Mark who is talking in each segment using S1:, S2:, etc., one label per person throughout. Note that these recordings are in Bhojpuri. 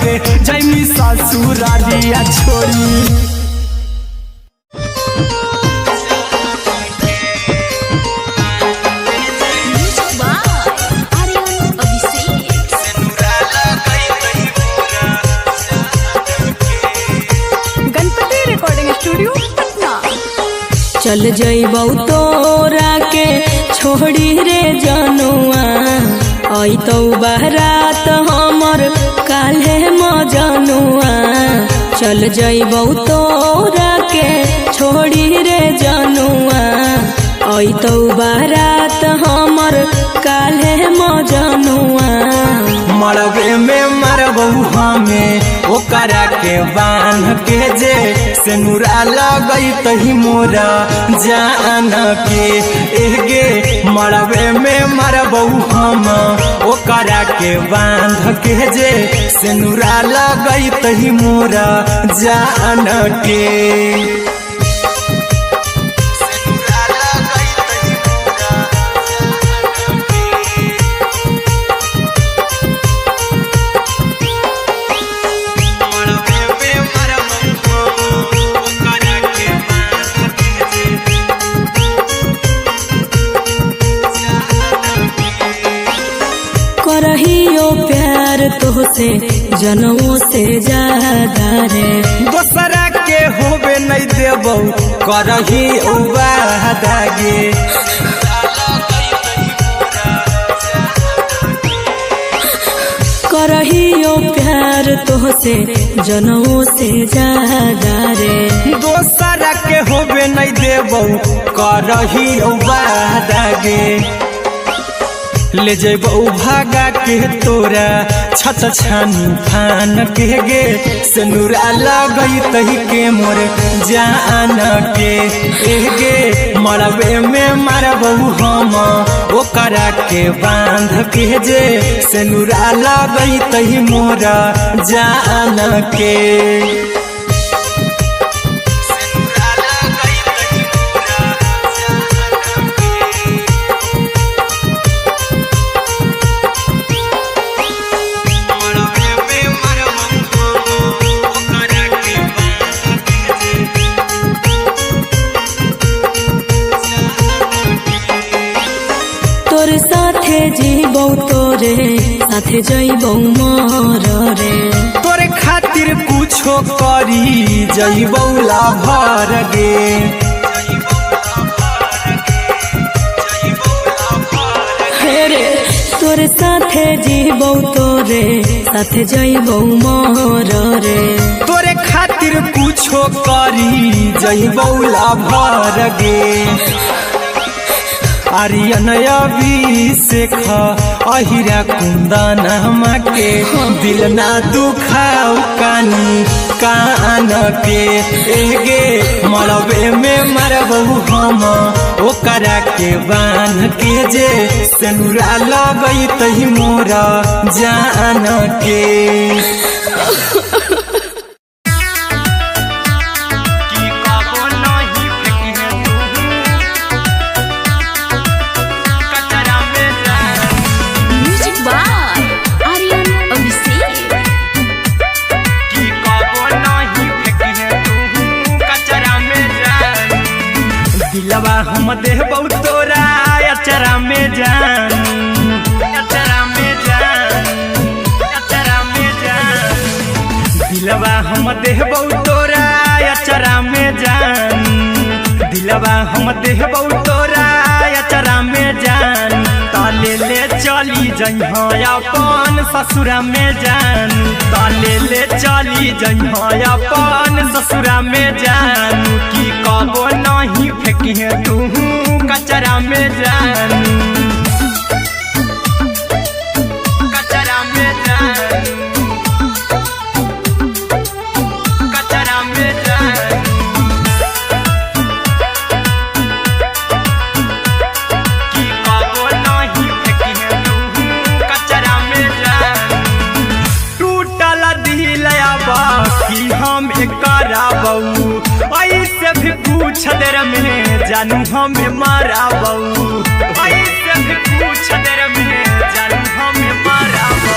S1: के जैमी ससुरारिया छोड़ी।
S2: चल जइबौ तोरा के छोड़ी रे जनुआ, अइतौ बारात हमर काल्हे मजनुआ। चल जइबौ तोरा के छोड़ी रे जनुआ, अइतौ बारात हमर काल्हे मजनुआ।
S1: मरबे में मरबौ हमें ओकरा के बांध के जे सेनुरा लगैतही मोरा जान के। एगे मरबे में मरबौ हम ओकरा के बांध के जे सेनुरा लगैतही मोरा जान के।
S2: करहियो प्यार तोहसे जनमों से ज्यादा रे,
S1: दोसरा के होबे नहीं देबौ करही वादा गे।
S2: करहियो प्यार तोहसे जनमों से ज्यादा रे,
S1: दोसरा के होबे नहीं देबौ करही वादा गे। ले जेबौ भागा के तोरा छत छानी फान के गे सेनुरा लगैतही के मोर जान के। एगे मरबे में मरबौ हम ओकरा के बांध के जे सेनुरा लगैतही मोरा जान के।
S2: तोरे साथे जीबौ तोरे साथे जइबौ मर रे,
S1: तोरे खातिर कुछो करी जइबौ लाभर गे।
S2: हेरे तोरे साथे जीबौ तोरे साथे जइबौ मर रे,
S1: तोरे खातिर कुछो करी जइबौ लाभर गे। आर्यन अभिषेक अहिरा कुंदन के दिल ना दुखाऊ कानी कान के। एगे मरबे में मरबौ हम ओकरा के बांध के जे सेनुरा लगैतही मोरा जान के। दिलवा हम देबौ तोरा अचरा में जान, अचरा में जान, अचरा में जान। दिलवा हम देबौ तोरा अचरा में जान, दिलवा हम देबौ तोरा अचरा में जान। ताले ले चली जइहा अपन ससुरा में जान, ताले ले चली जइहा अपन ससुरा में जान। की कबो नहीं फेंकिहे तू कचरा में जान, कचरा में जान, कचरा में जान। की कबो नहीं फेंकिहे तू कचरा में जान। टूटल दिल बाकी हम कराबौ ऐसे भी पूछ देर में जानू हमें माराबौ, ऐसे भी पूछ देर में जानू हमें माराबौ।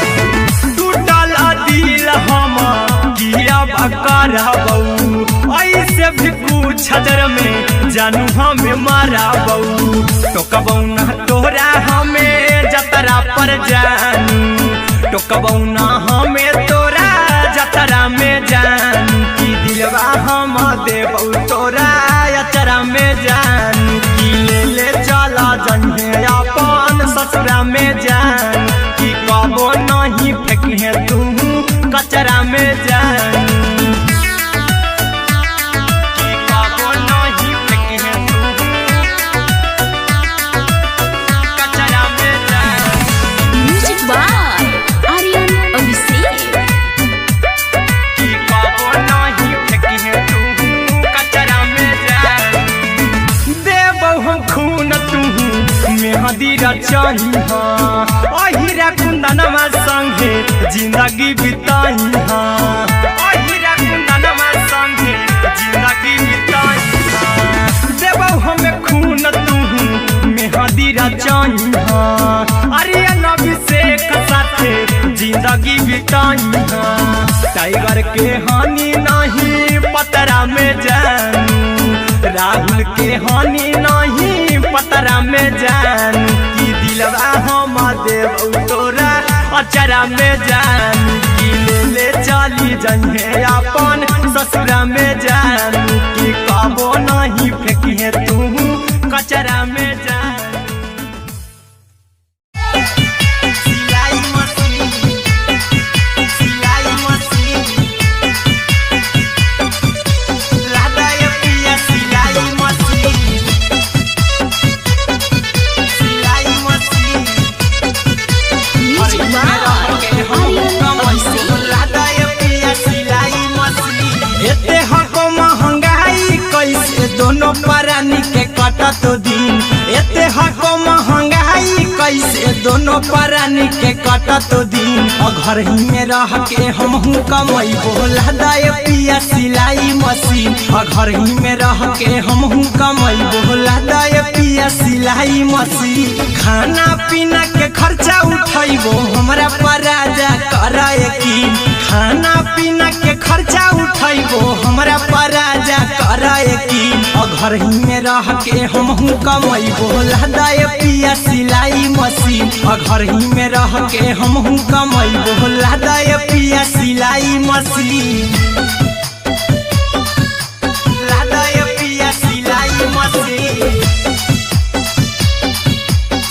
S1: टूटल दिल करा बऊ ऐसे भी कुछ छदर में जानू हमें मारा बऊ टोकबऊ ना तोरा हमें जतरा पर जानू टोकबऊ ना हमें तोरा जतरा में जानू की दिलवा हम देबऊ तोरा अचरा में जानू की ले चला जन्हे अपन ससुरा में जान की कबो नहीं फेंके तू कचरा में जान की कबो नहीं फेंके तू कचरा में जान।
S2: Music by Aryan Abhishek.
S1: की कबो नहीं फेंके तू कचरा में जान देबो हम खून तू मेहदी रचाई अहिरा कुंदनमा संगे जिंदगी बिताई अहिरा कुंदनमा संगे जिंदगी बिताई देबो हमें खून तू मेहदी रचाई आर्यन अभिषेक साथे जिंदगी बिताई टाइगर के हानि नहीं पतरा में जानू राहुल के हानि नहीं पतरा में जानू की दिलवा हम देबऊ तोरा अचरा में जानू की ले चली जन्हे अपन ससुरा में जानू की कबो नहीं फेंके तू कचरा में जानू। सिलाई मशीन सिलाई मशीन लादा ये पिया सिलाई मशीन सिलाई machine
S2: music by Aryan Abhishek.
S1: लादा ये पिया सिलाई मशीन एते हको महंगाई कैसे दोनों परानी के कटत दिन एते हको महंगाई कैसे दोनों परानी के कटत दिन घर ही में रह के हमहू कमाई बोला दाए पिया सिलाई मशीन घर ही में रह के हमहू कमाई बोला दाए पिया सिलाई मशीन खाना पीना के खर्चा उठाइबो हमरा पराजा कराए की खाना पीना के खर्चा उठाइबो हमरा पराजा कराए की घर ही में रह के हमहू कमाई बोला दाए पिया सिलाई मशीन घर ही में रह के हमहू कमाई बोला दाए पिया सिलाई मशीन लादाए पिया सिलाई मशीन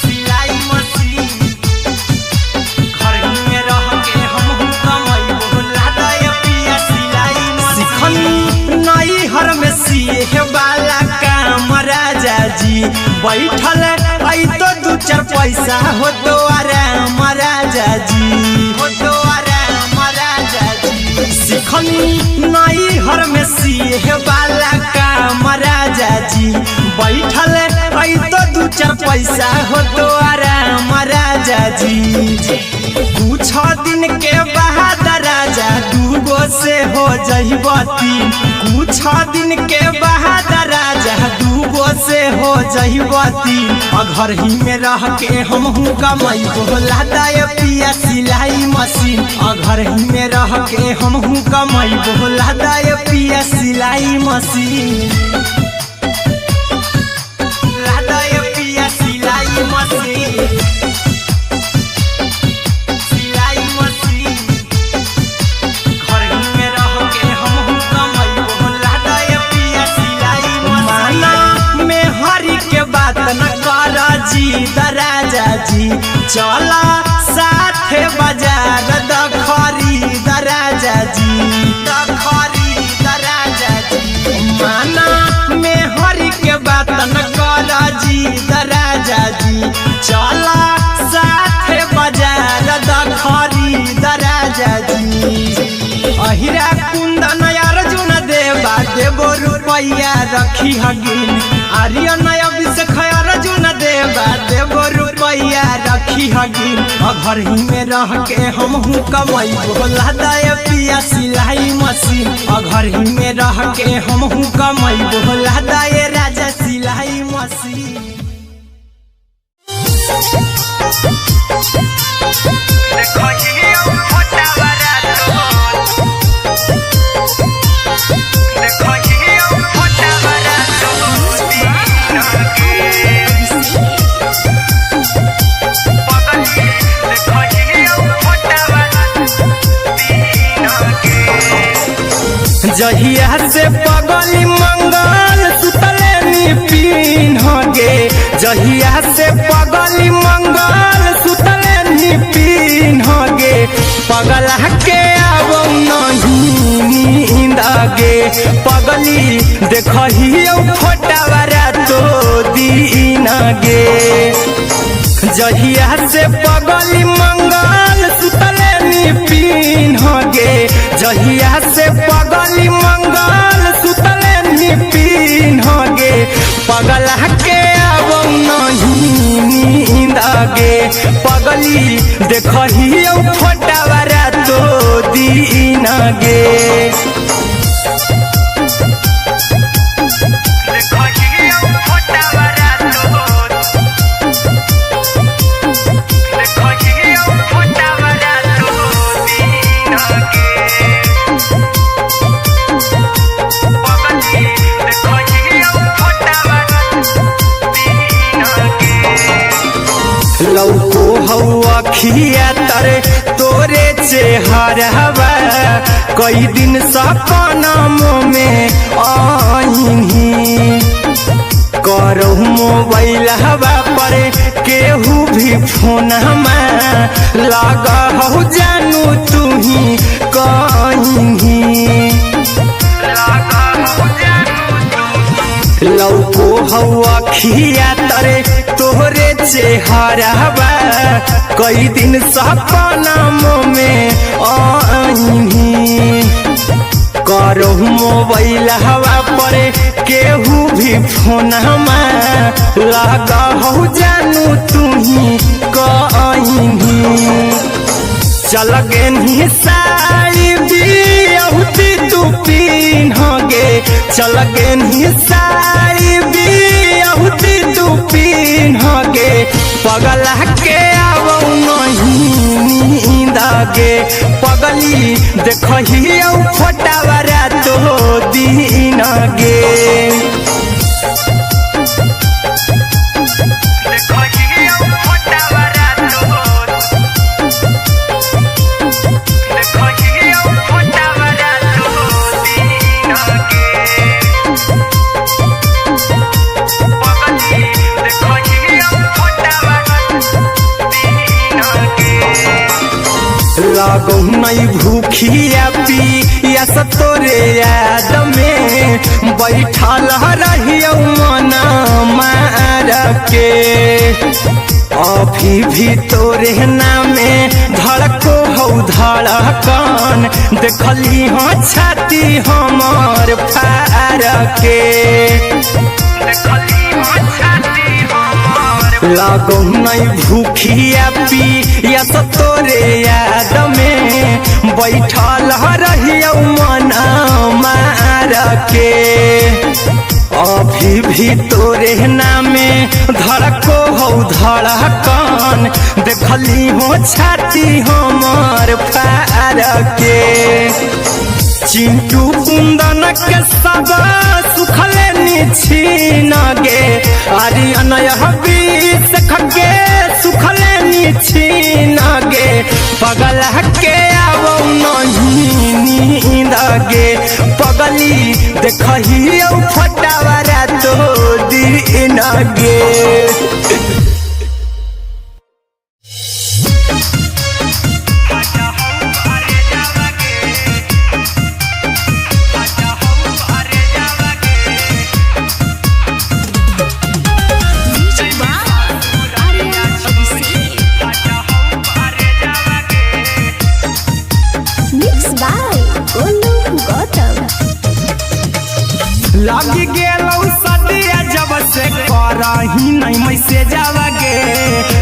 S1: सिलाई मशीन घर ही में रह के हमहू कमाई बोला दाए पिया सिलाई मशीन नई हर में सीहे वाला काम राजा जी बैठल आई तो दू चार पैसा हो तो आराम राजा जी हो तो आराम राजा जी सिखनी नई हर में सीहे वाला काम राजा जी बैठल आई तो दू चार पैसा हो तो आराम राजा जी कुछ दिन के बाद राजा दूगो से हो जहिबती कुछ दिन के बाद राजा दूगो से हो जहिबती घर ही में रह के हमहू कमाई बोला दाए पिया सिलाई मशीन घर ही में रह के हमहू कमाई बोला दाए पिया सिलाई मशीन लादाए पिया सिलाई मशीन सिलाई मशीन घर ही में रह के हमहू कमाई बोला दाए पिया सिलाई मशीन माना में हरी के बात न कर जी दराजा जी चला साथे बाजार दखरी दराजा जी दखरी दराजा जी माना में हरी के बात न कर जी दराजा जी चला साथे बाजार दखरी दराजा जी अहिरा कुंदन अर्जुन देवा देबो रुपया रखी हगिन आर्यन अभिषेक अर्जुन देवा देबो रुपया रखी हगिन घर ही में रह के हमहू कमाई बोला दाए पिया सिलाई मशीन घर ही में रह के हमहू कमाई बोला दाए राजा सिलाई मशीन देखो ये छोटा बड़ा जहिया से पगली मंगल सुतले निपिन गे, जहिया से पगली मंगल सुतले निपिन गे, पगला के आवो नहीं नींद गे, पगली देखहियो फोटावारा तो दीन गे। जहिया से पगली मंगल सुतले निपिन गे, जहिया से पगली मंगल सुतले निपिन गे, पगला के आवो नहीं नींद गे, पगली देखहियो फोटावारा तो दीन गे। लौको हवा खिया तरे तोरे चेहरवा, कई दिन सपनों में आईनी, करहु मोबाइल हवा पर केहू भी फोन लगा हो जानू तू ही कहीं, लौको हवा खिया तरे तोहरे चेहरवा, कई दिन सपनों में आईनी, करहु मोबाइल हवा पर केहू भी फोन लगा हो जानू तू ही कहीं, चल गे साड़ी बियहुती तू पीन गे, चल गे साड़ी बियहुती तू पीन गे, पगला के आवो नहीं नींद गे, पगली देखहियो फोटावारा तो दीन गे। लागो नहीं भूखिया पिया तोरे याद में, बैठल रहियो मना मार के, अभी भी तोरे नामे धड़को हो धड़कन, देखली हो छाती हमर फार के, लागो नहीं भूखिया पिया तोरे याद में, बैठल रहियो मना मार के, अभी भी तोरे नामे धड़को हो धड़कन, देखली हो छाती हमर फार के, चिंटू कुंदन के सब सुखले निछीन गे, आर्यन हबीस खगे सुखले निछीन गे, पगला के आवो नहीं नींद गे, पगली देखहियो फोटावारा तो दीन गे। लगी गेलौ सदिया जब से करही नहीं मैसे जावगे,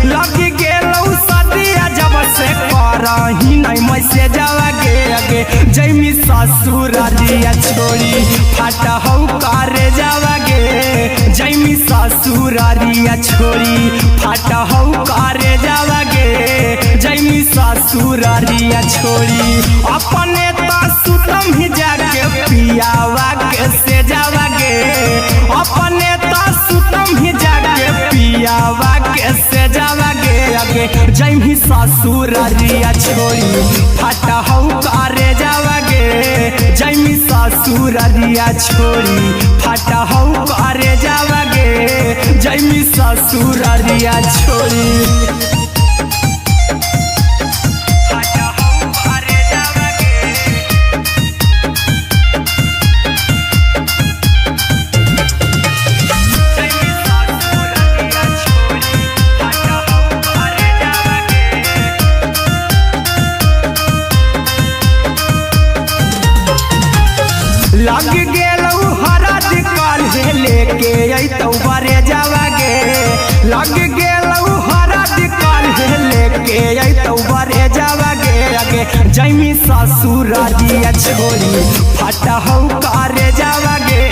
S1: लगी गेलौ सदिया जब से करही नहीं मैसे जावगे, अगे जैमी ससुरारिया छोड़ी फाटा हौ करे जावगे, जैमी ससुरारिया छोड़ी फाटा हौ करे जावगे, जैमी ससुरारिया छोड़ी अपने तो सुतम ही जाके पियावा के से जावगे, अपने तो सुतम ही जाके पियावा के से जावगे, अगे जैमी ससुरारिया छोड़ी फाटा हौ करे जावगे, जैमी ससुररिया छोड़ी फाटा हौ करे जावागे जैमी ससुररिया छोड़ी लग गेलौ हरद काल्हे लेके अइतौ बरे जावागे लग गेलौ हरद काल्हे लेके अइतौ बरे जावागे आगे जैमी ससुररिया छोड़ी फाटा हौ करे जावागे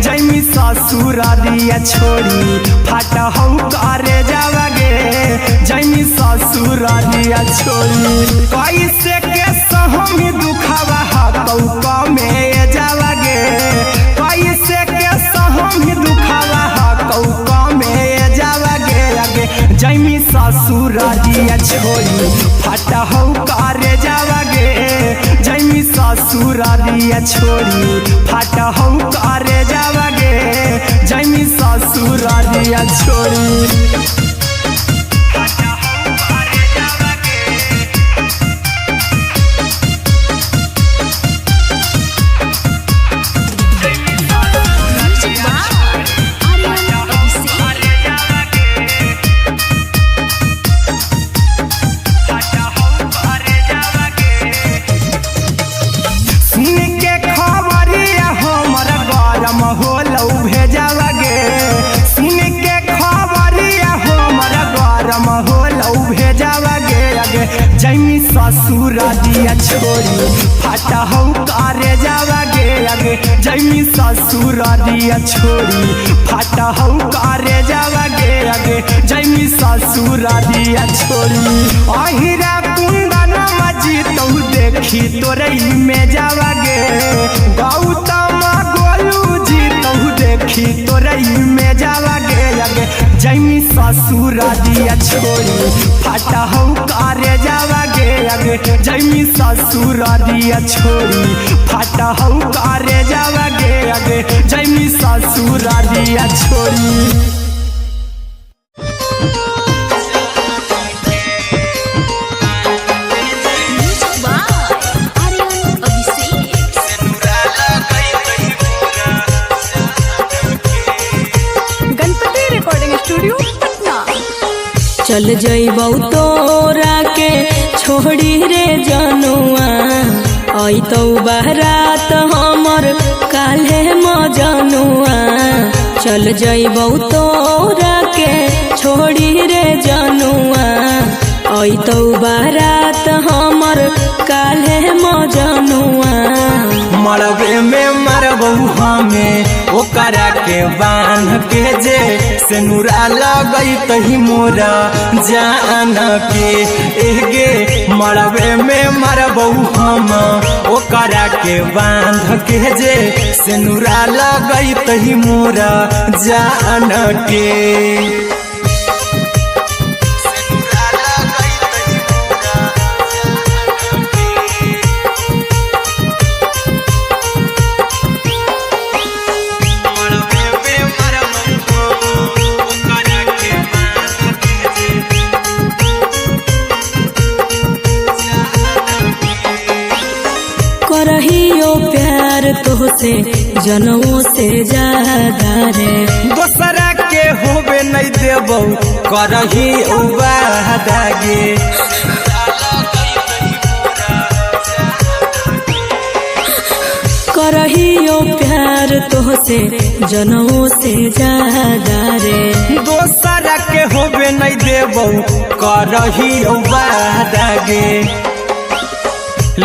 S1: जैमी ससुररिया छोड़ी फाटा हौ करे जावागे जैमी ससुररिया छोड़ी कैसे के सहमी दुखावा हतौ कमे जावागे कैसे के सहमी दुखावा हतौ कमे जावागे आगे जैमी ससुररिया छोड़ी फाटा हौ करे जावागे जैमी ससुररिया छोड़ी फाटा हौ करे जावागे जैमी ससुररिया छोड़ी जैमी ससुररिया छोड़ी फाटा हौ करे जावागे आगे जैमी ससुररिया छोड़ी फाटा हौ करे जावागे आगे जैमी ससुररिया छोड़ी अहिरा कुंदन मजीतौ देखी तोरई में जावागे गौतम गोलू जीतौ देखी तोरई में जावागे आगे जैमी ससुररिया छोड़ी फाटा हौ करे जावागे आगे जैमी ससुररिया छोड़ी फाटा हौ करे जावागे आगे जैमी ससुररिया छोड़ी
S2: चल जइबौ तोरा के छोड़ी रे जनुआ अइतौ बारात हमर काल्हे मजनुआ चल जइबौ तोरा के छोड़ी रे जनुआ अइतौ बारात हमर काल्हे मजनुआ
S1: मरबे में मरबौ हमें ओकरा के बांध के जे सेनुरा लगैतहि मोरा जान के एगे मरबे में मरबौ हम ओकरा के बांध के जे सेनुरा लगैतहि मोरा जान के
S2: करहियो प्यार तोहसे जनमों से ज्यादा रे
S1: दोसरा के होबे नहीं देबौ करही वादागे
S2: करहियो प्यार तोहसे जनमों से ज्यादा रे
S1: दोसरा के होबे नहीं देबौ करही वादागे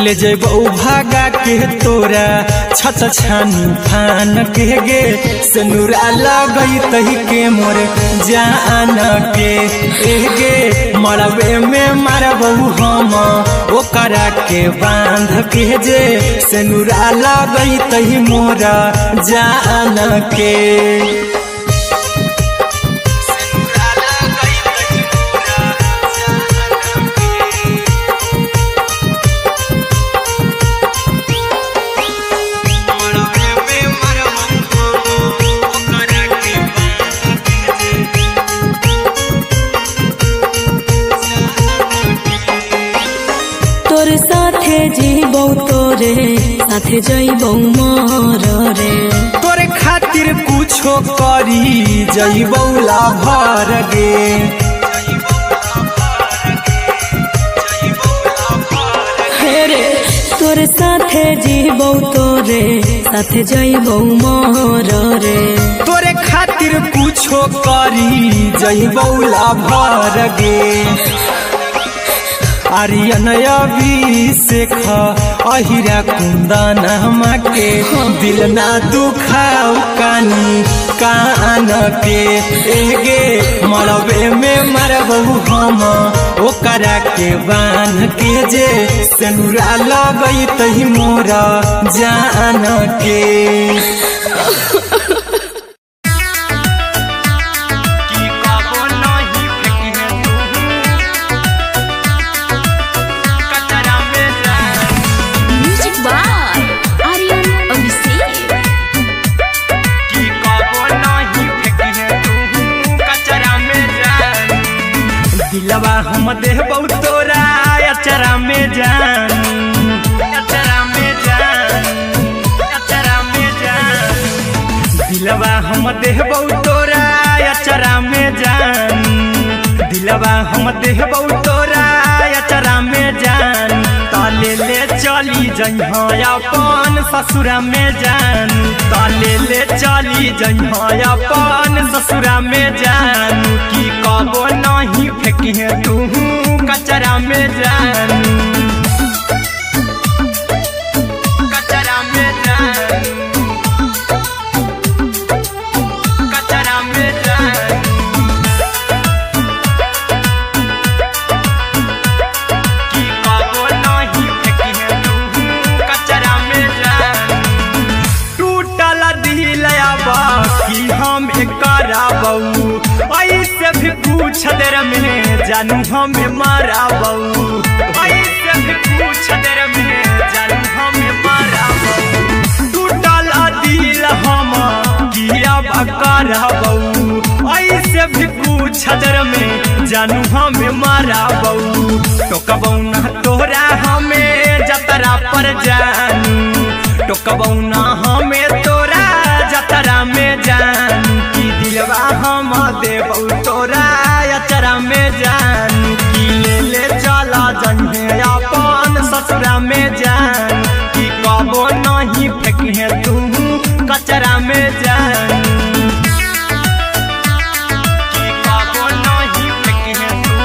S1: ले जेबौ भागा के तोरा छत छानी फान के गे सेनुरा लगैतहि के मोर जान के एगे मरबे में मरबौ हम ओकरा के बांध के जे सेनुरा लगैतहि मोरा जान के
S2: साथे जइबौ मोर रे।
S1: तोरे खातिर कुछो करी जइबौ लाभर गे।
S2: रे तोरे साथे जीबौ तोरे साथे जइबौ मोर रे।
S1: तोरे खातिर कुछो करी जइबौ लाभर गे। आर्यन अभिषेक अहिरा कुंदनमा के दिल ना दुखाऊ कानी कान के। एगे मरबे में मरबहू हम ओकरा के बान के जे सेनुरा लगई तही मोरा जान के। दिलवा हम देबौ तोरा अचरा में जान, अचरा में जान, अचरा में जान। दिलवा हम देबौ तोरा अचरा में जान। दिलवा हम देबौ तोरा अचरा में जान। ताले ले चली जइहा अपन ससुरा में जान। ताले ले चली जइहा अपन ससुरा में जान। की कबो नहीं फेंकी तू कचरा में जान, कचरा में जान, कचरा में जान। की कबो नहीं फेंकी तू कचरा में जान। टूटल दिल बाकी हम कराबौ ऐसे भी पूछ देर में जानू हमें माराबौ। ऐसे भी पूछ देर में जानू हमें माराबौ। टूटल दिल हम किया कराबौ ऐसे भी पूछ देर में जानू हमें माराबौ। टोकबौ ना तोरा हमें जतरा पर जानू। टोकबौ ना हमें तोरा जतरा में जान। की दिलवा हम देबौ तोरा अचरा में जान। की ले चला जइहे अपन ससुरा में जान। की कबो नहीं फेंकी तू कचरा में जान। की कबो नहीं फेंकी तू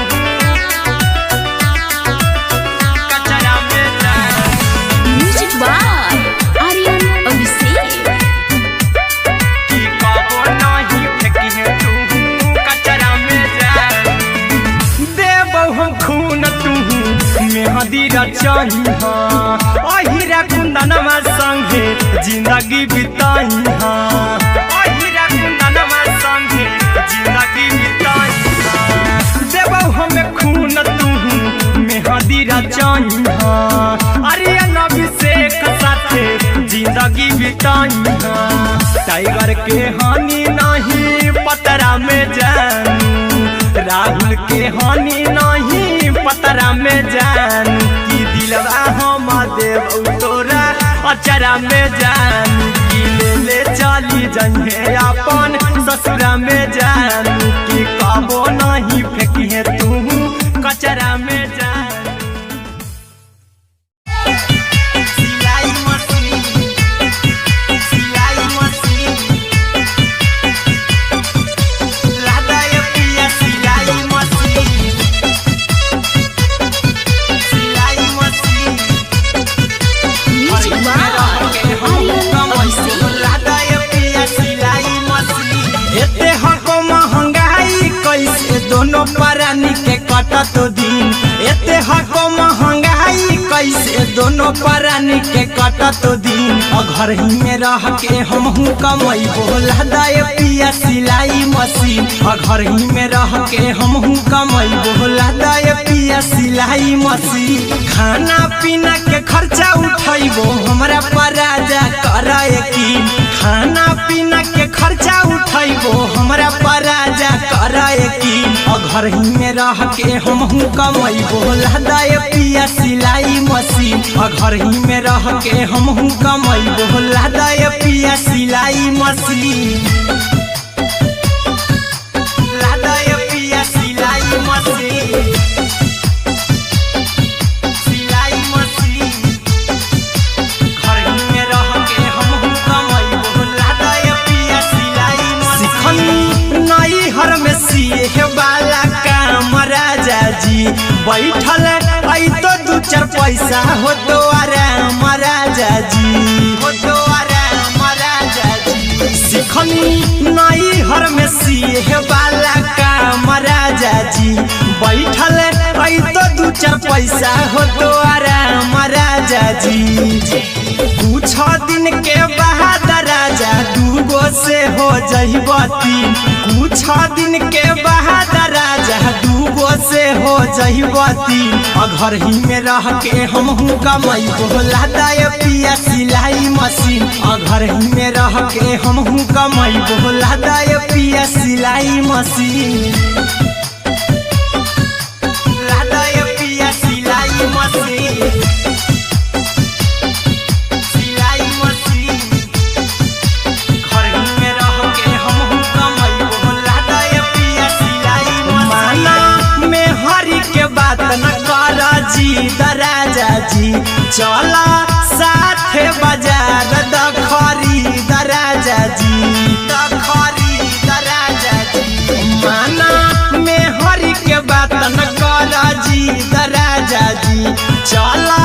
S1: कचरा में जान।
S2: Music by Aryan Abhishek.
S1: की कबो नहीं फेंकी तू कचरा में जान। देबौ हम खून तू मेहदी रचइहा अहिरा कुंदनमा संगे जिंदगी बिताइहा। अहिरा कुंदनमा संगे जिंदगी बिताइहा। देबौ हम खून तू मेहदी रचइहा आर्यन अभिषेक साथे जिंदगी बिताइहा। टाइगर के हानि नहीं पतरा में जान। राहुल के हानि नहीं पतरा में जान। की दिलवा हम देबौ तोरा अचरा में जान। की ले चली जइहे अपन ससुरा में जान। की कबो नहीं फेंकी तू कचरा में जान। सिलाई मशीन, सिलाई मशीन, लादा ये पिया सिलाई मशीन, सिलाई machine.
S2: Music by Aryan Abhishek.
S1: लादा ये पिया सिलाई मशीन। एते हको महंगाई कैसे दोनों परानी के कटत दिन। एते हको महंगाई कैसे दोनों परानी के कटत दिन। घर ही में रह के हमहू कमैबो लादा ये पिया सिलाई मशीन। घर ही में रह के हमहू कमैबो लादा ये पिया सिलाई मशीन। खाना पीना के खर्चा उठैबो हमरा पराजा करे की। खाना पीना के खर्चा उठैबो हमरा पराजा करे की। घर ही में रह के हमहू कमैबो लहदाय पिया सिलाई मशीन घर ही में रह के हमहू कमैबो लहदाय पिया सिलाई मशीन लहदाय पिया सिलाई मशीन सिलाई मशीन घर ही में रह के हमहू कमैबो लहदाय पिया सिलाई मशीन नई हर में सिए वाला काम राजा जी बैठल आई तो दू चार पैसा हो तो आराम राजा जी हो तो आराम राजा जी सिखनी नई हर में सिए वाला काम राजा जी बैठल आई तो दू चार पैसा हो तो आराम राजा जी कुछ दिन के बाद राजा दूगो से हो जइबो तीन कुछ दिन के बाद राजा दूगो से हो जइबो तीन घर ही में रह के हमहू कमैबो लहदाय पिया सिलाई मशीन घर ही में रह के हमहू कमैबो लहदाय पिया सिलाई मशीन लहदाय पिया सिलाई मशीन राजा जी चला साथे बाजार द खरीद राजा जी द खरीद राजा जी माना में हरी के बात न कर जी राजा जी चला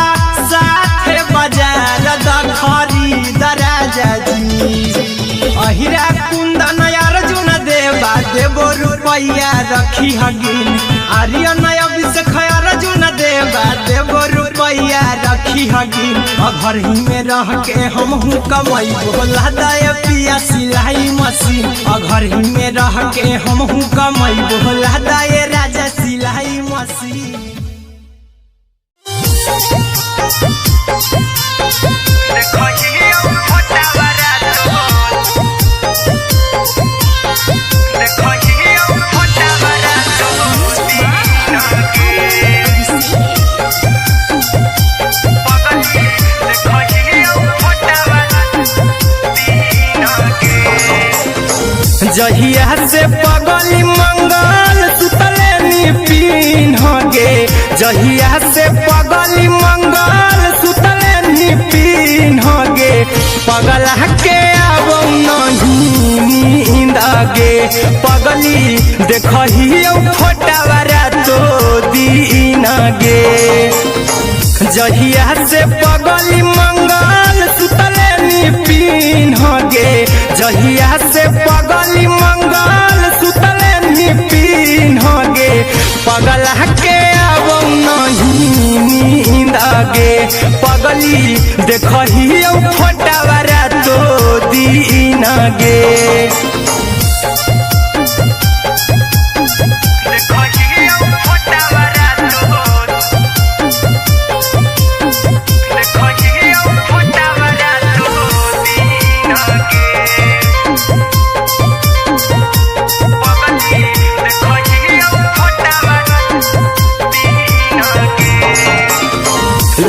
S1: साथे बाजार द खरीद राजा जी अहिरा कुंदन अर्जुन देवा देवो रुपया रखी हगिन आर्यन अभिषेक अर्जुन देवा देवो रुपया रखी हगिन घर ही में रह के हमहू कमैबो लहदाय पिया सिलाई मशीन घर ही में रह के हमहू कमैबो लहदाय राजा सिलाई मशीन जहिया से पगली मंगल सुतले निपिन गे जहिया से पगली मंगल सुतले निपिन गे पगला के आवो नहीं नींद गे पगली देखही फोटावारा तो दीन गे जहिया से पगली मंगल सुतले निपिन गे जहिया से पगली मंगल सुतले निपिन गे पगला के आवो नहीं नींद गे पगली देखही फोटावारा तो दीन गे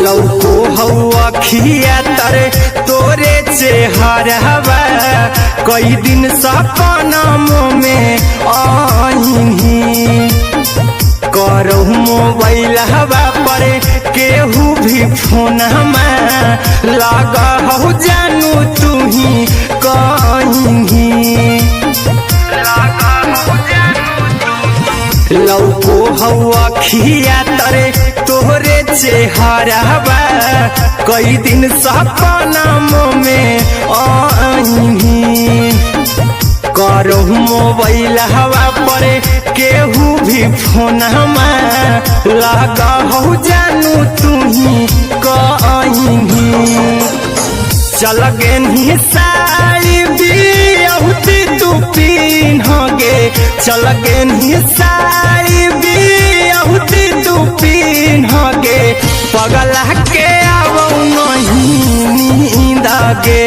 S1: लौको हवा खिया तरे तोरे चेहरवा कई दिन सपना में आईनी करहु मोबाइल हवा पर केहू भी फोन में लगा हो जानू तू ही कहीं लौको हवा खिया तरे तोहरे चेहरवा कई दिन सपना में आईनी करहु मोबाइल हवा पर केहू भी फोन में लगा हो जानू तू ही कहीं चल गे साड़ी बिहुती तू पीन गे चल गे साड़ी बिहुती तू पीन गे पगला के आवो नहीं नींद गे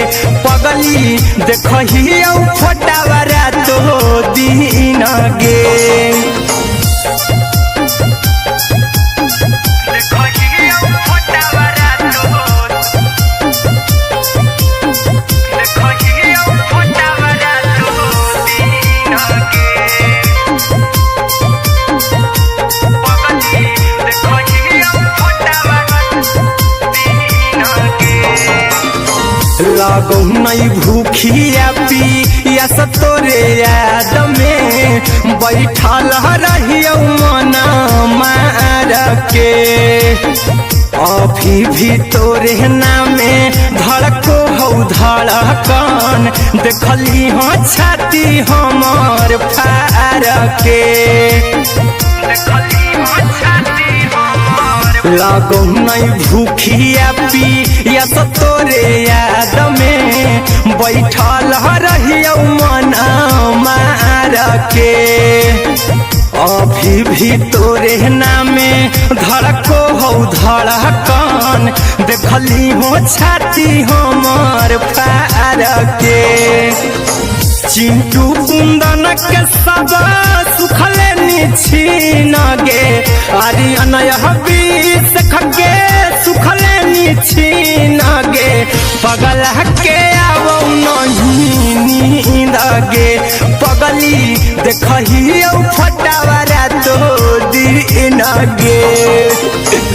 S1: पगली देखही फोटावारा तो दीन गे लागो नहीं भूखिया पिया तोरे याद में बैठल रहियो मना मार के अभी भी तोरे नामे धड़को हौ धड़कन देखली हो छाती हमर फार के लागो नहीं भूखिया पिया तोरे याद में बैठल रहियो मना मार के अभी भी तोरे नामे धड़को हौ धड़कन देखली हो छाती हमर फार के चिंटू कुंदन के सब सुखले निछीन गे आर्यन हबीस खगे सुखले निछीन गे पगल के आवो नहीं नींद गे पगली देखही फटावरा तो दिन गे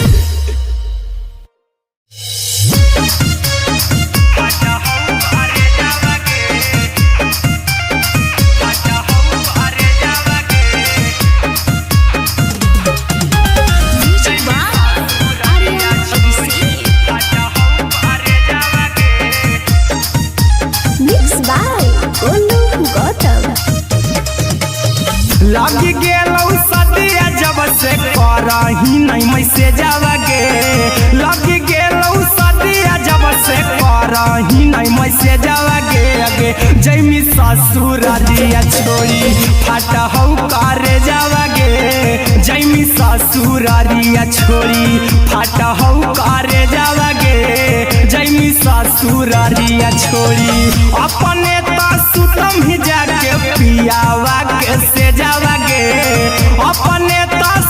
S1: लगी गेलौ सदिया जब से करही नहीं मैसे जावगे लगी गेलौ सदिया जब से करही नहीं मैसे जावगे अगे जैमी ससुरारिया छोड़ी फट हौ करे जावगे जैमी ससुरारिया छोड़ी फट हौ करे जावगे जैमी ससुरारिया छोड़ी अपने सुतम ही जाके पियावा के से जावगे अपने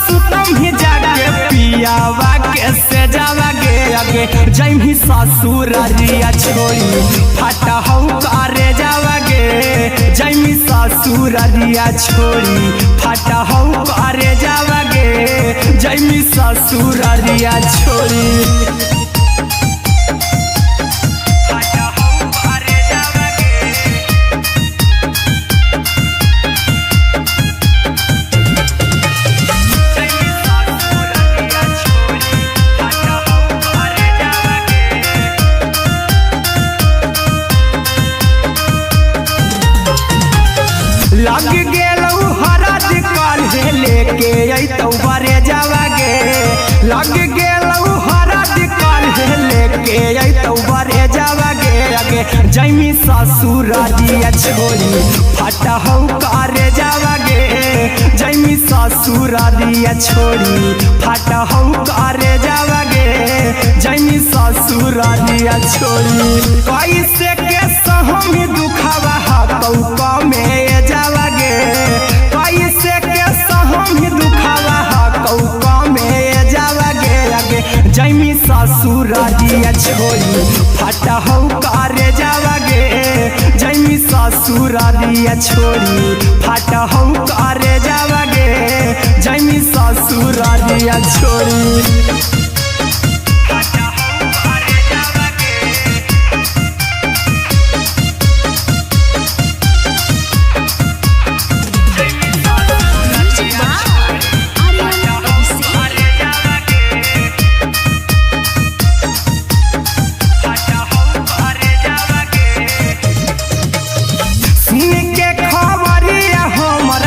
S1: सुतम ही जाके पियावा के से जावगे अगे जैमी ससुरारिया छोड़ी फट हौ करे जावगे जैमी ससुरारिया छोड़ी फट हौ करे जावगे जैमी ससुरारिया छोड़ी लग गेलौ हरद काल्हे लेके अइतौ बरे जावगे लग गेलौ हरद काल्हे लेके अइतौ बरे जावगे अगे जैमी ससुरारिया छोड़ी फट हौ करे जावगे जैमी ससुरारिया छोड़ी फट हौ करे जावगे जैमी ससुरारिया छोड़ी कैसे के सहम दुखवा हकौ में जावगे कैसे के सहम दुखवा हकौ में जावगे अगे जैमी ससुरारिया छोड़ी फट हौ करे जावगे जैमी ससुरारिया छोड़ी फट हौ करे जावगे जैमी ससुरारिया छोड़ी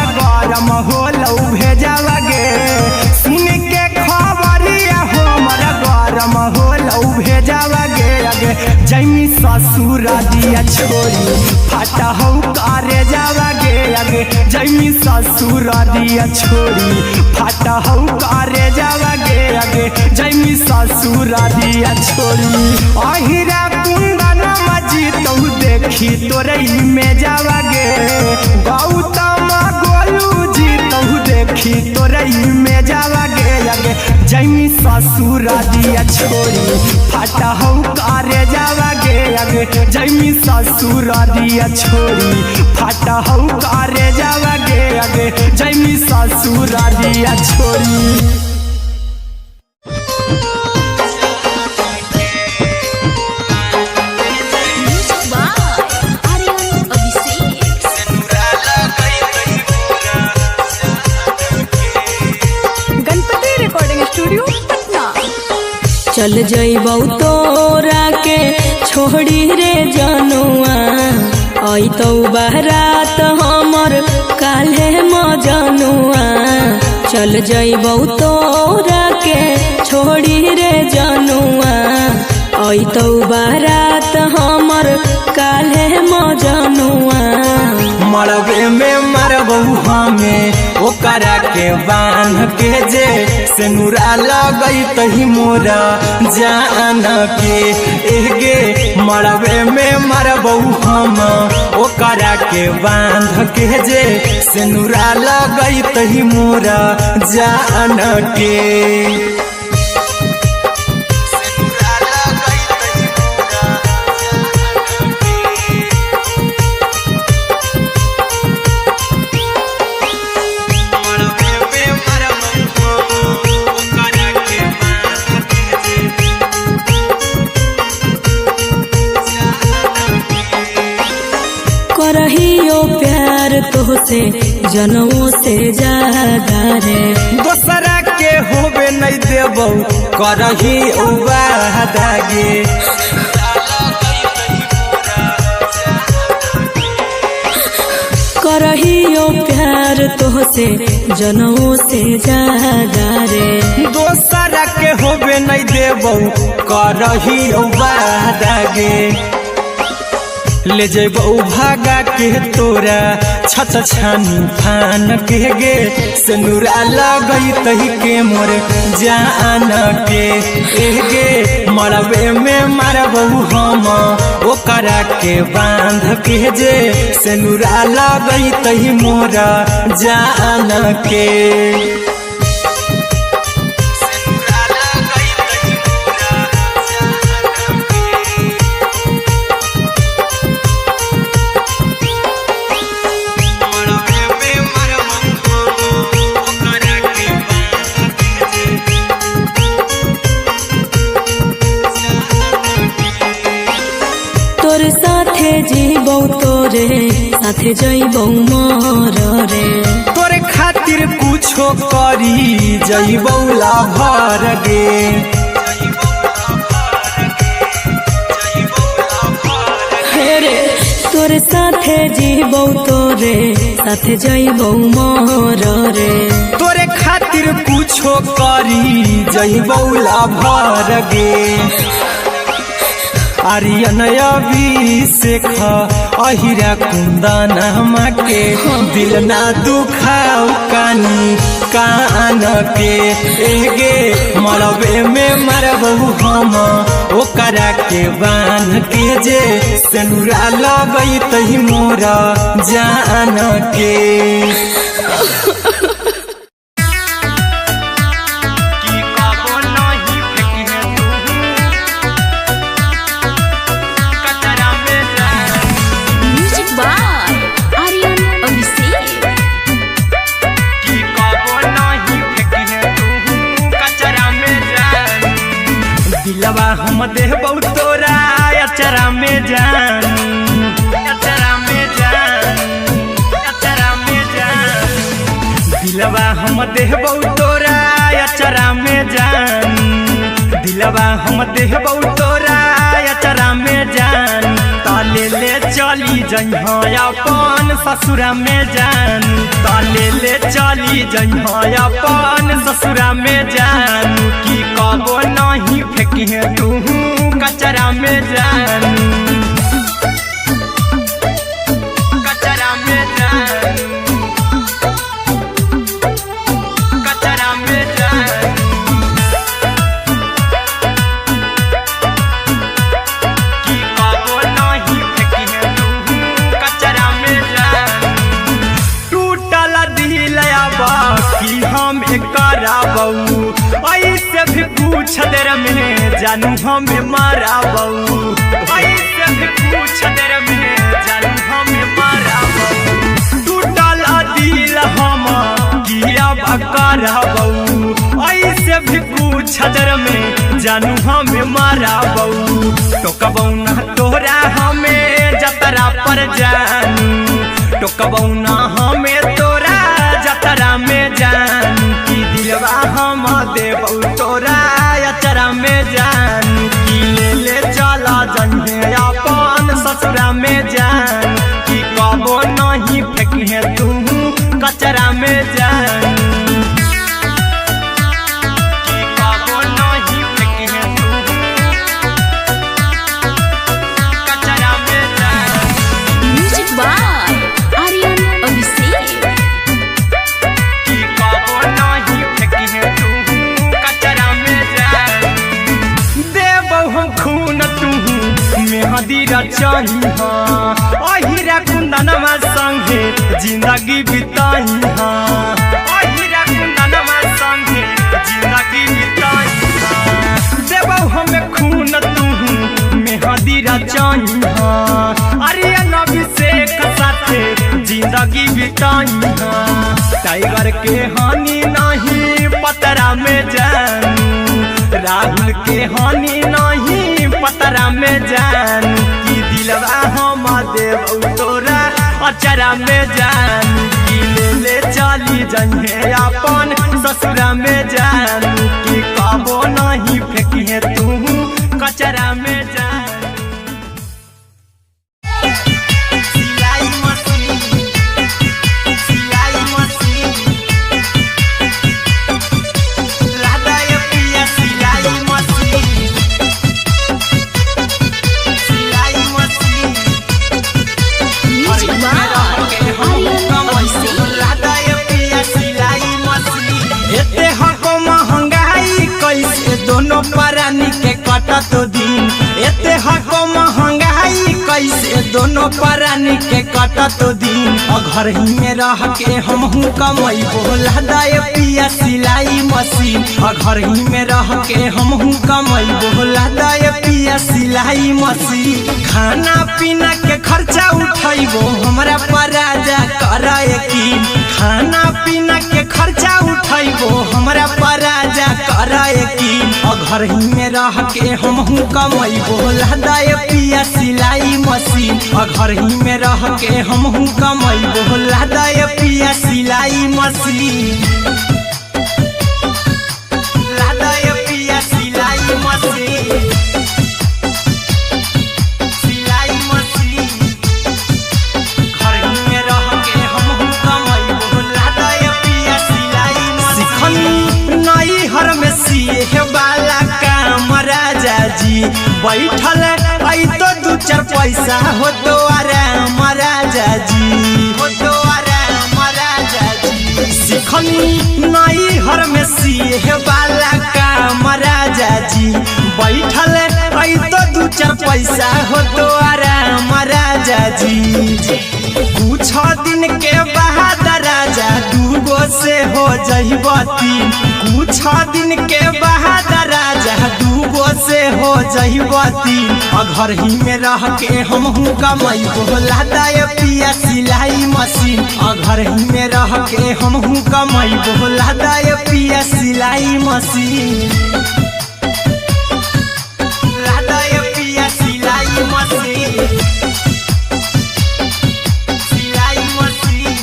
S1: होलौ भेजावगे सुन के खबरिया हमर गरम होलौ भेजावगे अगे जैमी ससुरारिया छोड़ी फट हौ करे जावगे अगे जैमी ससुरारिया छोड़ी फट हौ करे जावगे अगे जैमी ससुरारिया छोड़ी अहिरा कुंदन मजीतौ देखी तोरई में जावगे गौतम गोलू जीतौ देखी तोरई में जावगे अगे जैमी ससुरारिया छोड़ी फट हौ करे जावगे अगे जैमी ससुरारिया छोड़ी फट हौ करे जावगे अगे जैमी ससुरारिया छोड़ी
S2: चल जइबौ तोरा के छोड़ी रे जनुआ आई तो बारात हमर काल्हे मजनुआ चल जइबौ तोरा के छोड़ी रे जनुआ आई तो बारात हमर काल्हे मजनुआ
S1: मरबे में मरबू हमें ओकरा के बांध के जे सिनुरा लगई तही मोरा जान के एगे मरबे में मरबू हम ओकरा के बांध के जे सिनुरा लगई तही मोरा जान के
S2: करहियो प्यार तोहसे जनमों से ज्यादा रे
S1: दोसरा के होबे नहीं देबौ करही वादा गे
S2: करहियो प्यार तोहसे जनमों से ज्यादा रे
S1: दोसरा के होबे नहीं देबौ करही वादा गे ले जेबौ भागा के तोरा छत छानी फान के गे सिनुरा लगई तही के मोर जान के एगे मरबे में मरबौ हम ओकरा के बांध के जे सिनुरा लगई तही मोरा जान के
S2: तोरे साथे जीबौ तोरे साथे जइबौ मोर रे
S1: तोरे खातिर कुछो करी जइबौ लाभर गे
S2: रे तोरे साथे जीबौ तोरे साथे जइबौ मोर रे
S1: तोरे खातिर कुछो करी जइबौ लाभर गे आर्यन अभिषेक अहिरा कुंदन के दिल ना दुखाऊ कानी कान के एगे मरबे में मरबू हम ओकरा के बांध के जे सिनुरा लगई तही मोरा जान के दिलवा हम देबौ तोरा अचरा में जान अचरा में जान अचरा में जान दिलवा हम देबौ तोरा अचरा में जान दिलवा हम देबौ तोरा अचरा में जान ताले ले चली जइहा अपन ससुरा में जान ताले ले चली जइहा अपन ससुरा में जान की कबो नहीं फेंकी तू कचरा में जान कचरा में जान कचरा में जान की कबो नहीं फेंकी तू कचरा में जान टूटल दिल बाकी हम कराबौ ऐसे भी पूछ देर में जानू हमें माराबौ ऐसे भी पूछ देर में जानू हमें माराबौ टूटल दिल हम किया कराबौ ऐसे भी पूछ देर में जानू हमें माराबौ टोकबौ ना तोरा हमें जतरा पर जानू टोकबौ ना हमें तोरा जतरा में जान की दिलवा हम देबौ तोरा अचरा में जान ससुरा में जान कि कबो नहीं फेंकिहे तू कचरा में जान कि कबो नहीं फेंकिहे तू कचरा में जान।
S2: Music by Aryan Abhishek.
S1: कि कबो नहीं फेंकिहे तू कचरा में जान। देबो हम खून तू मेहदी रचही अहिरा कुंदनमा संगे जिंदगी बिताई अहिरा कुंदनमा संगे जिंदगी बिताई देबो हमें खून तू मेहदी रचही आर्यन अभिषेक साथे जिंदगी बिताई टाइगर के हानि नहीं पतरा में जानू राहुल के हानि नहीं पतरा में जानू कि दिलवा हम देव तोरा अचरा में जानू कि ले चली जइहे अपन ससुरा में जानू कि कबो नहीं फेंकिहे तू कचरा में जानू। सिलाई मशीन सिलाई मशीन लादाय पिया सिलाई मशीन सिलाई machine
S2: music by Aryan Abhishek.
S1: लादाय पिया सिलाई मशीन एते हको महंगाई कैसे दोनों परानी के कटत दिन एते हको महंगाई कैसे दोनों परानी के कटत दिन घर ही में रह के हमहू कमैबो लादाय पिया सिलाई मशीन घर ही में रह के हमहू कमैबो लादाय पिया सिलाई मशीन खाना पीना के खर्चा उठैबो हमरा पराजा कराए की खाना पीना के खर्चा उठैबो हमरा पराजा कराए की घर ही में रह के हमहू कमैबो लादाय पिया सिलाई मशीन घर ही में रह के हमहू कमैबो लादाय पिया सिलाई मशीन लादाय पिया सिलाई मशीन सिलाई मशीन घर ही में रह के हमहू कमैबो लादाय पिया सिलाई मशीन नई हर में सीहे वाला काम राजा जी बैठल आई तो दू चार पैसा हो तो आराम राजा जी हो तो आराम राजा जी सिखनी नई हर में सीहे वाला काम राजा जी बैठल आई तो दू चार पैसा हो तो आराम राजा जी कुछ दिन के बाद राजा दूगो से हो जइबो तीन कुछ दिन के बाद राजा दूगो से हो जइबो तीन घर ही में रह के हमहू कमैबो लादाय पिया सिलाई मशीन घर ही में रह के हमहू कमैबो लादाय पिया सिलाई मशीन लादाय पिया सिलाई मशीन सिलाई मशीन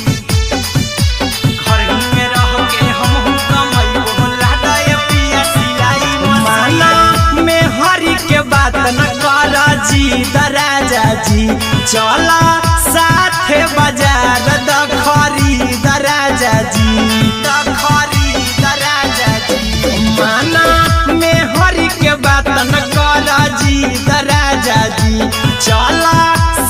S1: घर ही में रह के हमहू कमैबो लादाय पिया सिलाई मशीन में हरी के बात न कर जी दराजा जी चला साथे बाजार दखरी दराजा जी दखरी दराजा जी माना में हरी के बात न कर जी दराजा जी चला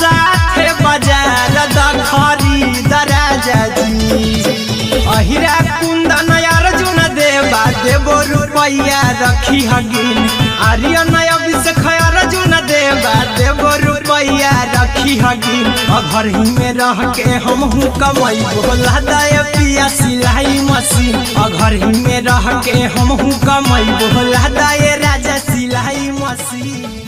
S1: साथे बाजार दखरी दराजा जी अहिरा कुंदन अर्जुन देवा देबो रुपैया रखी हगिन आर्यन अभिषेक अर्जुन देवा देबो रुपैया रखी हगिन घर ही में रह के हमहू कमैबो लादाय पिया सिलाई मशीन घर ही में रह के हमहू कमैबो लादाय राजा सिलाई मशीन।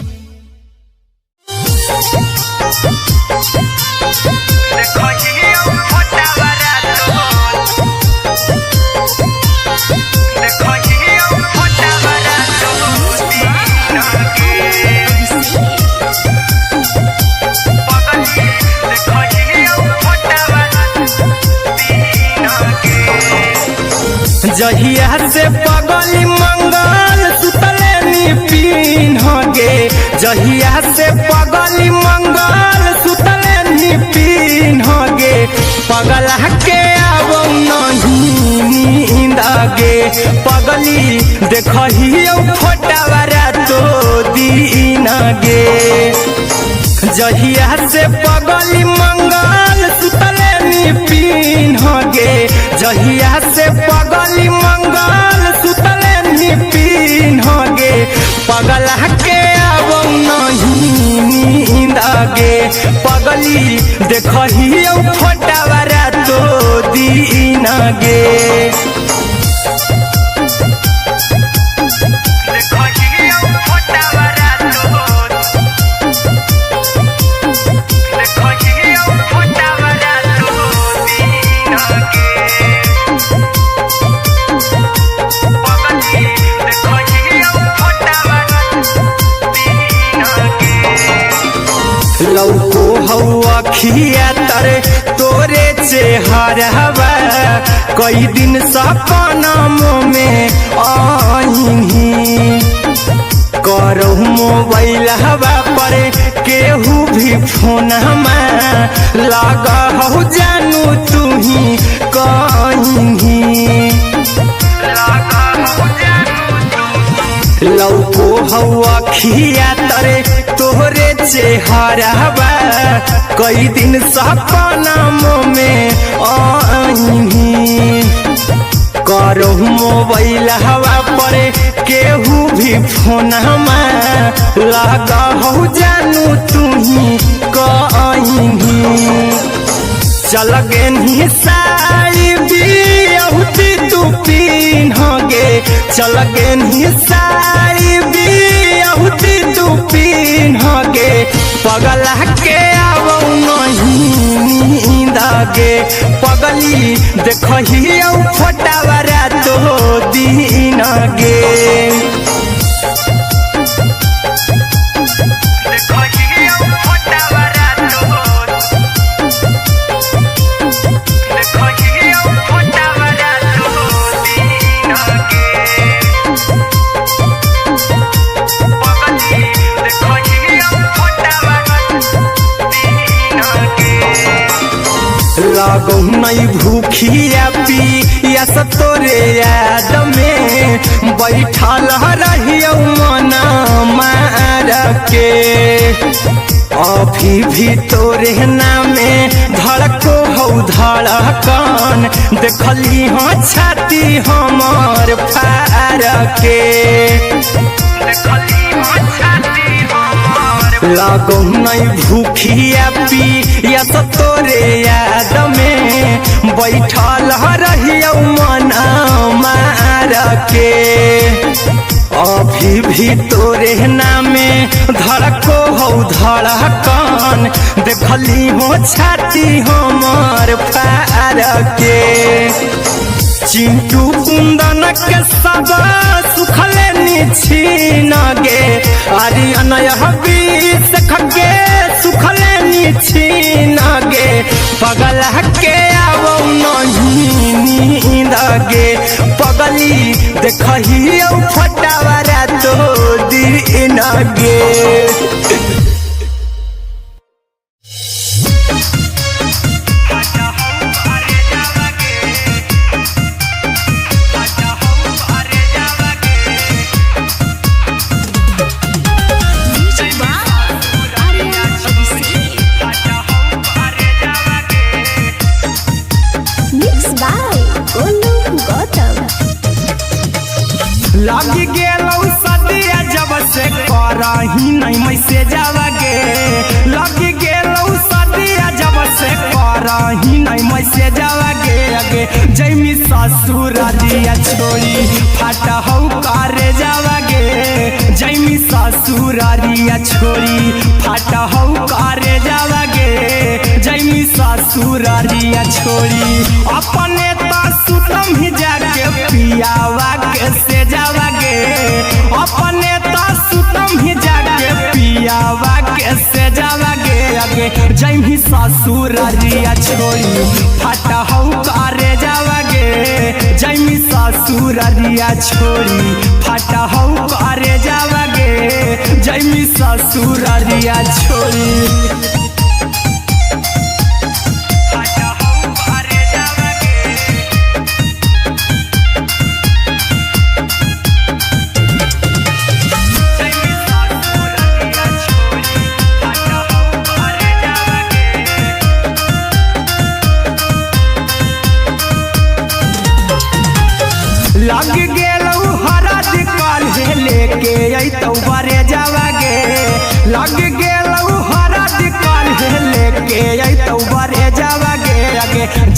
S1: जहिया से पगली मंगल सुतले नी पीन गे जहिया से पगली मंगल पगली देखही फोटावारा तो दीन गे जहिया से पगली मंगल सुतले निपिन गे जहिया से पगली मंगल सुतले निपिन गे पगला के अब नहीं नींद गे पगली देखही फोटावारा तो दीन गे लौको हवा खिया तरे तोरे चेहरवा कई दिन सपना में आही करो मोबाइल हवा पर केहू भी फोन लगा हो जानू तू ही कहीं लौको हवा खिया तरे तोहरे चेहरवा कई दिन सपना में आही करो मोबाइल हवा पर केहू भी फोन लगा हो जानू तू ही कहीं चल गे साड़ी बिहुती तू पीन गे चल गे साड़ी बिहुती तू पीन गे पगला के अब नहीं नींद गे पगली देखही फोटावारा तो दीन गे लागो नहीं भूखिया पिया तोरे याद में बैठल रहियो मना मार के अभी भी तोरे नामे धड़को हो धड़कन देखली हो छाती हमार फार के लागो नहीं भूखिया पिया तोरे याद में बैठल रहियो मना मार के अभी भी तोरे नामे धड़को हो धड़कन देखली हो छाती हमार फार के चिंटू कुंदन के सब सुखले निछीन गे आर्यन हबीस खगे सुखले निछीन गे पगला के अब नहीं नींद गे पगली देखही फोटावारा तो दीन गे लगी गेलौ सदिया जब से करही नहीं मैसे जावगे लगी गेलौ सदिया जब से करही नहीं मैसे जावगे अगे जैमी ससुरारिया छोड़ी फाटा हौ करे जावगे जैमी ससुरारिया छोड़ी फाटा हौ करे जावगे जैमी ससुरारिया छोड़ी अपने तो सुतम ही जाके पियावा के से जावगे अपने तो सुतम ही जाके पियावा के से जावगे अगे जैमी ससुरारिया छोड़ी फाटा हौ करे जावगे जैमी ससुरारिया छोड़ी फाटा हौ करे जावगे जैमी ससुरारिया छोड़ी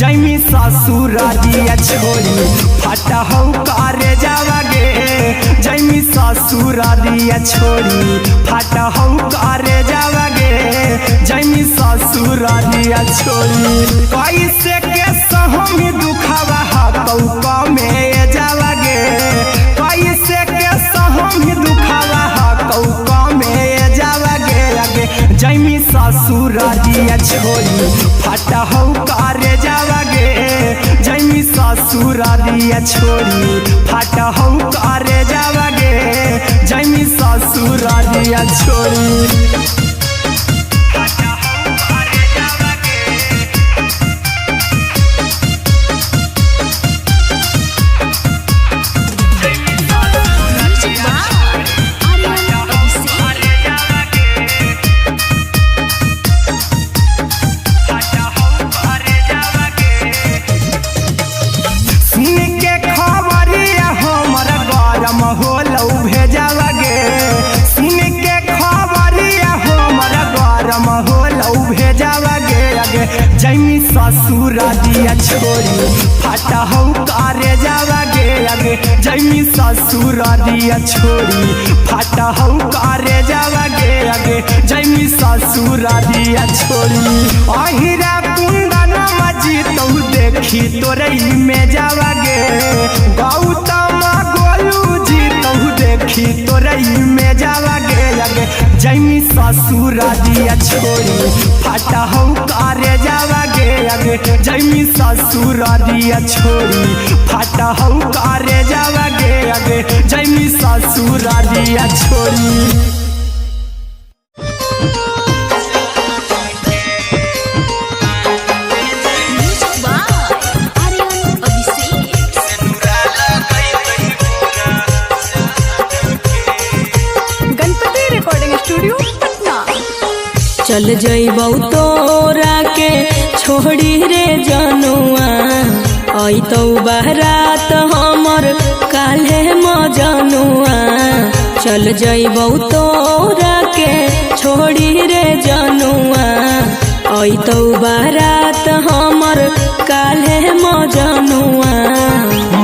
S1: जैमी ससुरारिया छोड़ी फटा हौ करे जावागे जैमी ससुरारिया छोड़ी फटा हौ करे जावागे जैमी ससुरारिया छोड़ी कैसे के सहमी दुखावा हकौ में जावागे कैसे के सहमी दुखावा हकौ में जावागे आगे जैमी ससुरारिया छोड़ी फटा हौ करे जावागे जैमी ससुरारिया छोड़ी फटा हौ करे जावागे जैमी ससुरारिया छोड़ी जैमी ससुरारिया छोड़ी फटा हौ करे जावागे आगे जैमी ससुरारिया छोड़ी फटा हौ करे जावागे आगे जैमी ससुरारिया छोड़ी अहिरा कुंदन मजी तौ देखी तोरई में जावागे गौतम गोलू जी तौ देखी तोरई में जावागे आगे जैमी ससुरारिया छोड़ी फटा हौ करे जावागे आगे जैमी ससुरारिया छोड़ी फटा हौ करे जावागे आगे जैमी ससुरारिया छोड़ी
S2: चल जइबौ तोरा के छोड़ी रे जनुआ अइतौ बारात हमर काल्हे मजनुआ चल जइबौ तोरा के छोड़ी रे जनुआ अइतौ बारात हमर काल्हे मजनुआ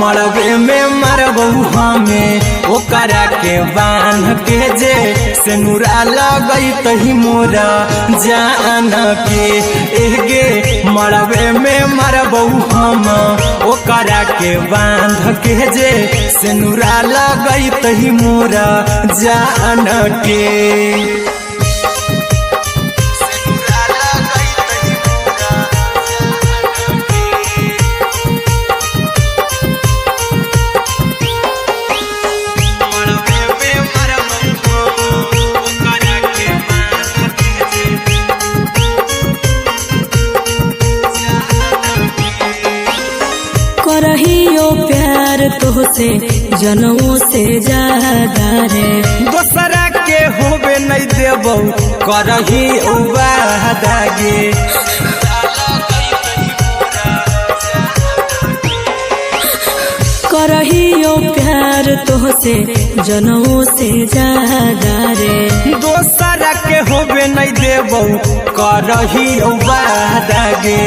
S1: मरबे में मरबौ हमें ओकरा के बांध के जे सेनुरा लगैतहि मोरा जान के एगे मरबे में मरबौ हम ओकरा के बांध के जे सेनुरा लगैतहि मोरा जान के
S2: करहियो प्यार तोहसे जनमों से ज्यादा रे
S1: दोसरा के होबे नहीं देबौ करही वादागे
S2: करहियो प्यार तोहसे जनमों से ज्यादा रे
S1: दोसरा के होबे नहीं देबौ करही वादागे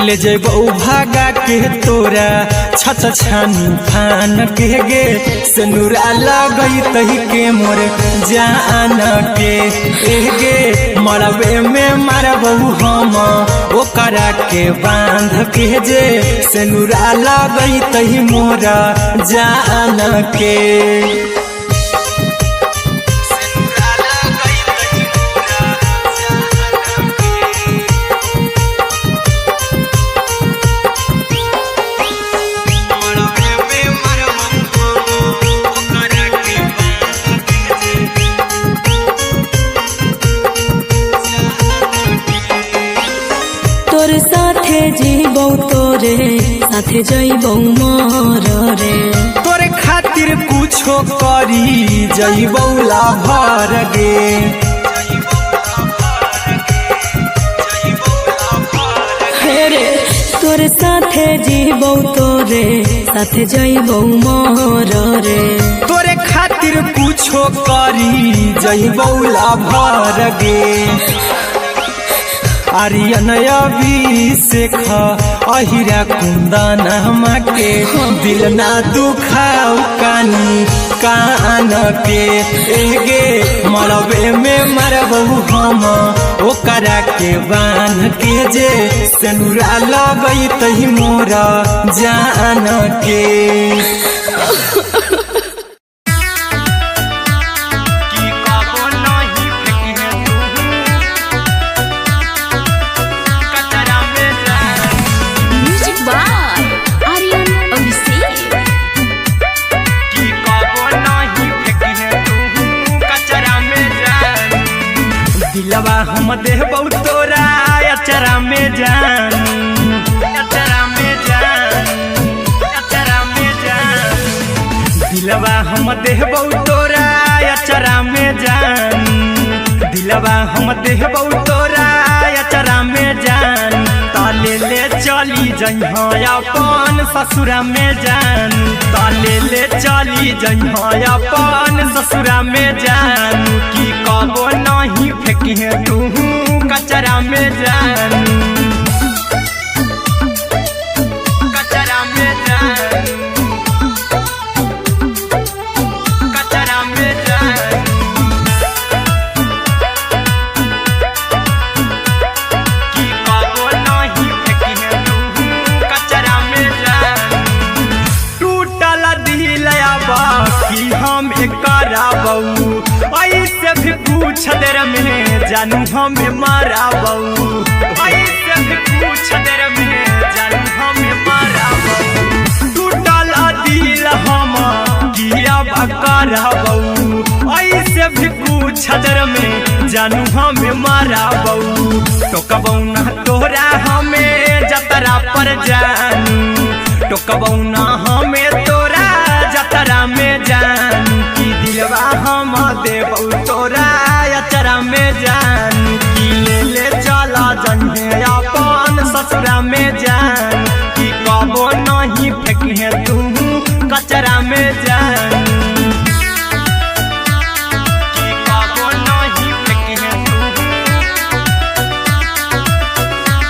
S1: ले जेबौ भागा के तोरा छत छानी फान के गे सेनुरा लगैतहि के मोर जान के एगे मरबे में मरबौ हम ओकरा के बांध के जे सेनुरा लगैतहि मोरा जान के
S2: जीबौ तोरे साथे जइबौ मोर रे
S1: तोरे खातिर कुछो करी जइबौ लाभर गे
S2: रे तोरे साथे जीबौ तोरे साथे जइबौ मोर रे
S1: तोरे खातिर कुछो करी जइबौ लाभर गे आर्यन अभिषेक अहिरा कुंदन के दिल ना दुखाऊ कानी कान के एगे मरबे में मरबू हम ओकरा के बान के जे सनुरा लगई तही मोरा जान के दिलवा हम देबौ तोरा अचरा में जान अचरा में जान अचरा में जान दिलवा हम देबौ तोरा अचरा में जान दिलवा हम देबौ तोरा अचरा में जान ताले ले चली जइहा अपन ससुरा में जान ताले ले चली जइहा अपन ससुरा में जान की कबो नहीं फेंकी तू कचरा में जान कचरा में जान कचरा में जान की कबो नहीं फेंकी तू कचरा में जान टूटल दिल बाकी हम कराबू ऐसे भी पूछ देर में जानू हमें माराबू ऐसे भी पूछ देर में जानू हमें माराबू टूटल दिल हम किया कराबू ऐसे भी पूछ देर में जानू हमें माराबू तो कबौ ना तोरा हमें जतरा पर जानू तो कबौ ना हमें तोरा जतरा में जानू की दिलवा हम देबौ तोरा अचरा में जान की ले चला जन्हे अपन ससुरा में जान की कबो नहीं फेंके तू कचरा में जान की कबो नहीं फेंके तू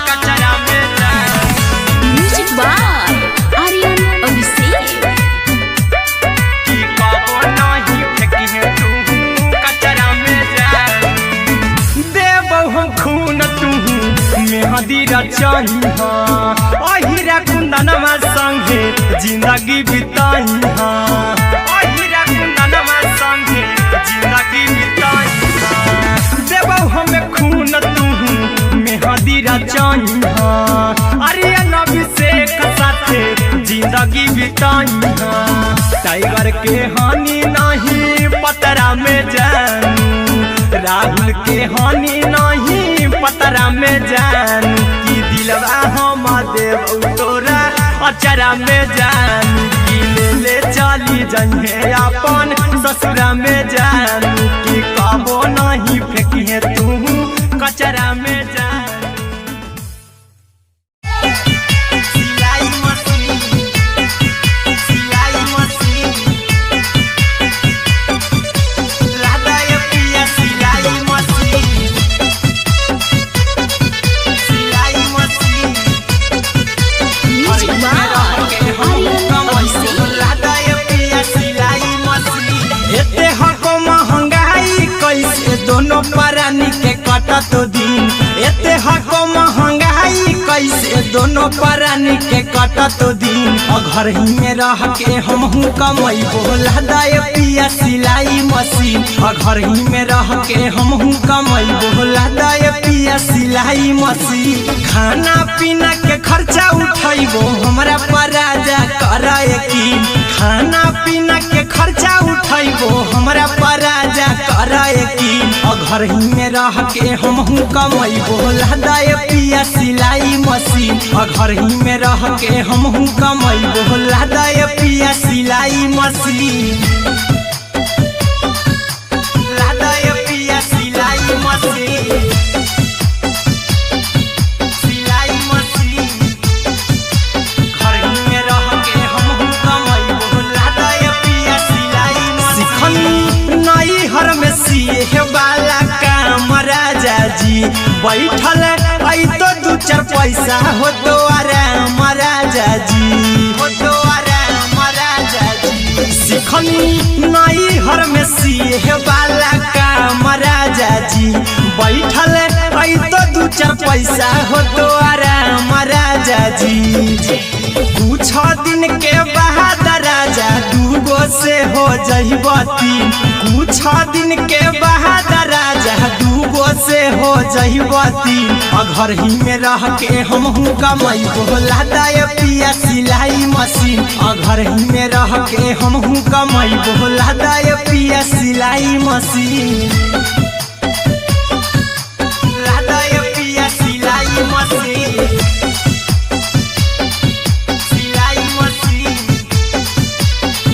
S1: कचरा में जान
S2: म्यूजिक बाय आर्यन अभिषेक
S1: की कबो नहीं फेंके तू कचरा में जान देबौ हम खून तू मेहदी रचही अहिरा कुंदनमा संगे जिंदगी बिताई अहिरा कुंदनमा संगे जिंदगी बिताई देबौ हमें खून तू मेहदी रचही आर्यन अभिषेक साथे जिंदगी बिताई टाइगर के हानि नहीं पतरा में जानू राहुल के हानि नहीं पतरा में जानू की दिलवा हम देबौ तोरा अचरा में जानू की ले चली जइहे अपन ससुरा में जानू की कबो नहीं फेंकी तू कचरा में जानू सिलाई मशीन सिलाई मशीन राधा ये पिया सिलाई मशीन सिलाई machine
S2: music by Aryan Abhishek
S1: Radha ये पिया सिलाई मशीन एते हको महंगाई कैसे दोनों परानी के कटत दिन एते हको महंगाई कैसे दोनों परानी के कटत दिन घर ही में रह के हमहू कमाई बोला दाय पिया सिलाई मशीन घर ही में रह के हमहू कमाई बोला दाय पिया सिलाई मशीन खाना पीना के खर्चा उठाइबो हमरा पराजा कराए की खाना पीना के खर्चा उठाइबो हमरा पराजा कराए की घर ही में रह के हमहू कमाई बोला दाय पिया सिलाई मशीन घर ही में रह के हमहू कमाई बोला दाय पिया सिलाई मशीन लादाय पिया सिलाई मशीन सिलाई मशीन घर ही में रह के हमहू कमाई बोला दाय पिया सिलाई मशीन सिखनी नई हर में सिए वाला काम राजा जी बैठल आई तो दू चार पैसा हो तो आराम राजा जी, हो तो आराम राजा जी। सिखनी नई हर में सीहे वाला काम राजा जी, बैठल आई तो दू चार पैसा हो तो आराम राजा जी। कुछ दिन के बाद राजा दूगो से हो जहिबती, कुछ दिन के बाद राजा दूगो से हो जहिबती। घर ही में रह के हमहू कमाई बोला दाय पिया सिलाई मशीन, घर ही में रह के हमहू कमाई बोला दाय पिया सिलाई मशीन, लादाय पिया सिलाई मशीन, सिलाई मशीन।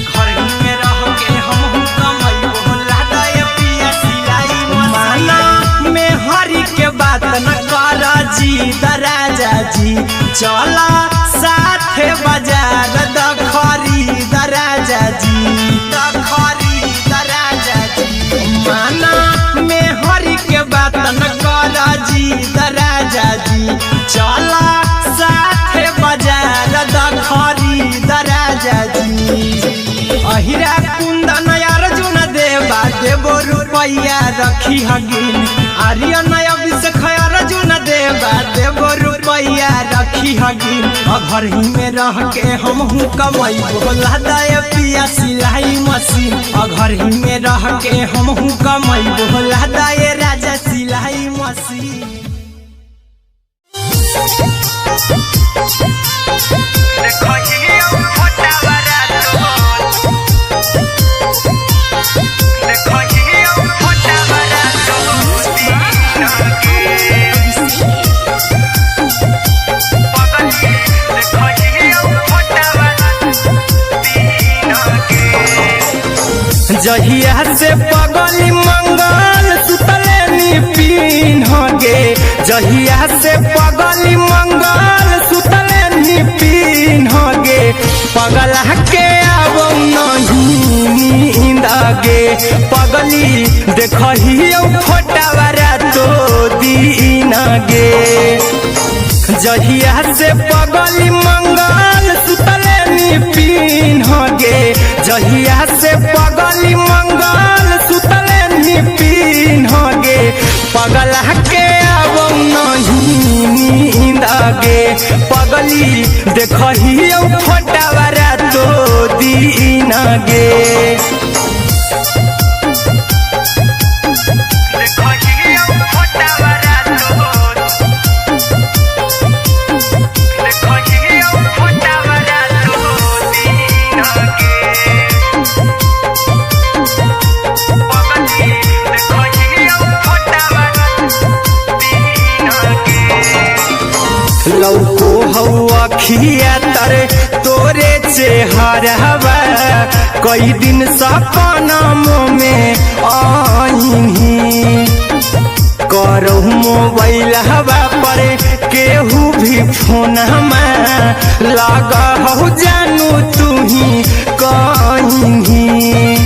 S1: घर ही में रह के हमहू कमाई बोला दाय पिया सिलाई मशीन। माना में हरी के बात न कर जी दराजा जी, चला साथे बाजार दखरी दराजा जी, दखरी दराजा जी। माना में हरी के बात न कर जी दराजा जी, चला साथे बाजार दखरी दराजा जी। अहिरा कुंदन अर्जुन देवा देवो रुपैया रखी हगिन, आर्यन अभिषेक अर्जुन देवा देवो रुपैया रखी हगिन। घर ही में रह के हमहू कमाई बोला दाय पिया सिलाई मशीन, घर ही में रह के हमहू कमाई बोला दाय राजा सिलाई मशीन। जहिया से पगली मंगल सुतले निपिन गे, जहिया से पगली मंगल सुतले निपिन गे। पगला के आवो नहीं नींद गे, पगली देखही फोटावारा तो दीन गे। जहिया से पगली मंगल सुतले निपिन गे, जहिया से पगली मंगल सुतले निपिन गे। पगला के आवो नहीं नींद गे, पगली देखही फोटावारा तो दीन गे। लौको हवा खिया तर तोरे चेहरावा, कई दिन सपनों में आईनी। करहु मोबाइल हवा पर केहू भी फोन लगा हो जानू तू ही कहीं।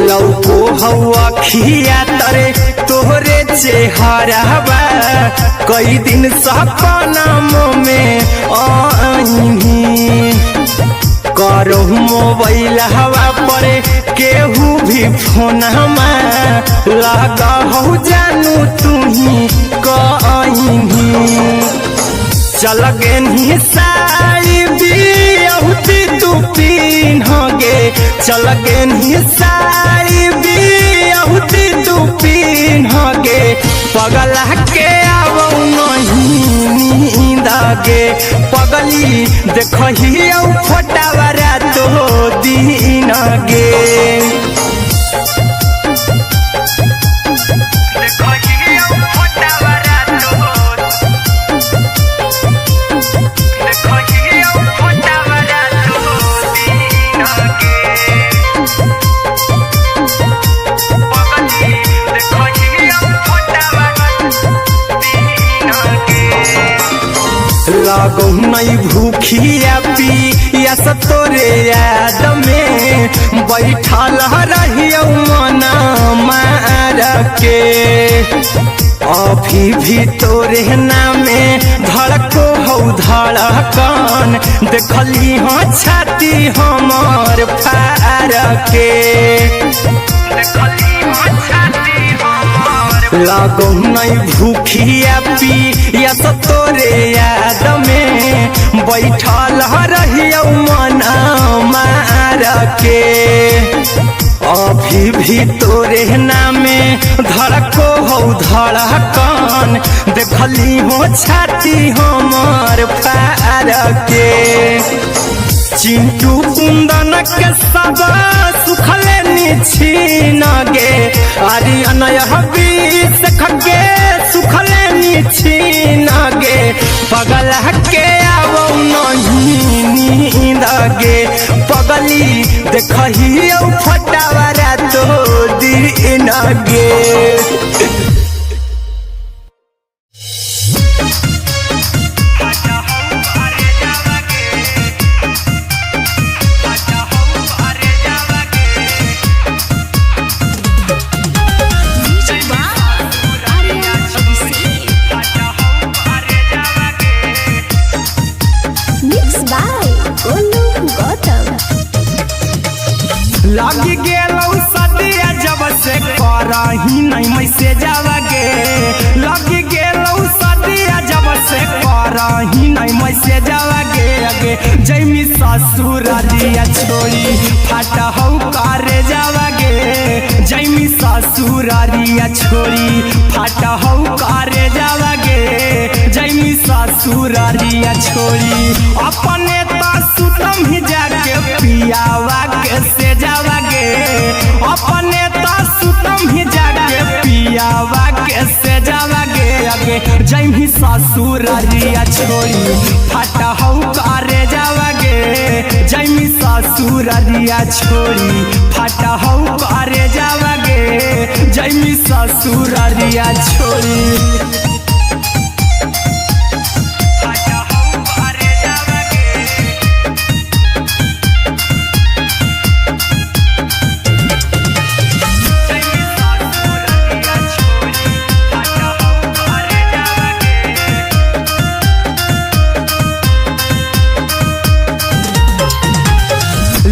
S1: लौको हवा खिया तरे तोहरे चेहरावा, कई दिन सपनों में आईनी। करहु मोबाइल हवा पर केहू भी फोन लगा हो जानू तू ही कहीं। चल गेनी साई बियहुती तू पीन गे, चल गेनी साई बियहुती तू पीन गे। पगला के आवो नहीं नींद गे, पगली देखही फोटावारा तो दीन गे। लगो नहीं भूखिया पिया तोरे याद में बैठल रहियो मना के अभी भी तोरे नामे धड़को हौ धड़कन देखली हो छाती हमर फार के लागो नहीं भूखिया पिया तोरे याद में बैठल रहियो मन मार के अभी भी तोरे नामे धड़को हौ धड़कन देखली हो छाती हमर फार के चिंटू कुंदन के सब सुखले निछीन गे आर्यन हबीस खगे सुखले निछीन गे पगल के आवो नहीं नींद गे पगली देखही फटावरा तो दिन गे लगी गेलौ सदिया जब से करही नहीं मैसेजवा गे लगी गेलौ सदिया जब से करही नहीं मैसेजवा गे अगे जैमी ससुरारिया छोड़ी फाट हौ करे जावा गे जैमी ससुरारिया छोड़ी फाट हौ करे जावा गे जैमी ससुरारिया छोड़ी अपने सुतम ही जाके पियावा के से जावा गे अपने सुतम ही जाके पियावा के से जावा गे अगे जैमी ससुरारिया छोड़ी फाट हौ करे जावा गे जैमी ससुरारिया छोड़ी फाट हौ करे जावा गे जैमी ससुरारिया छोड़ी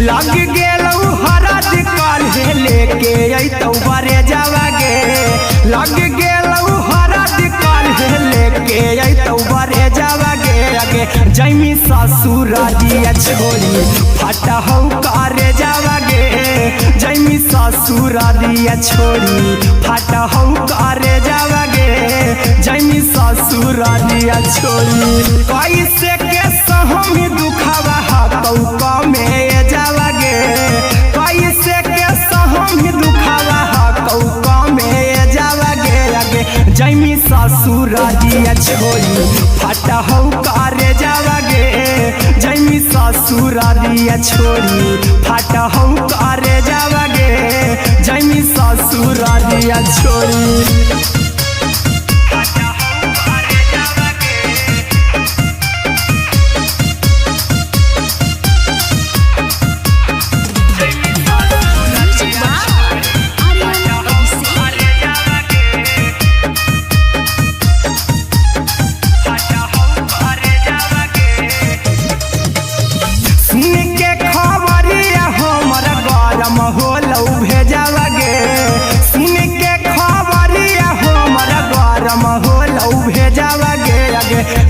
S1: लग गेलौ हरद काल्हे लेके अइतौ बरे जावा गे लग गेलौ हरद काल्हे लेके अइतौ बरे जावा गे अगे जैमी ससुरारिया छोड़ी फाट हौ करे जावा गे जैमी ससुरारिया छोड़ी फाट हौ करे जावा गे जैमी ससुरारिया छोड़ी कैसे के सहम दुखावा हकौ में जावा गे कैसे के सहम दुखावा हकौ में जावा गे अगे जैमी ससुरारिया छोड़ी फाट हौ करे जावा गे जैमी ससुरारिया छोड़ी फाट हौ करे जावा गे जैमी ससुरारिया छोड़ी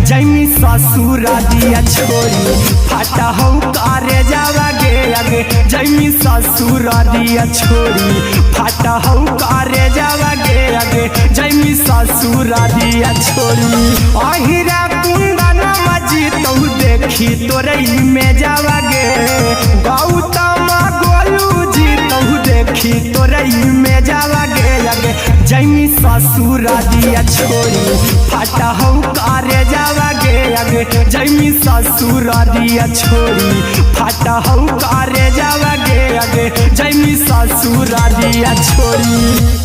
S1: जैमी ससुरारिया छोड़ी फाट हौ करे जावा गे अगे जैमी ससुरारिया छोड़ी फाट हौ करे जावा गे अगे जैमी ससुरारिया छोड़ी अहिरा कुंदन मजीतौ देखी तोरई में जावा गे गौतम गोलू जीतौ देखी तोरई में जावा गे अगे जैमी ससुरारिया छोड़ी फाट हौ करे जावा गे अगे जैमी ससुरारिया छोड़ी फाट हौ करे जावा गे अगे जैमी ससुरारिया छोड़ी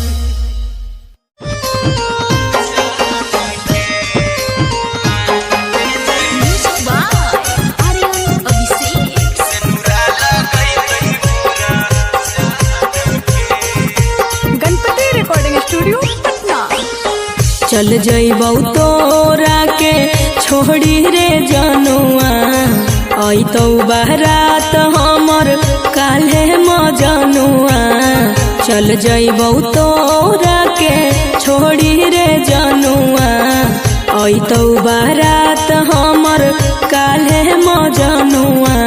S3: Ganpati recording studio studio Patna.
S2: चल जइबौ तोरा के छोड़ी रे जनुआ, आई तो बारात हमर काल्हे मजनुआ। चल जइबौ तोरा के छोड़ी रे जनुआ, आई तो बारात हमर काल्हे मजनुआ।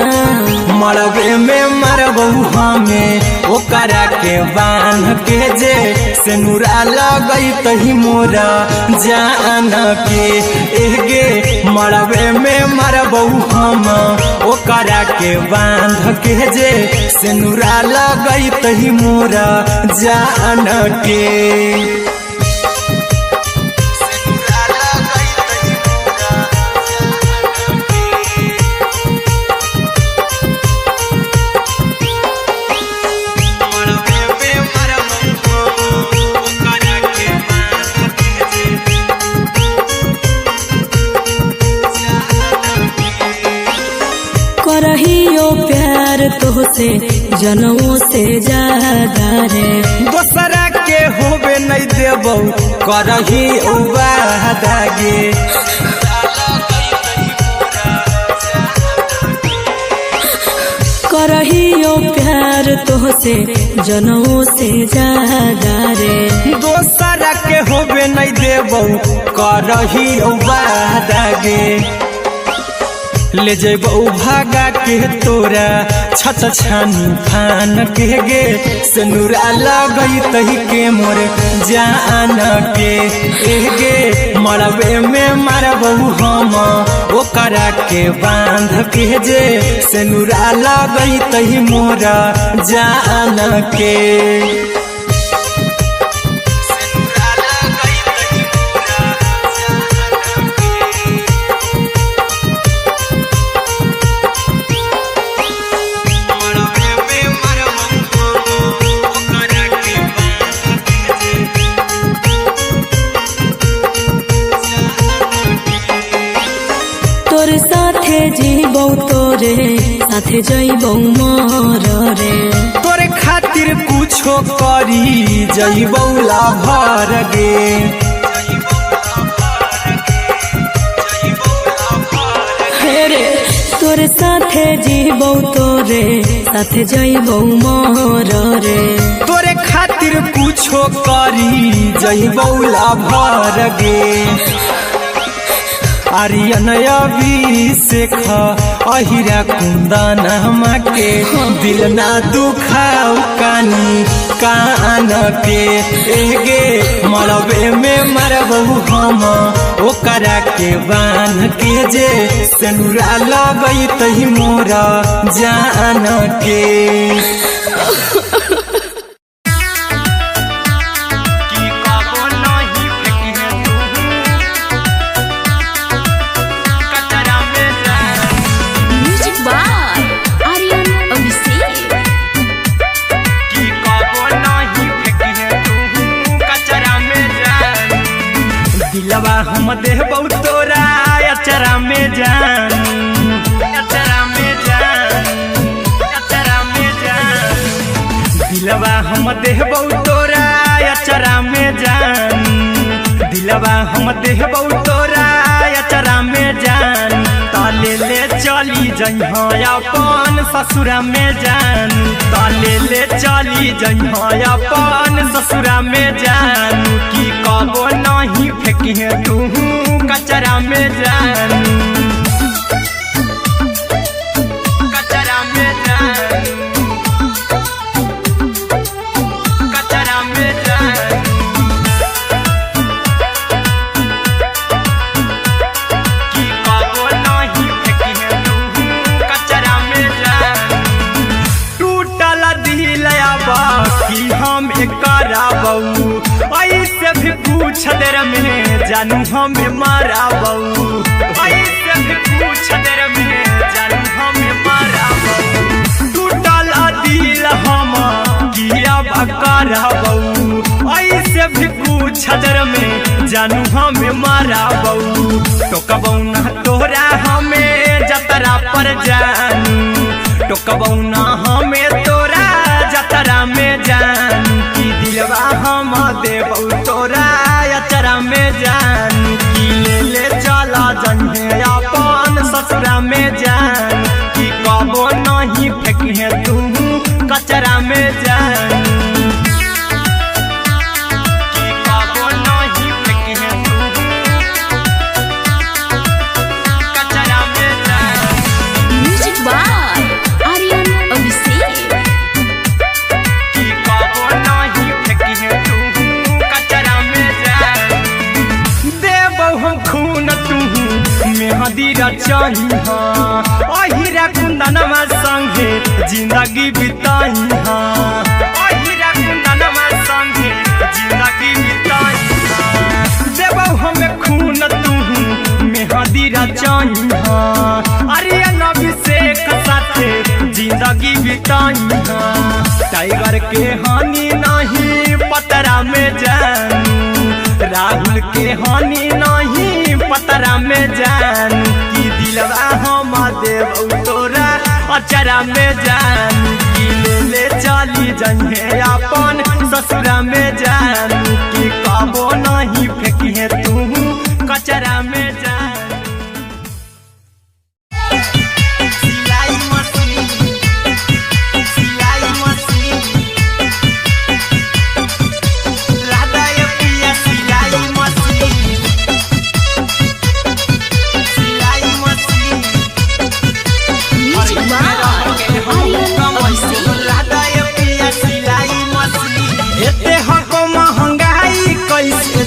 S1: मरबे में मरबू हमें ओकरा के बांध के जे सेनुरा लगई तही मोरा जान के एगे। मरबे में मरबू हम ओकरा के बांध के जे सेनुरा लगई तही मोरा जान के।
S2: करहियो प्यार तोहसे जनमों से ज्यादा रे,
S1: दोसरा के होबे नहीं देबौ करही वादा गे।
S2: करहियो प्यार तोहसे जनमों से ज्यादा रे,
S1: दोसरा के होबे नहीं देबौ करही वादा गे। ले जेबौ भागा के तोरा छत छानी फान के गे, सेनुरा लगई तही के मोर जान के एगे। मरबे में मरबौ हम ओकरा के बांध के जे सेनुरा लगई तही मोरा जान के।
S2: तोरे साथे जीबौ तोरे साथे जइबौ मर रे,
S1: तोरे खातिर कुछो करी जइबौ लाभर गे।
S2: हेरे तोरे साथे जीबौ तोरे साथे जइबौ मर रे,
S1: तोरे खातिर कुछो करी जइबौ लाभर गे। आर्यन अभिषेक अहिरा कुंदन के दिल ना दुखाऊ कानी कान के एगे। मरबे में मरबू हम ओकरा के बांध के जे सेनुरा लगई तही मोरा जान के। दिलवा हम देबौ तोरा अचरा में जान, अचरा में जान, अचरा में जान। दिलवा हम देबौ तोरा अचरा में जान, दिलवा हम देबौ तोरा अचरा में जान। ताले ले चली जइहा अपन ससुरा में जान, ताले ले चली जइहा अपन ससुरा में जान। की कबो नहीं फेंके तू कचरा में जान, कचरा में जान, कचरा में जान। की कबो नहीं फेंके तू कचरा में जान। टूटल दिल बाकी हम कराबौ, ऐसे भी पूछ देर में जानू हमें माराबौ, ऐसे भी पूछ देर में जानू हमें माराबौ। टूटल दिल हम किया कराबौ, ऐसे भी पूछ देर में जानू हमें माराबौ। टोकबौ ना तोरा हमें जतरा पर जानू, टोकबौ ना हमें तोरा जतरा में जान। की दिलवा हम देबौ तोरा मेहंदी रचाई अहिरा कुंदनमा संगे जिंदगी बिताई अहिरा कुंदनमा संगे जिंदगी बिताई देबो हमें खून तू मेहंदी रचाई अरे नबी शेख साथे जिंदगी बिताई टाइगर के हानि नहीं पतरा में जानू राहुल के हानि नहीं पतरा में जानू की दिलवा हम देव तोरा अचरा में जानू की ले चली जंगे अपन ससुरा में जानू की कबो नहीं फेंकिए तू कचरा में जानू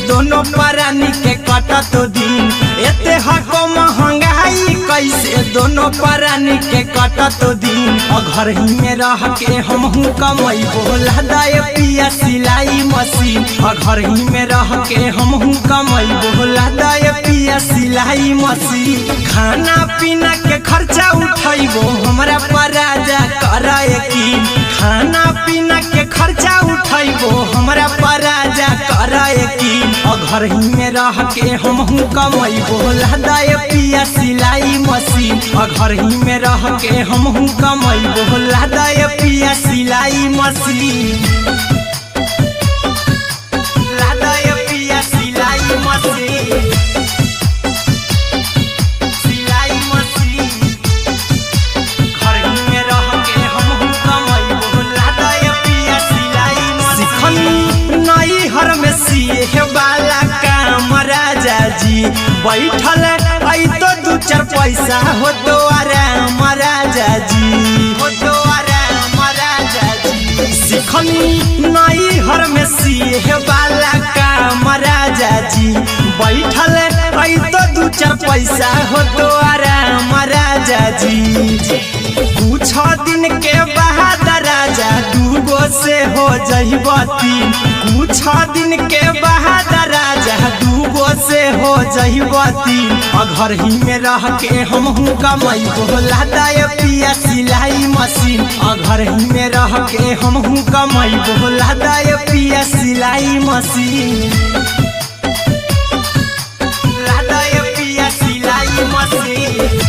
S1: दोनों परानी के कटत दिन एते हको महंगाई कैसे दोनों परानी के कटत दिन घर ही में रह के हमहू कमाई बोला दाए पिया सिलाई मशीन घर ही में रह के हमहू कमाई बोला दाए पिया सिलाई मशीन खाना पीना के खर्चा उठाइबो हमरा पराजा कराए की खाना पीना के खर्चा उठाइबो हमरा पराजा कराए की घर ही में रह के हमहू कमाई बोला दाए पिया सिलाई मशीन घर ही में रह के हमहू कमाई बोला दाए पिया सिलाई मशीन लादाए पिया सिलाई मशीन सिलाई मशीन घर ही में रह के हमहू कमाई बोला दाए पिया सिलाई मशीन नई हर में सीहे वाला काम राजा जी बैठल आई तो दू चार पैसा हो तो आराम राजा जी हो तो आराम राजा जी सिखनी नई हर में सीहे वाला काम राजा जी बैठल आई तो दू चार पैसा हो तो आराम राजा जी कुछ दिन के बाद राजा दूगो से हो जइबो तीन कुछ दिन के बाद राजा दूगो से हो जइबो तीन घर ही में रह के हमहू कमाई बोला दाए पिया सिलाई मशीन घर ही में रह के हमहू कमाई बोला दाए पिया सिलाई मशीन लादाए पिया सिलाई मशीन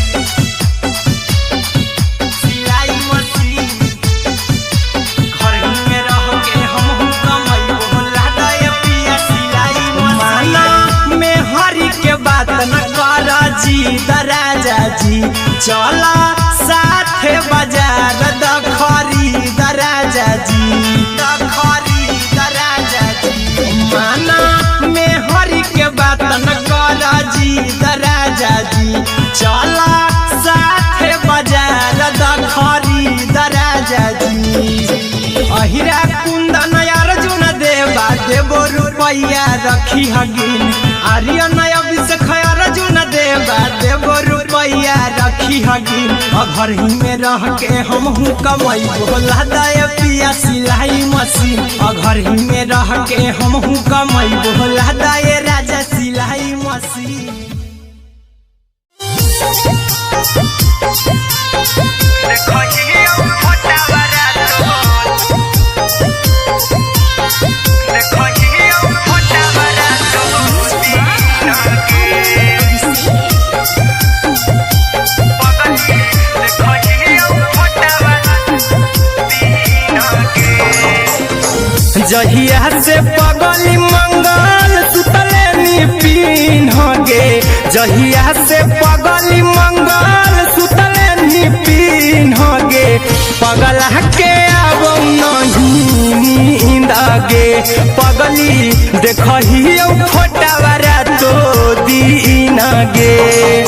S1: राजा जी चला साथे बाजार खरीद राजा जी खरीद राजा जी माना में हरी के बात न कर जी राजा जी चला साथे बाजार खरीद राजा जी अहिरा कुंदन अर्जुन देवा देवो रुपया रखी हगिन आर्यन अभिषेक अर्जुन देवा देवो रुपया रखी हगिन घर ही में रह के हमहू कमाई बोला दाए पिया सिलाई मशीन घर ही में रह के हमहू कमाई बोला दाए राजा सिलाई मशीन जहिया से पगली मंगल सुतले पीन गे जहिया से पगली मंगल सुतले पीन गे पगला के अब नहीं नींद गे पगली देखियो फोटवा तो दीन गे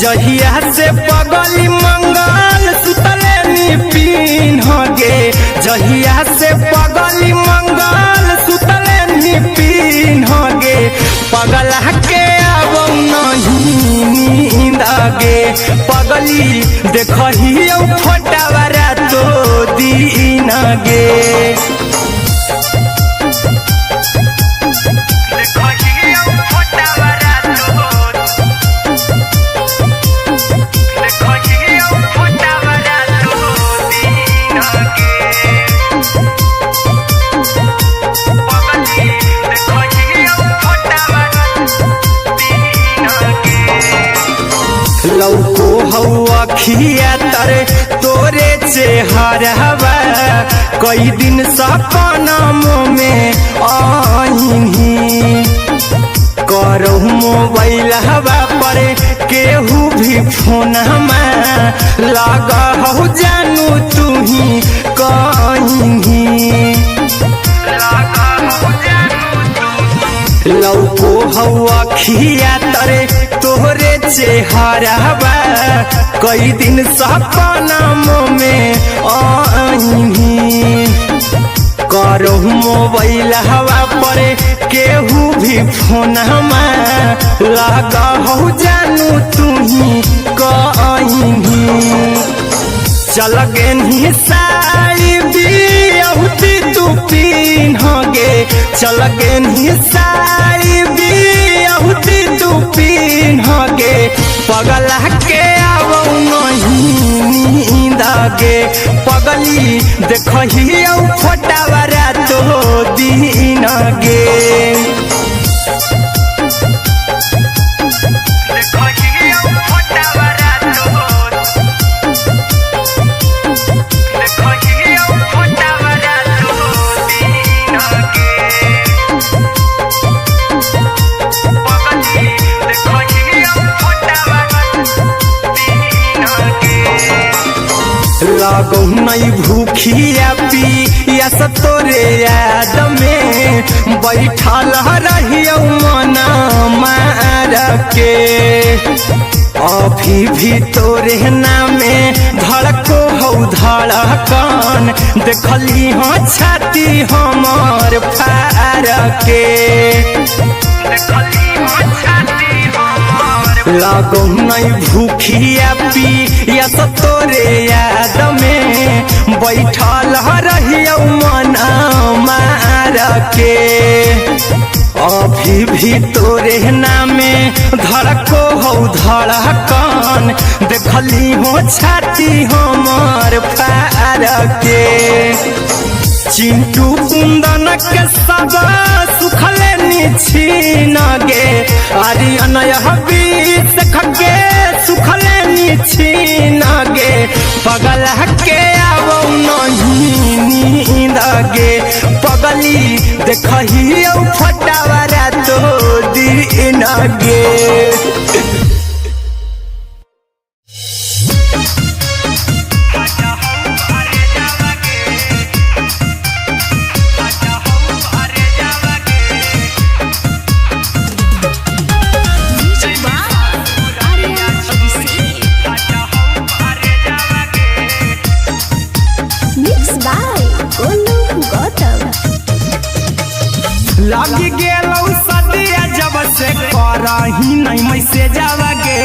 S1: जहिया से पगली मंगल सुतले पीन गे जहिया से पगली मंगल सुतले पीन गे पगला के अब नहीं पगली देखही फोटावारा तो दीन गे लौको हवा खिया तर तोरे चेहरवा कई दिन सपनों में आईनी करहु मोबाइल हवा पर केहू भी फोन लगा हो जानू तू ही कहीं लौको हवा खिया तरे तोहरे चेहरवा कई दिन सपनों में आईनी करहु मोबाइल हवा पर केहू भी फोन लगा हो जानू तू ही कहीं चल गेनी साड़ी बियहुती तू पिन्हगे चल गेनी साड़ी बियहुती तू पिन्हगे पगला के आवौ नहीं नींदगे पगली देखही फोटावारा तो दीन गे लागौ नहीं भूखिया पिया तोरे याद में बैठल रहियो मना मार के अभी भी तोरे नामे धड़को हो धड़कन देखली हो छाती हमर फार के लागौ नहीं भूखिया पिया तोरे याद में बैठल रहियो मना मार के अभी भी तोरे नामे धड़को हो धड़कन देखली हो छाती हमर फार के चिंटू कुंदन के सब सुखले निछीन गे आर्यन हबीस खगे सुखले निछीन गे पगला के आवौ नहीं नींद गे पगली देखही फोटावारा तो दीन गे लगी गेलौ सदिया जब से करही नहीं मैसेजवा गे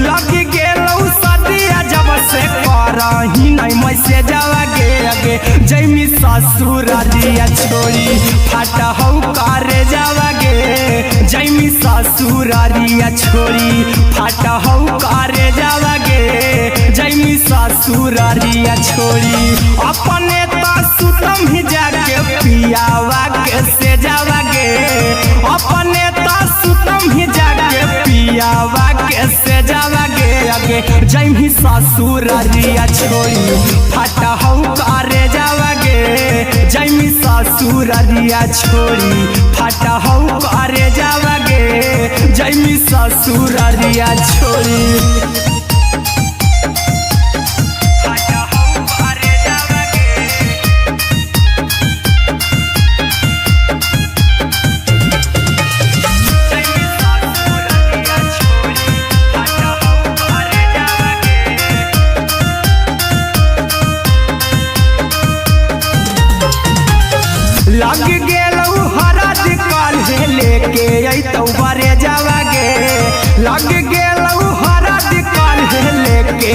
S1: लगी गेलौ सदिया जब से करही नहीं मैसेजवा गे अगे जैमी ससुरारिया छोड़ी फाटा हौ करे जावा गे जैमी ससुरारिया छोड़ी फाटा हौ करे जावा गे जैमी ससुरारिया छोड़ी अपने तो सुतम ही जाके पियावा के से जावा गे अपने तो सुतम ही जाके पियावा के से जावा गे अगे जैमी ससुरारिया छोड़ी फाटा हौ करे जावा गे जैमी ससुरारिया छोड़ी फाटा हौ करे जावा गे जैमी ससुरारिया छोड़ी लग गेलौ हरद काल्हे लेके अइतौ बरे जावा गे लग गेलौ हरद काल्हे लेके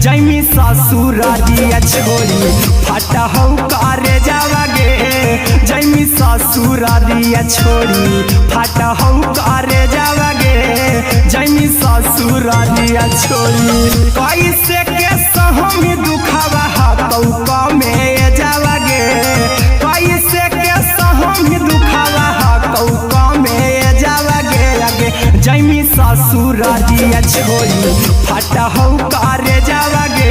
S1: जैमी ससुरारिया छोड़ी फटा हौ करे जावागे जैमी ससुरारिया छोड़ी फटा हौ करे जावागे जैमी ससुरारिया छोड़ी कैसे के सहमी दुखावा हकौ में जावागे कैसे के सहमी दुखावा हकौ में जावागे आगे जैमी ससुरारिया छोड़ी फटा हौ करे जावागे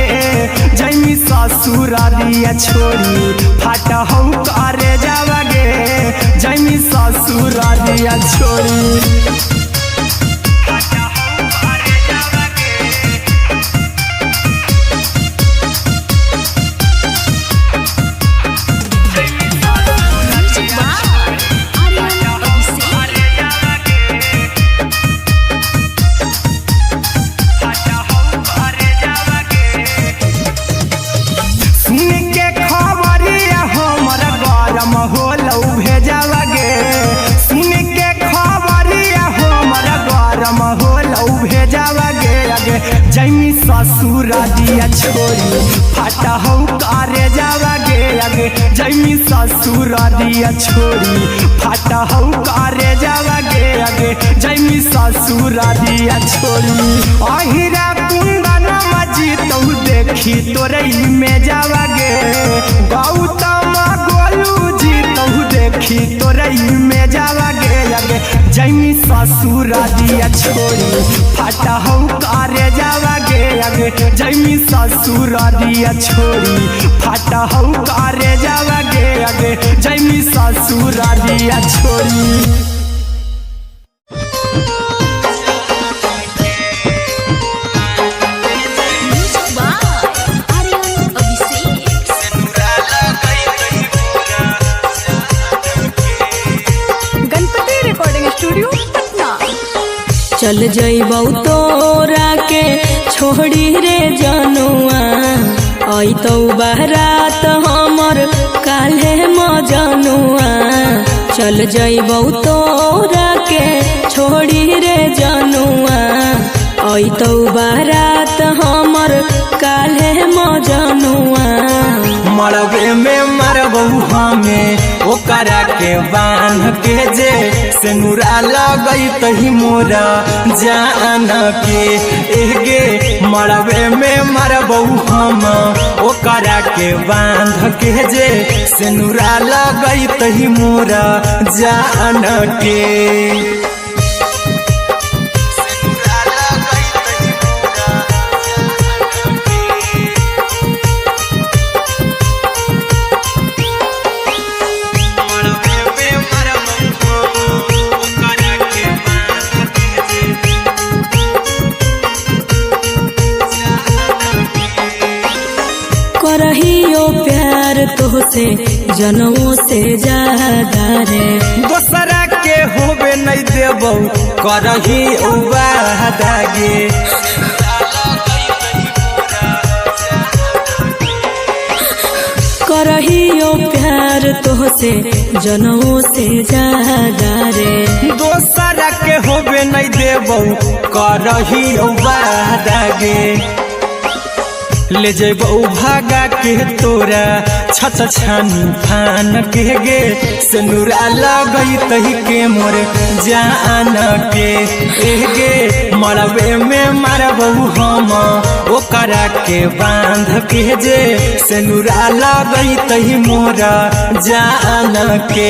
S1: जैमी ससुरारिया छोड़ी फटा हौ करे जावागे जैमी ससुरारिया छोड़ी जैमी ससुरारिया छोड़ी फटा हौ करे जावागे आगे जैमी ससुरारिया छोड़ी फटा हौ करे जावागे आगे जैमी ससुरारिया छोड़ी अहिरा कुंदन मजी तौ देखी तोरई में जावागे गौतम गोलू जी तौ देखी तोरई में जावागे आगे जैमी ससुरारिया छोड़ी फटा हौ करे जावागे आगे जैमी ससुरारिया छोड़ी फटा हौ करे जावागे आगे जैमी ससुरारिया छोड़ी
S2: चल जइबौ तोरा के छोड़ी रे जनुआ अइतौ बारात हमर काल्हे मजनुआ चल जइबौ तोरा के छोड़ी रे जनुआ अइतौ बारात हमर काल्हे मजनुआ
S1: मरबे में मरबौ हमें ओकरा के बांध के जे सिनुरा लगैतहि मोरा जान के एगे मरबे में मरबौ हम ओकरा के बांध के जे सिनुरा लगैतहि मोरा जान के
S2: करहियो प्यार तोहसे जनमों से ज्यादा रे
S1: दोसरा के होबे नहीं देबौ करही वादागे
S2: करहियो प्यार तोहसे जनमों से ज्यादा रे
S1: दोसरा के होबे नहीं देबौ करही वादागे ले जेबौ भागा के तोरा छत छानी फान के गे सिनुरा लगैतहि के मोर जान के एगे मरबे में मरबौ हम ओकरा के बांध के जे सिनुरा लगैतहि मोरा जान के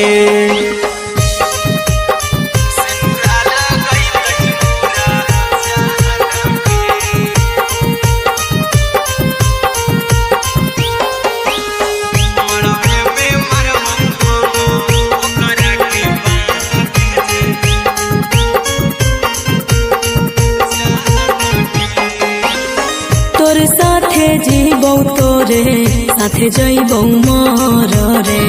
S2: जीबौ तोरे साथे जइबौ मोर रे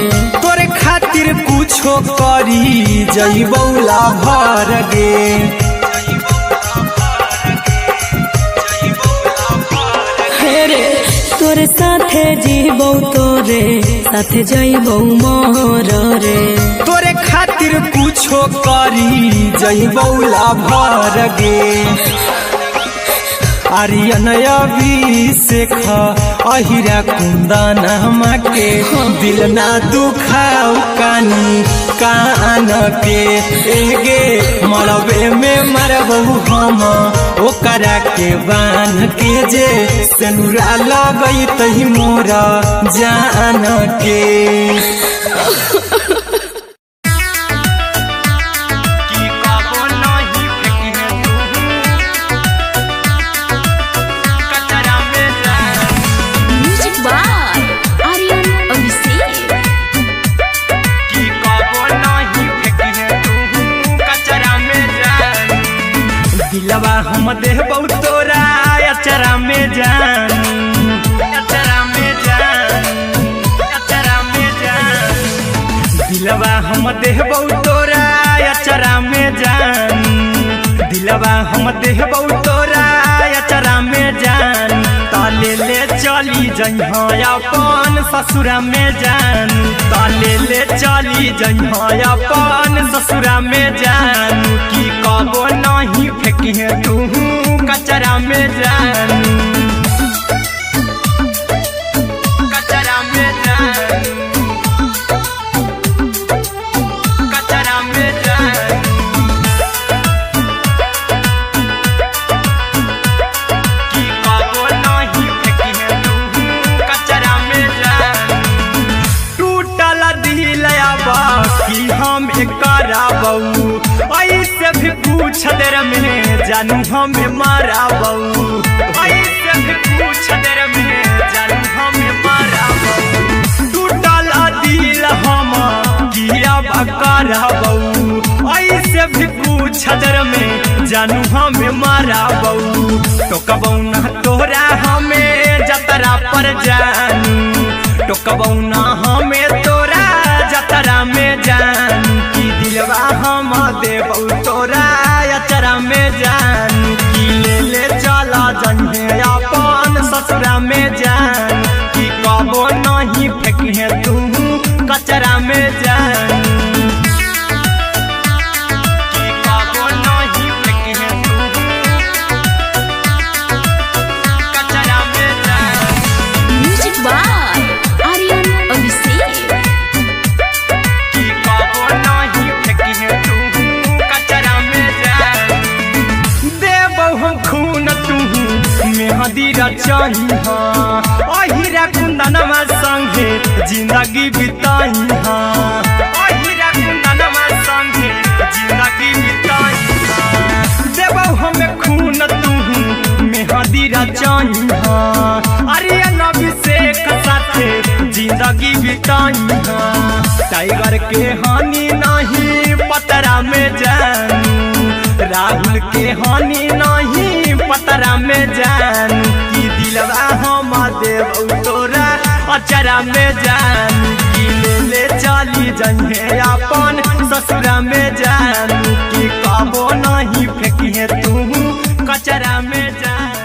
S1: तोरे खातिर कुछो करी जइबौ लाभर गे
S2: रे तोरे साथे जीबौ तोरे साथे जइबौ मोर रे
S1: तोरे खातिर कुछो करी जइबौ लाभर गे आर्यन अभिषेक अहिरा कुंदन के दिल ना दुखाऊ कानी कान के एगे मरबे में मरबहू हम ओकरा के बान के जे सेनुरा लगई तही मोरा जान के दिलवा हम देबौ तोरा अचरा में जान अचरा में जान अचरा में जान दिलवा हम देबौ तोरा अचरा में जान दिलवा हम देबौ तोरा अचरा में जान ताले ले चली जइहा अपन ससुरा में जान ताले ले चली जइहा अपन ससुरा में जान की कबो नहीं फेंकी तू कचरा में जान कचरा में जान कचरा में जान की कबो नहीं फेंकी तू कचरा में जान टूटल दिल बाकी हम कराबू ऐसे भी पूछ देर में जानू हमें माराबू ऐसे भी पूछ देर में जानू हमें माराबू टूटल दिल हम किया कराबू ऐसे भी पूछ देर में जानू हमें माराबू तो कबौ ना तोरा हमें जतरा पर जानू तो कबौ ना हमें तोरा जतरा में जान की दिलवा हम देबौ तोरा अचरा में जान की ले चला जन्हे अपन ससुरा में जान की कबो नहीं फेंके तू कचरा में जान की कबो नहीं फेंके तू कचरा में जान
S2: म्यूजिक बाय आर्यन अभिषेक
S1: मेहदी रचही अहिरा कुंदनमा संगे जिंदगी बिताई अहिरा कुंदनमा संगे जिंदगी बिताई देबौ हमें खून तू मेहदी रचही आर्यन अभिषेक साथे जिंदगी बिताई टाइगर के हानि नहीं पतरा में जानू राहुल के हानि नहीं पतरा में जान की दिलवा हम देबौ तोरा अचरा में जान की ले चली जइहे अपन ससुरा में जान की कबो नहीं फेंकी तू कचरा में जान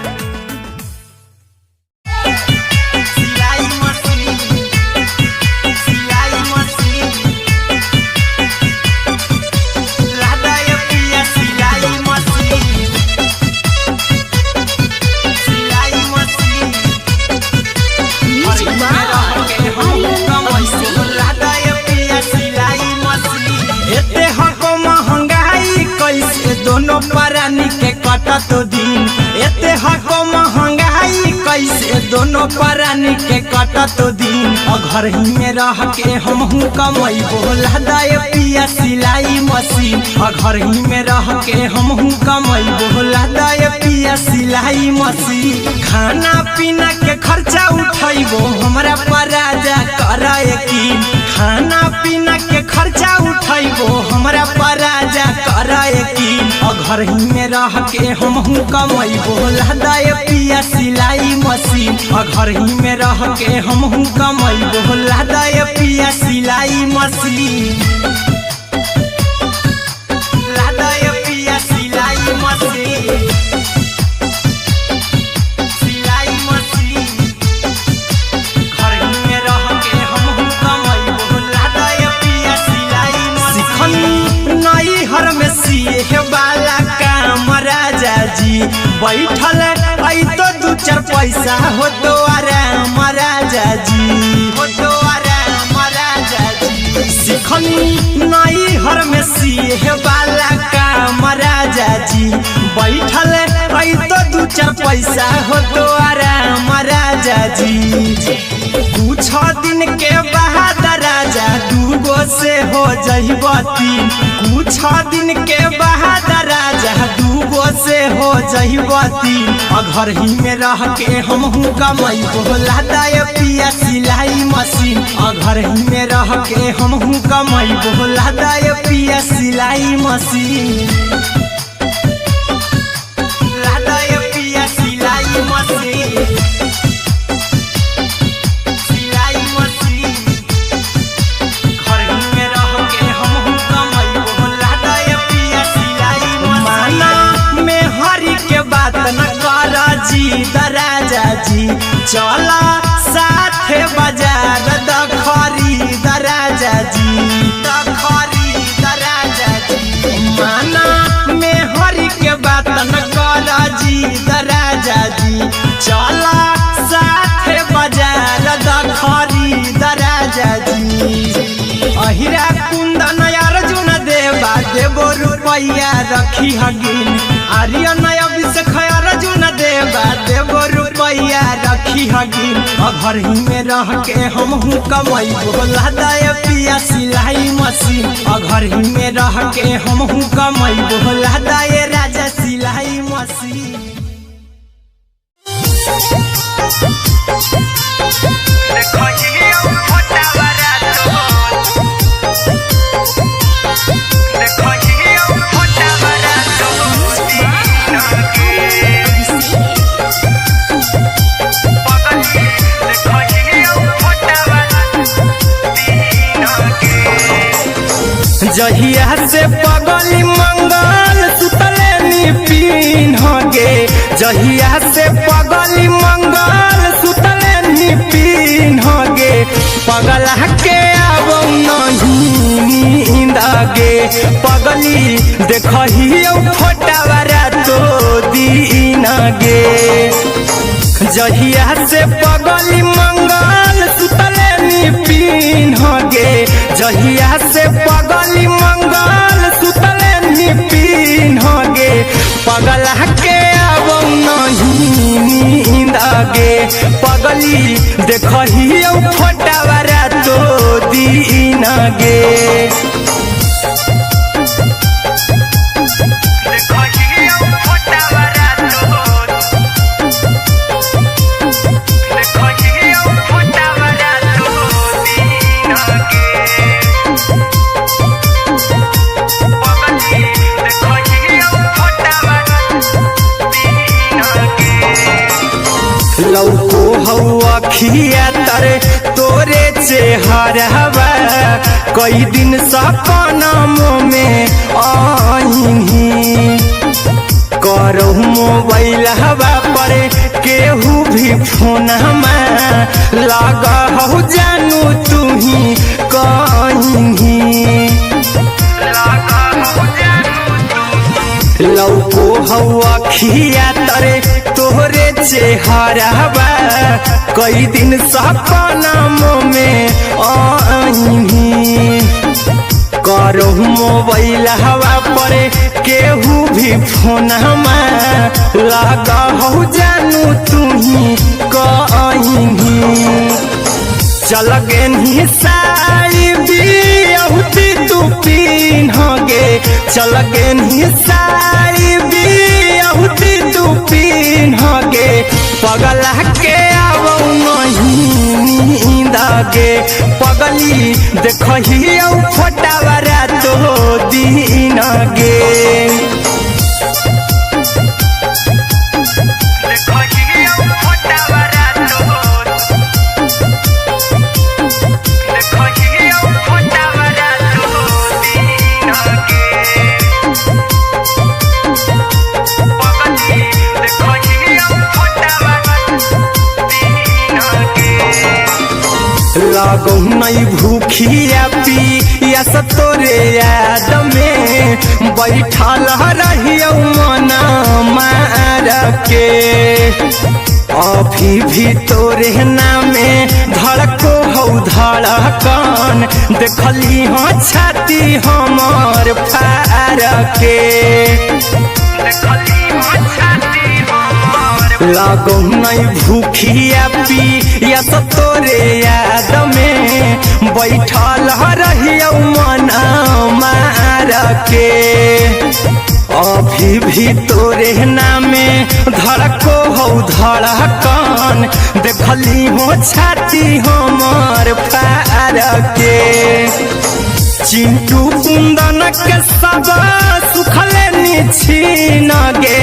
S1: दोनों परानी के कटा तो दिन एते हको महंगाई कैसे दोनों परानी के कटा तो दिन घर ही में रह के हमहू कमई बोला दाए पिया सिलाई मशीन घर ही में रह के हमहू कमई बोला दाए पिया सिलाई मशीन खाना पीना के खर्चा उठैबो हमरा पराजा कराए की खाना पीना के खर्चा उठैबो हमरा पराजा कराए की घर ही में रह के हमहू कमई बोला दाए पिया सिलाई मशीन घर ही में रह के हमहू कमई बोला दाए पिया सिलाई मशीन लादाए पिया सिलाई मशीन सिलाई मशीन घर ही में रह के हमहू कमई बोला दाए पिया सिलाई मशीन नई हर में सिए वाला काम राजा जी बैठल आई तो 2-4 पैसा हो तो आराम राजा जी, हो तो आराम राजा जी। सिखनी नई हर में सीहे वाला काम राजा जी, बैठल आई तो 2-4 पैसा हो तो आराम राजा जी। कुछ दिन के बाद राजा 2 से हो जहिबती, कुछ दिन के बाद राजा 2 से हो जहिबती। घर ही में रह के हमहू कमाई बोला दाय पिया सिलाई मशीन, घर ही में रह के हमहू कमाई बोला दाय पिया सिलाई मशीन, लादाय पिया सिलाई मशीन, सिलाई मशीन। घर ही में रह के हमहू कमाई बोला दाय पिया सिलाई मशीन। माना में हरी के बात न जी दराजा जी, चला साथे बाजार द खरीद राजा जी, द खरीद राजा जी। माना में हरी के बात न कर जी दराजा जी, चला साथे बाजार द खरीद राजा जी। अहिरा कुंदन अर्जुन देवा देवो रुपया रखी हगिन, आर्यन अभिषेक अर्जुन देवा देवो रुपया रखी हगिन। घर ही में रह के हमहू कमाई बोला दाय पिया सिलाई मशीन, घर ही में रह के हमहू कमाई बोला दाय राजा सिलाई मशीन। जहिया से पगली मंगल सुतले निपिन गे, जहिया से पगली मंगल सुतले निपिन गे। पगला के आवौ नहीं नींद गे, पगली देखही फोटावा रातो दिन गे। जहिया से पगली मंगल सुतले निपिन गे, जहिया से पगली मंगल सुतले निपिन गे। पगला के आवौ नहीं नींद गे, पगली देखही फोटावा रातो दिन गे। लौको हवा खिया तरे तोरे चेहरवा, कई दिन सपनमो में आईनी। करहु मोबाइल हवा पर केहू भी फोनमा, लगहु जानू तुही कहीं। लौको हवा खिया तरे तोहरे चेहरवा, कई दिन सपनमो में आईनी। करहु मोबाइल हवा पर केहू भी फोनमा, लगहु जानू तुही कहीं। चल गेनी साड़ी बियहुती तू पीन गे, चल गेनी साड़ी बियहुती तू पीन गे। पगला के आवौ नहीं नींद गे, पगली देखही फोटावा रातो दिन गे। लगौ नहीं भूखिया पिया तोरे याद में, बैठल रहियो मन मार के अभी भी तोरे नामे धड़को हौ धड़कन देखली हाँ छाती हमर फार के लागो नहीं भूखिया पी या तो तोरे याद में बैठल रहियो मन मार के अभी भी तोरे नामे धड़को हौ धड़कन देखली हो छाती हमर फार के चिंटू कुंदन के सब सुखले छीन गे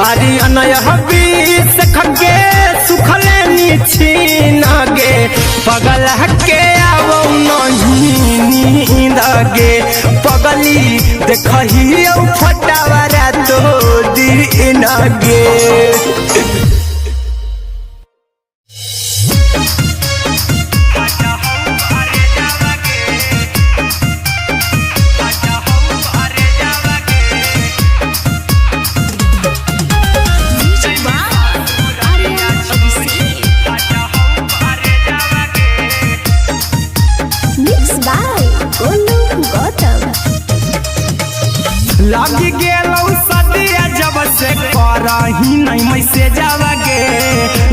S1: आर्यन हबीस खगे सुखले छीन गे पगल के आवो नहीं नींद गे पगली देखही फटावरा तो दिन गे लगी गेलौ सदिया जब से करही नहीं मैसेज आवागे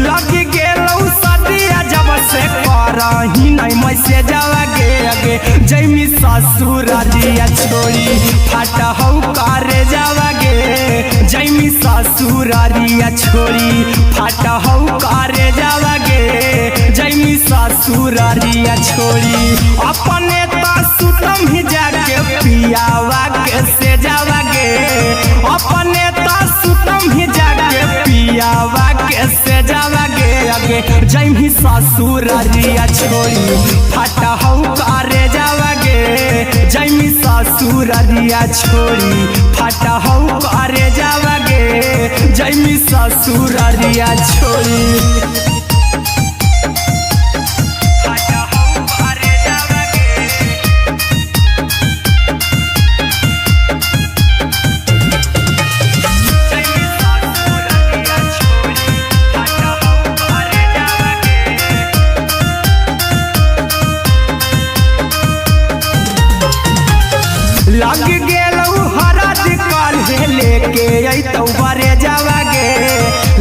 S1: लगी गेलौ सदिया जब से करही नहीं मैसेज आवागे आगे जैमी ससुरारिया छोड़ी फाटा हौ करे जावागे जैमी ससुरारिया छोड़ी फाटा हौ करे जावागे जैमी ससुरारिया छोड़ी अपने तो सुतम ही जाके पियावा के से जावागे अपने तो सुतम ही जाके पियावा के से जावागे आगे जैमी ससुरारिया छोड़ी फाटा हौ करे जावागे जैमी ससुरारिया छोड़ी फाटा हौ करे जावागे जैमी ससुरारिया छोड़ी लग गेलौ हरद काल्हे लेके अइतौ बरे जावागे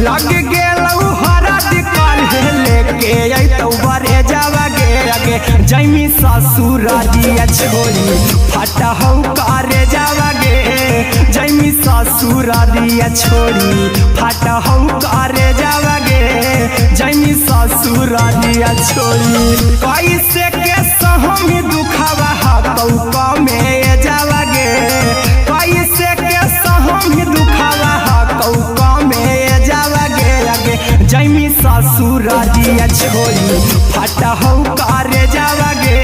S1: लग गेलौ हरद काल्हे लेके अइतौ बरे जावागे आगे जैमी ससुरारिया छोड़ी फाटा हौ करे जावागे जैमी ससुरारिया छोड़ी फाटा हौ करे जावागे जैमी ससुरारिया छोड़ी कैसे के सहम दुखावा हतौ कमे जावागे कैसे के सहम दुखावा हतौ कमे जावागे आगे जैमी ससुरारिया छोड़ी फाटा हौ करे जावागे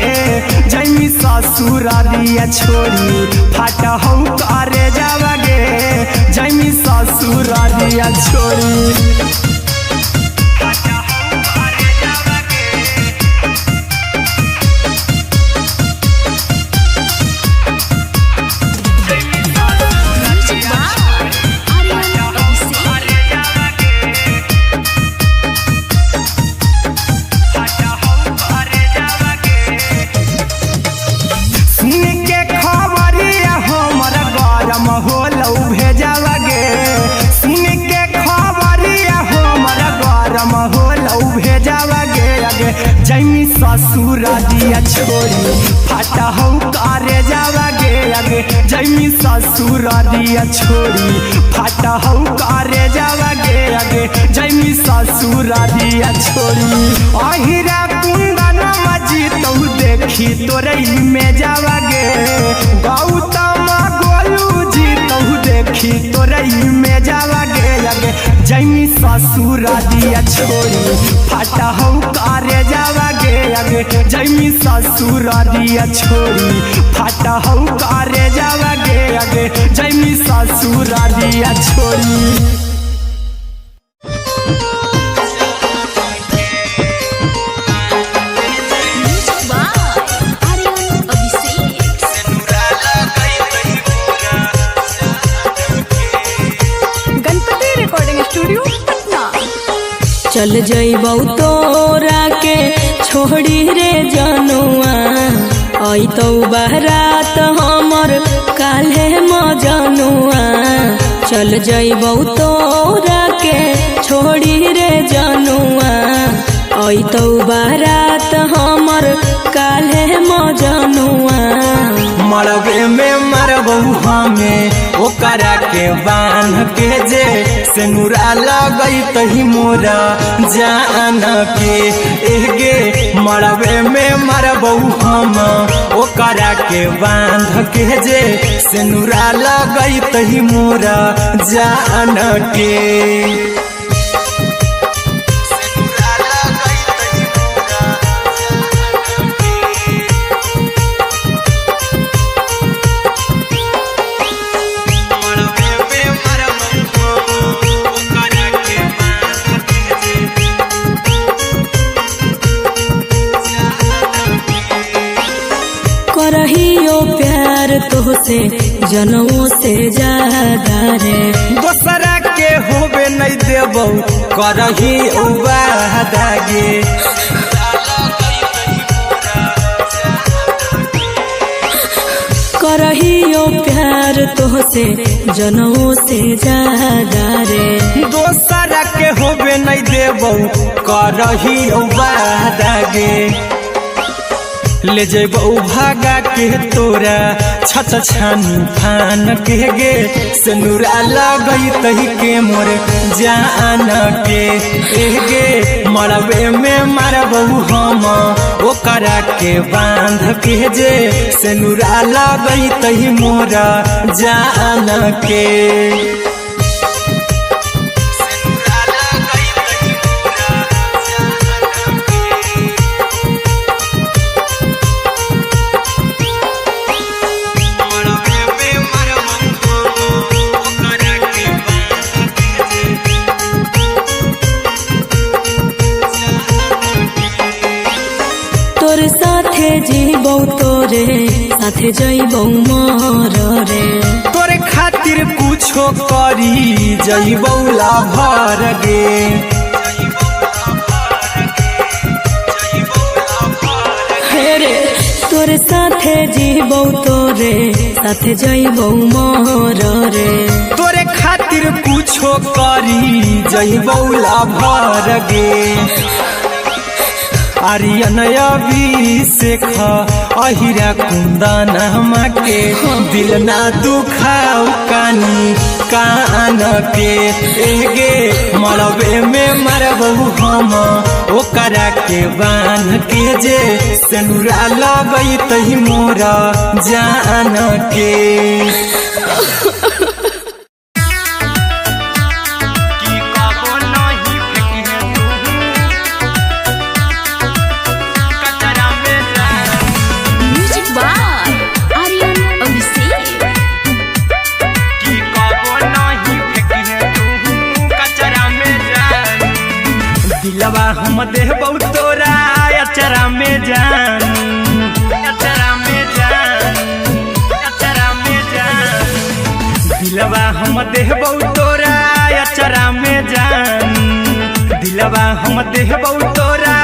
S1: जैमी ससुरारिया छोड़ी फाटा हौ करे जावागे जैमी ससुरारिया छोड़ी जैमी ससुरारिया छोड़ी फाटा हौ करे जावागे आगे जैमी ससुरारिया छोड़ी फाटा हौ करे जावागे आगे जैमी ससुरारिया छोड़ी अहिरा कुंदन मजी तो देखी तोरई में जावागे गौतम गोलू जी तो देखी तोरई में जावागे आगे जैमी ससुरारिया छोड़ी फाटा हौ करे जावागे आगे जैमी ससुरारिया छोड़ी फाटा हौ करे जावागे आगे जैमी ससुरारिया छोड़ी
S3: गणपति रिकॉर्डिंग स्टूडियो
S2: चल जइबौ तोरा के छोड़ी रे जनुआ अइतौ बारात हमर काल्हे मजनुआ चल जइबौ तोरा के छोड़ी रे जनुआ अइतौ बारात हमर काल्हे मजनुआ
S1: मरबे में मरबौ हमें ओकरा के बांध के जे सेनुरा लगई तही मोरा जान के एगे मरबे में मरबौ हम ओकरा के बांध के जे सेनुरा लगई तही मोरा जान के
S2: करहियो प्यार तोहसे जनमों से ज्यादा रे
S1: दोसरा के होबे नहीं देबौ करही वादा गे
S2: करहियो प्यार तोहसे जनमों से ज्यादा रे
S1: दोसरा के होबे नहीं देबौ करही वादा गे ले जेबौ भागा के तोरा छछ छानी फान के गे सेनुरा लगई तही के मोर जान के एगे मरबे में मरबौ हम ओकरा के बांध के जे सेनुरा लगई तही मोरा जान के
S2: तोर साथे जीबौ तोरे साथे जइबौ मर रे
S1: तोरे खातिर कुछो करी जइबौ लाभर गे
S2: हेरे तोर साथे जीबौ तोरे साथे जइबौ मर रे
S1: तोरे खातिर कुछो करी जइबौ लाभर गे आर्यन अभिषेक अहिरा कुंदन के दिल ना दुखाऊ कानी कान के एगे मरबे में मरबौ हम ओकरा के बांध के जे सेनुरा लगई तही मोरा जान के दिलवा हम देबौ तोरा अचरा में जान अचरा में जान अचरा में जान दिलवा हम देबौ तोरा अचरा में जान दिलवा हम देबौ तोरा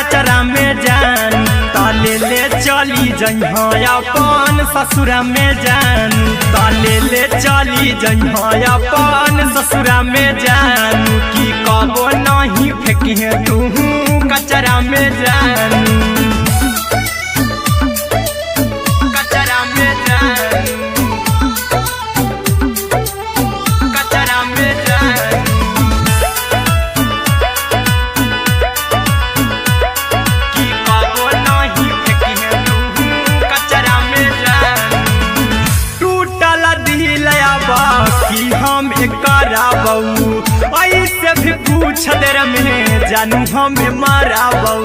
S1: अचरा में जान ताले ले चली जइहा अपन ससुरा में जान ताले ले चली जइहा अपन ससुरा में जान की कबो नहीं फेंकी तू कचरा में जान कचरा में जान कचरा में जान की कबो नहीं फेंकी तू कचरा में जान टूटल दिल कि हम कराबौ ऐसे भी पूछ देर में जानू हमें माराबौ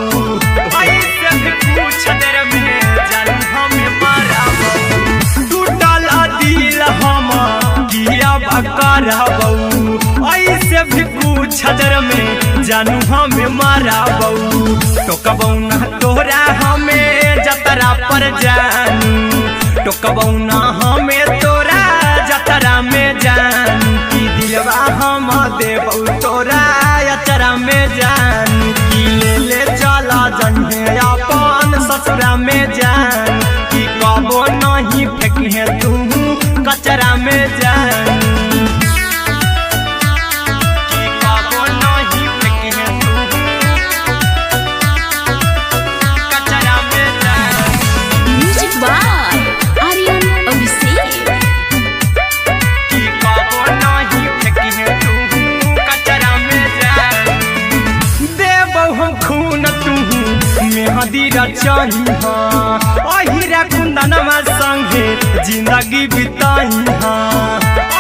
S1: ऐसे भी पूछ देर में जानू हमें माराबौ टूटल दिल हम किया कराबौ ऐसे भी पूछ देर में जानू हमें माराबौ टोकबौ ना तोरा हमें जतरा पर जानू टोकबौ ना हमें तोरा जतरा में जान की दिलवा हम देबौ तोरा अचरा में जान फेंकिहे तू कचरा में जानू कि कबो नहीं फेंकिहे तू कचरा में जानू।
S2: Music by Aryan Abhishek.
S1: कि कबो नहीं फेंकिहे तू कचरा में जानू। देबौ हम खून तू मेहदी रचाही अहिरा कुंदनमा संगे जिंदगी बिताई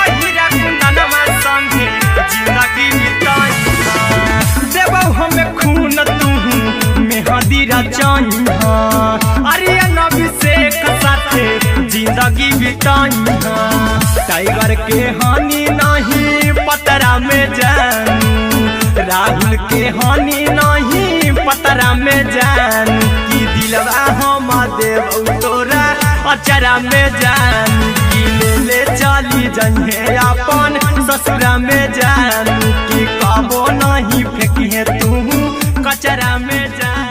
S1: अहिरा कुंदनमा संगे जिंदगी बिताई देबौ हमें खून तू मेहदी रचाही आर्यन अभिषेक साथे जिंदगी बिताई टाइगर के हानि नहीं पतरा में जानू राहुल के हानि नहीं पतरा में जानू कि दिलवा हम देबौ तोरा अचरा में जानू कि ले चली जइहे अपन ससुरा में जानू कि कबो नहीं फेंकिहे तू कचरा में जानू।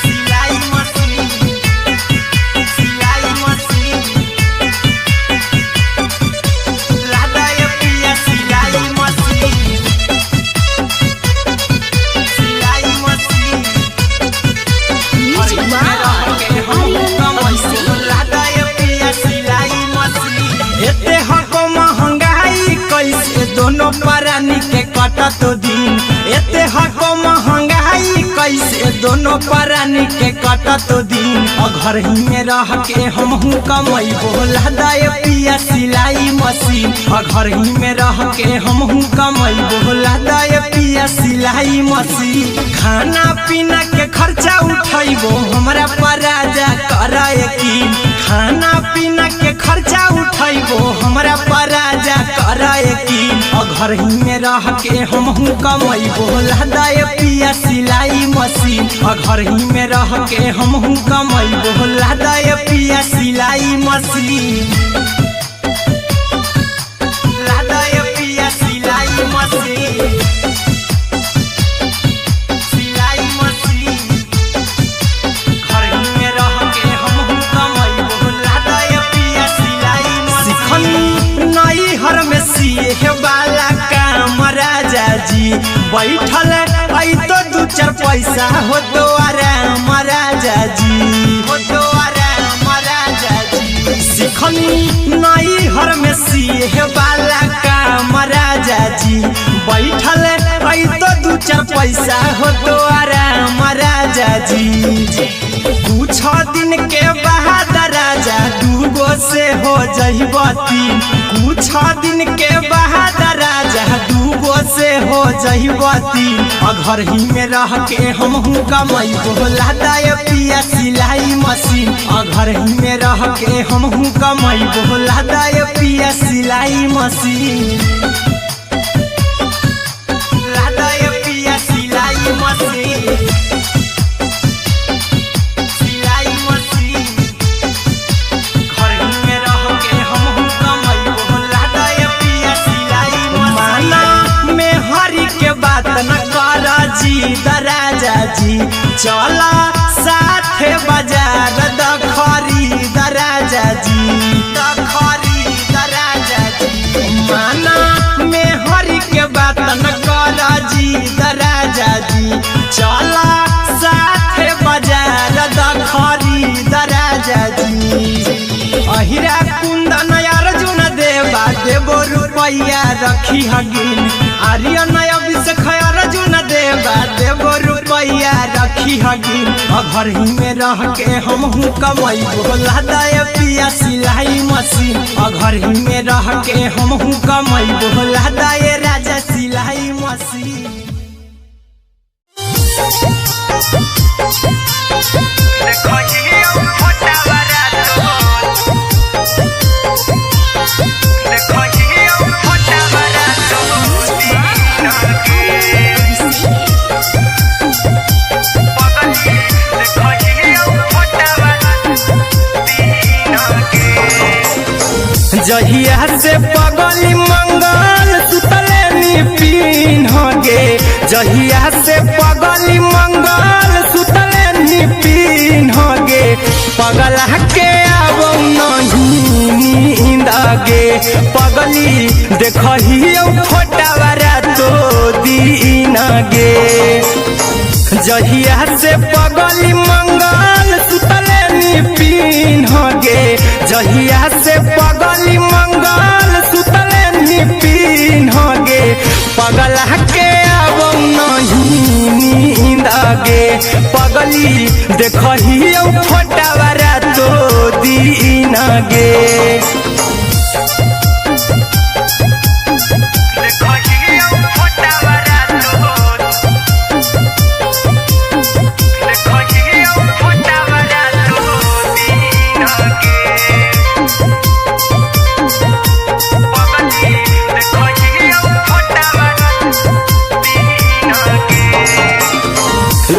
S1: सिलाई मशीन दोनों परानी के कटत दिन एते हको महंगाई कैसे दोनों परानी के कटत दिन घर ही में रह के हमहू कमैबो लदाय पिया सिलाई मशीन घर ही में रह के हमहू कमैबो लदाय पिया सिलाई मशीन खाना पीना के खर्चा उठैबो हमरा पराजा कराए की खाना पीना के खर्चा उठैबो हमरा पराजा कराए की घर ही में रह के हमहू कमैबो लदाय पिया सिलाई मशीन घर ही में रह के हमहू कमैबो लदाय पिया सिलाई मशीन लदाय पिया सिलाई मशीन सिलाई मशीन घर ही में रह के हमहू कमैबो लदाय पिया सिलाई मशीन नई हर में सिए वाला काम राजा जी बैठल आई तो दू चार पैसा हो तो आराम राजा जी हो तो आराम राजा जी सिखनी नई हर में सिए वाला काम राजा जी बैठल आई तो दू चार पैसा हो तो आराम राजा जी कुछ दिन के बाद राजा दूगो से हो जइबती कुछ दिन के बाद राजा दूगो से हो जइबती घर ही में रह के हमहू कमैबो लदाय पिया सिलाई मशीन घर ही में रह के हमहू कमैबो लदाय पिया सिलाई मशीन लदाय पिया सिलाई मशीन न कर जी दराजा जी चला साथे बाजार द खरीद राजा जी द खरीद राजा जी माना में हरी के बात न कर जी दराजा जी चला साथे बाजार द खरीद राजा जी अहिरा कुंदन अर्जुन देवा देबो रुपया रखी हगिन आर्यन अभिषेक अर्जुन देवा देबो रुपया रखी हगिन घर ही में रह के हमहू कमैबो लदाय पिया सिलाई मशीन घर ही में रह के हमहू कमैबो लदाय राजा सिलाई मशीन। जहिया से पगली मंगल सुतले निपिन गे जहिया से पगली मंगल सुतले निपिन गे पगली देखही फोटावा रातो दिन गे जहिया से पगली मंगल सुतले निपिन गे जहिया से पगली मंगल सुतले निपिन गे पगला के अब नहीं नींद गे पगली देखही फोटावा रातो दिन गे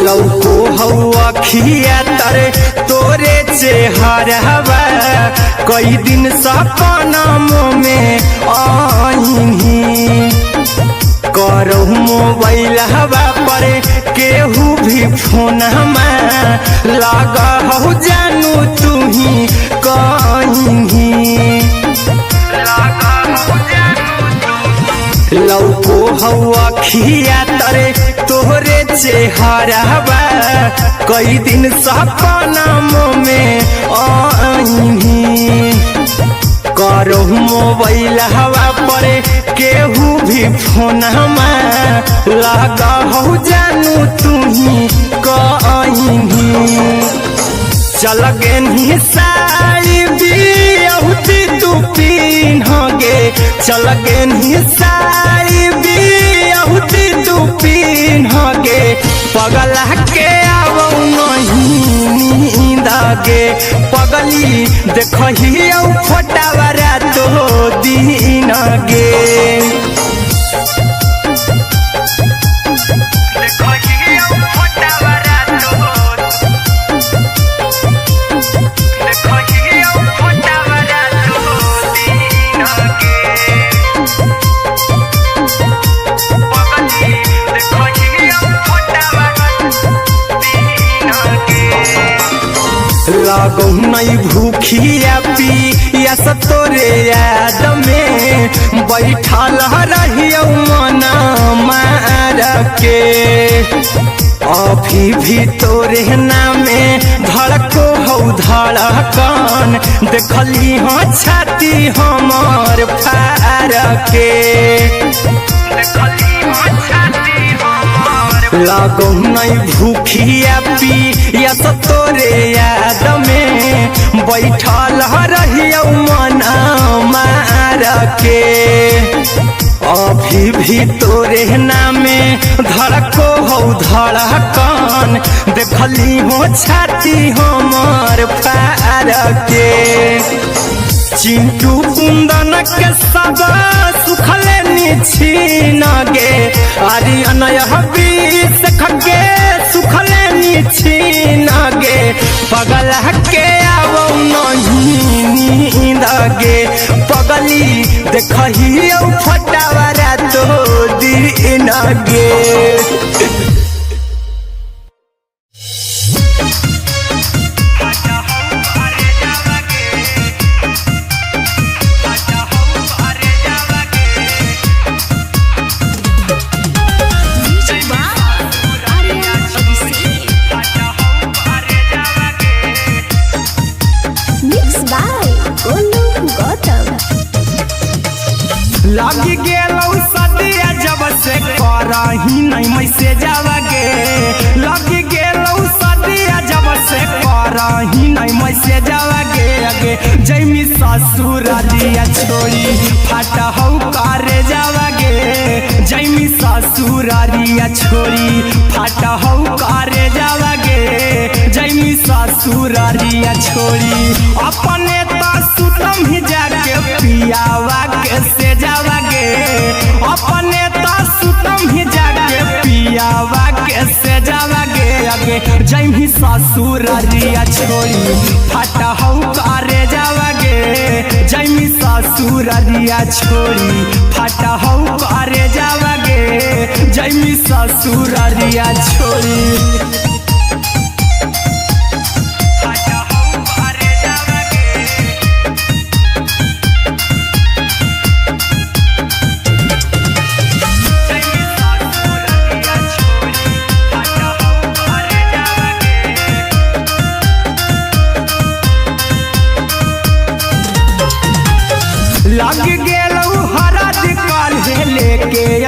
S1: लौको हवा खिया तरे तोरे चेहरवा कई दिन सपनम में आईनी करो मोबाइल हवा पर केहू भी फोन लगा हो जानू तू ही कहीं लौको हवा खिया तरे तोहरे चेहरवा कई दिन सपनम में आईनी करो मोबाइल हवा पर केहू भी फोन लगा हो जानू तू ही कहीं चल गे साड़ी बिहुती तू पीन गे चल गे साड़ी बिहुती तू पीन गे पगला के अब नहीं नींद गे पगली देखही फोटावा रातो दिन गे लागो नहीं भूखिया पिया तोरे याद में बैठल रहियो मन मार के अभी भी तोरे नामे धड़को हो धड़कन देखली हाँ छाती हमार फार के लागो नहीं भूखिया पिया तोरे याद में बैठल रहियो मन मार के अभी भी तोरे नामे धड़को हो धड़कन देखली हो छाती हमार फार के चिंटू कुंदन के सब सुखले छीन गे आर्यन बीस खगे सुखले छीन गे पगला के अब नहीं नींद गे पगली देखही फोटावा रातो दिन गे लगी गेलौ सदिया जब से करही नहीं मैसेजवा गे लगी गेलौ सदिया जब से करही नहीं मैसेजवा गे अगे जैमी ससुरालिया छोड़ी फाटा हौ करे जावा गे जैमी ससुरालिया छोड़ी फाटा हौ करे जावा गे जैमी ससुरालिया छोड़ी अपने तो सुतम ही जाके पियावा के से जावा गे अपने तो सुतम ही जाके पियावा के से जावा गे अगे जैमी ससुरालिया छोड़ी फाटा हौ करे जावा गे जैमी ससुरालिया छोड़ी फाटा हौ करे जावा गे जैमी ससुरालिया छोड़ी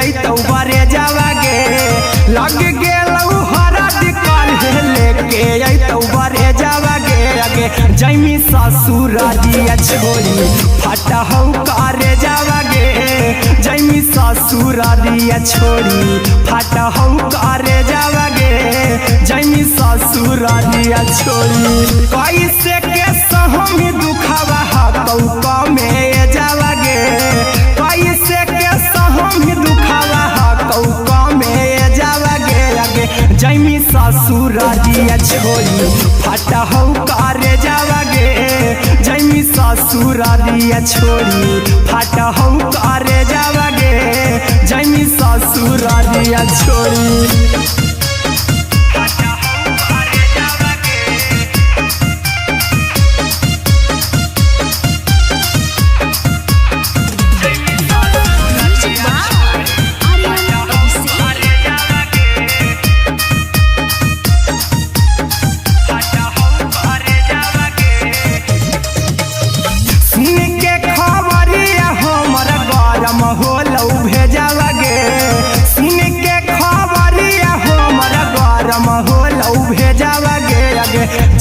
S1: अइतौ बरे जावागे लग गेलौ हरद काल्हे लेके अइतौ बरे जावागे आगे जैमी ससुरारिया छोड़ी फटहौ करे जावागे जैमी ससुरारिया छोड़ी फटहौ करे जावागे जैमी ससुरारिया छोड़ी कैसे के सहमी दुखवा हतौ कमे जावागे कैसे के सहमी दुखवा हतौ कमे जावागे आगे जैमी ससुरारिया छोड़ी फटहौ करे जावागे जैमी ससुरारिया छोड़ी फटहौ करे जावागे जैमी ससुरारिया छोड़ी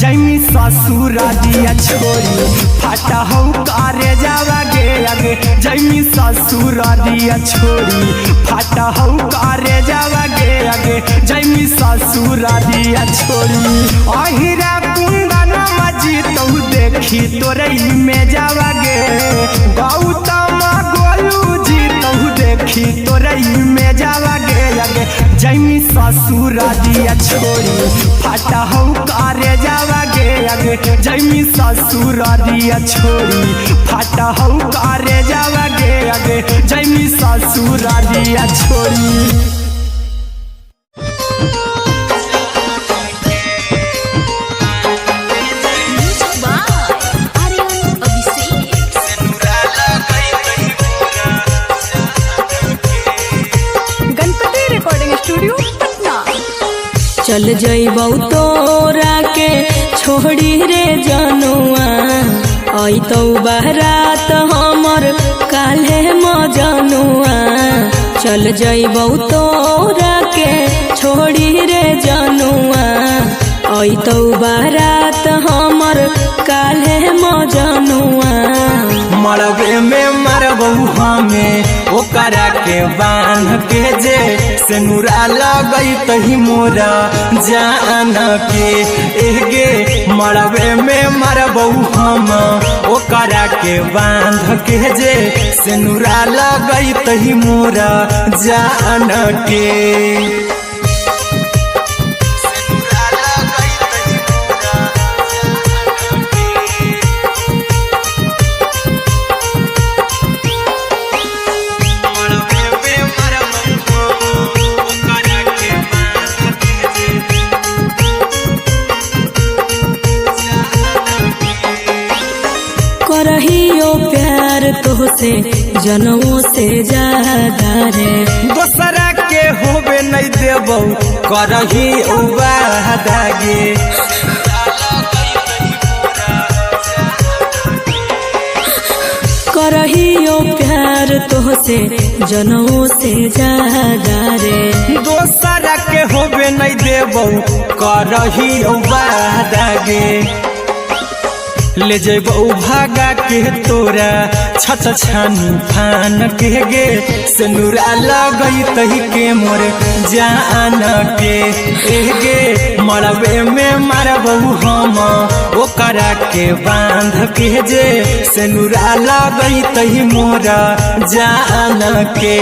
S1: जैमी ससुरारिया छोड़ी फटहौ करे जावागे आगे जैमी ससुरारिया छोड़ी फटहौ करे जावागे आगे जैमी ससुरारिया छोड़ी अहिरा कुंदन मजीतौ देखी तोरई में जावागे गौतम गोलू जीतौ देखी तोरई में जावागे आगे जैमी ससुरारिया छोड़ी फटहौ करे जावागे आगे जैमी ससुरारिया छोड़ी फटहौ करे जावागे आगे जैमी ससुरारिया छोड़ी
S2: चल जइबौ तोरा के छोड़ी रे जनुआ अइतौ बारात हमर काल्हे मजनुआ चल जइबौ तोरा के छोड़ी रे जनुआ अइतौ बारात हमर काल्हे मजनुआ
S1: मरबे में मरबौ हमें ओकरा के बांध के जे सेनुरा लगैतहि मोरा जान के एगे मरबे में मरबौ हम ओकरा के बांध के जे सेनुरा लगैतहि मोरा जान के
S2: करहियो प्यार तोहसे जनमों से ज्यादा रे
S1: दोसरा के होबे नहीं देबौ करही वादागे
S2: करहियो प्यार तोहसे जनमों से ज्यादा रे
S1: दोसरा के होबे नहीं देबौ करही वादागे ले जइबौ भागा के तोरा छछ छानी फान के गे सेनुरा लगैतहि के मोर जान के एगे मरबे में मरबौ हम ओकरा के बांध के जे सेनुरा लगैतहि मोरा जान के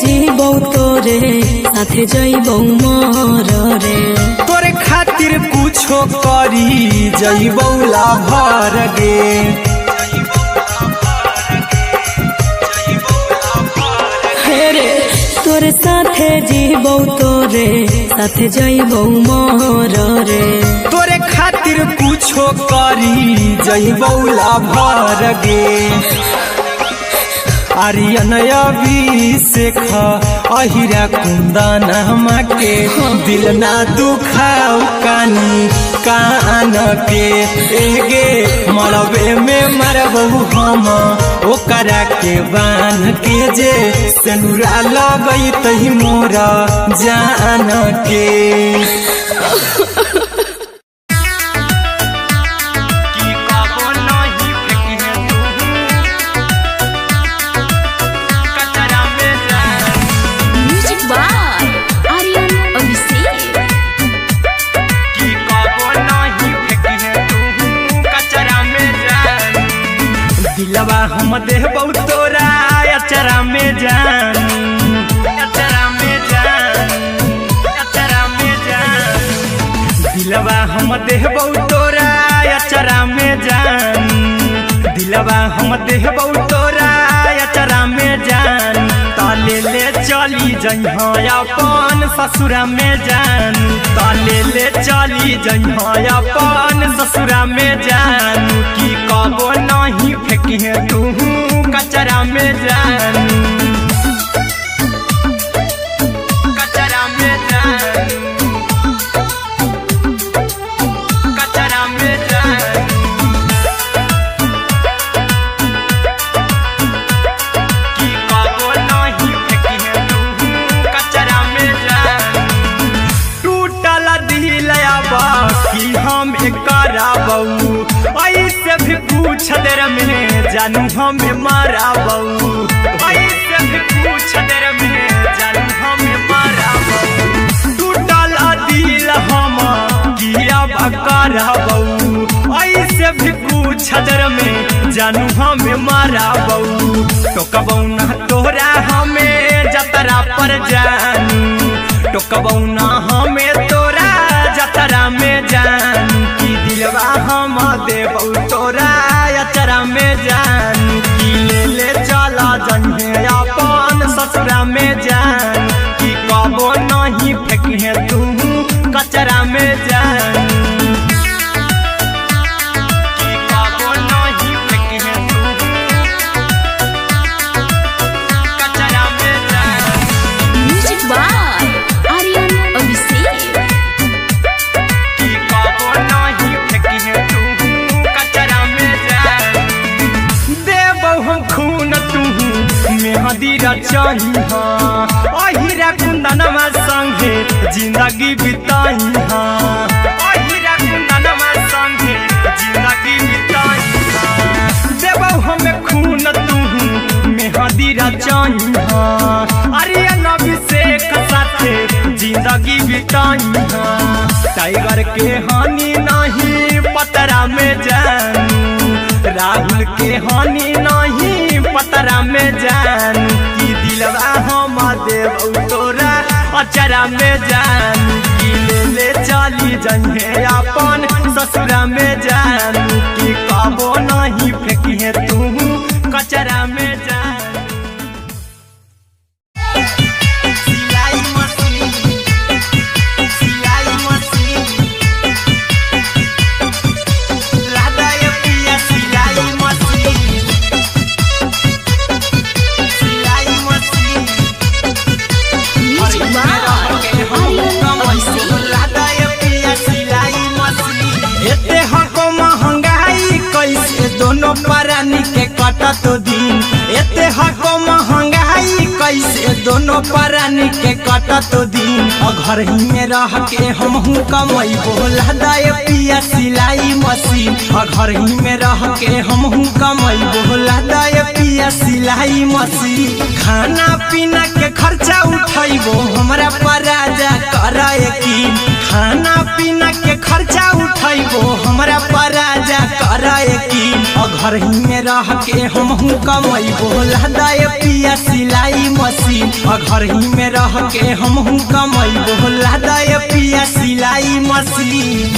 S2: जीबौ तोरे साथे जइबौ मोर रे
S1: तोरे खातिर कुछो करी जइबौ लाभर गे
S2: हेरे तोरे साथे जीबौ तोरे साथे जइबौ मोर रे
S1: तोरे खातिर कुछो करी जइबौला भर गे आर्यन अभिषेक अहिरा कुंदन के दिल ना दुखाऊ कानी कान के एगे मरबे में मरबू हम ओकरा के बान के जे सेनुरा लगई तही मोरा जान के दिलवा हम देबौ तोरा अचरा में जान अचरा में जान अचरा में जान दिलवा हम देबौ तोरा अचरा में जान दिलवा हम देबौ तोरा अचरा में जान ताले ले चली जइहा अपन ससुरा में जान ताले ले चली जइहा अपन ससुरा में जान की कबो नहीं फेंकी तू कचरा में जान कचरा में जान कचरा में जान की कबो नहीं फेंकी तू कचरा में जान टूटल दिल कि हम कराबू ऐसे भी पूछ देर में जानू हमें माराबू ऐसे भी पूछ देर में जानू हमें माराबू टूटल दिल हम किया कराबू ऐसे भी पूछ देर में जानू हमें माराबू टोकबौ ना तोरा हमें जतरा पर जानू टोकबौ ना हमें तोरा जतरा में जानू की दिलवा हम देबौ तोरा अचरा में जानू की ले चला जन्हे अपन ससुरा में जान की कबो नहीं फेंकी तू कचरा में जानू की कबो नहीं फेंकी तू कचरा में जानू
S2: म्यूजिक बाय आर्यन अभिषेक
S1: की कबो नहीं फेंकी तू कचरा में जानू देबौ हम खून तू मेहदी रचही अहिरा कुंदनमा संगे जिंदगी बिताई अहिरा कुंदनमा संगे जिंदगी बिताई देबौ हमें खून तू मेहदी रचही आर्यन अभिषेक साथे जिंदगी बिताई टाइगर के हानि नहीं पतरा में जानू राहुल के हानि नहीं पतरा में जानू की दिलवा हम देबौ तोरा अचरा में जानू की ले चली जइहे अपन ससुरा में जानू की कबो नहीं फेंकी तू कचरा में जानू सिलाई मशीन सिलाई मशीन लादाय पिया सिलाई मशीन सिलाई machine
S2: music by Aryan Abhishek
S1: लादाय पिया सिलाई मशीन एते हको महंगाई कैसे दोनों परानी के कटत दिन एते हको महंगाई कैसे दोनों परानी के कटत दिन घर ही में रह के हमहू कमैबो लादाय पिया सिलाई मशीन घर ही में रह के हमहू कमैबो लादाय पिया सिलाई मशीन खाना पीना के खर्चा उठैबो हमरा पराजा कराए की खाना पीना के खर्चा उठैबो हमरा पराजा कराए की घर ही में रह के हमहू कमैबो लादाय पिया सिलाई मशीन घर ही में रह के हमहू कमैबो लादाय पिया सिलाई मशीन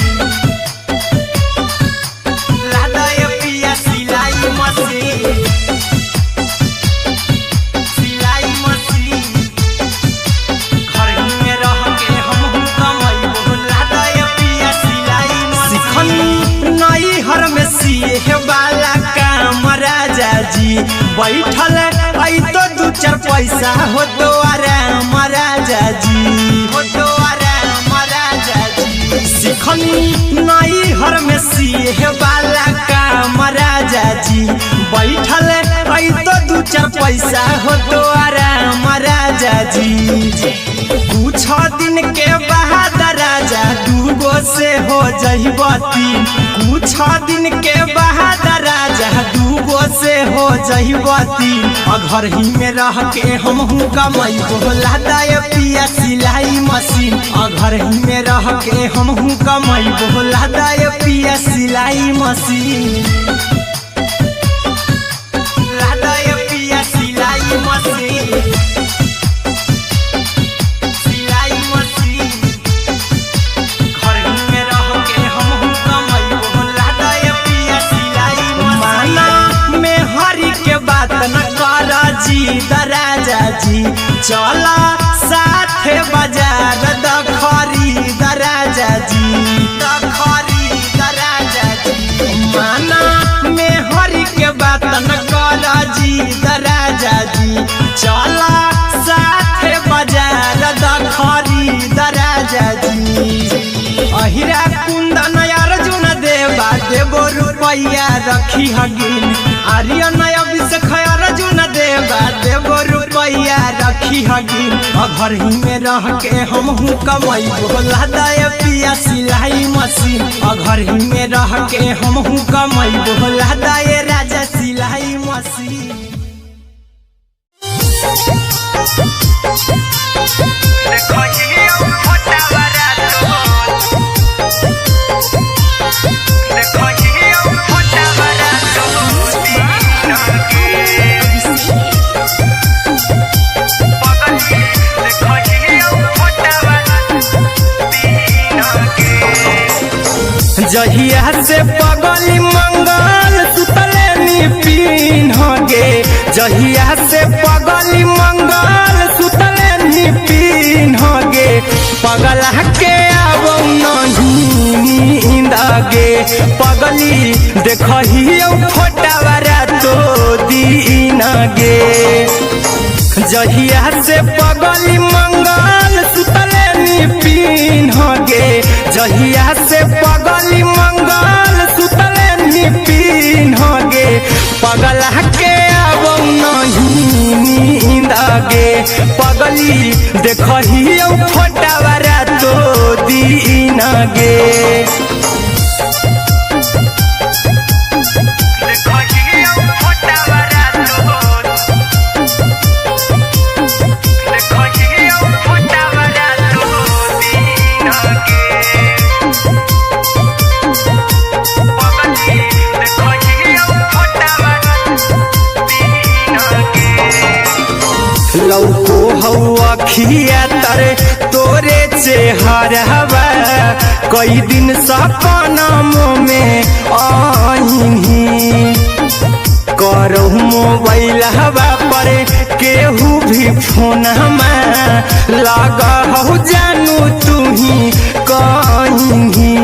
S1: लादाय पिया सिलाई मशीन सिलाई मशीन घर ही में रह के हमहू कमैबो लादाय पिया सिलाई मशीन बैठल आई तो दू चार पैसा हो तो आराम राजा जी, हो तो आराम राजा जी। सिखनी नई हर में सीहे वाला काम राजा जी, बैठल आई तो दू चार पैसा हो तो आराम राजा जी। कुछ दिन के बाद राजा दूगो से हो जहिबती, कुछ दिन के बाद राजा दूगो से हो जहिबती। घर ही में रह के हम कमाई बोला दाय पिया सिलाई मशीन, घर ही में रह के हम कमाई बोला दाय पिया सिलाई मशीन, लादाय पिया सिलाई मशीन, सिलाई मशीन। घर ही में रह के हम कमाई बोला दाय पिया सिलाई मशीन। माना में हरी के बात न कर जी दराजा जी, चला साथे बाजार द खरीद राजा जी, द खरीद राजा जी। माना में हरी के बात न कर जी दराजा जी, चला साथे बाजार द खरीद राजा जी। अहिरा कुंदन अर्जुन देवा देवो रुपया रखी हगिन, आर्यन अभिषेक अर्जुन देवा देवो रुपया रखी हगिन। घर ही में रह के हम कमाई बोला दाय पिया सिलाई मशीन, घर ही में रह के हम कमाई बोला दाय राजा सिलाई मशीन। जहिया से पगली मंगल सुतले निपिन गे, जहिया से पगली मंगल सुतले निपिन गे। पगला के आवो नहीं नींद गे, पगली देखही फोटावा रातो दिन गे। जहिया से पगली मंगल सुतले निपिन गे, जहिया से पगली मंगल सुतले निपिन गे। पगला के आवो नहीं नींद गे, पगली देखही फोटावा रातो दिन गे। लौको हवा खिया तरे तोरे चेहरवा, कई दिन सपनों में आईनी। करो मोबाइल हवा पर केहू भी फोन में लगा हो जानू तू ही कहीं।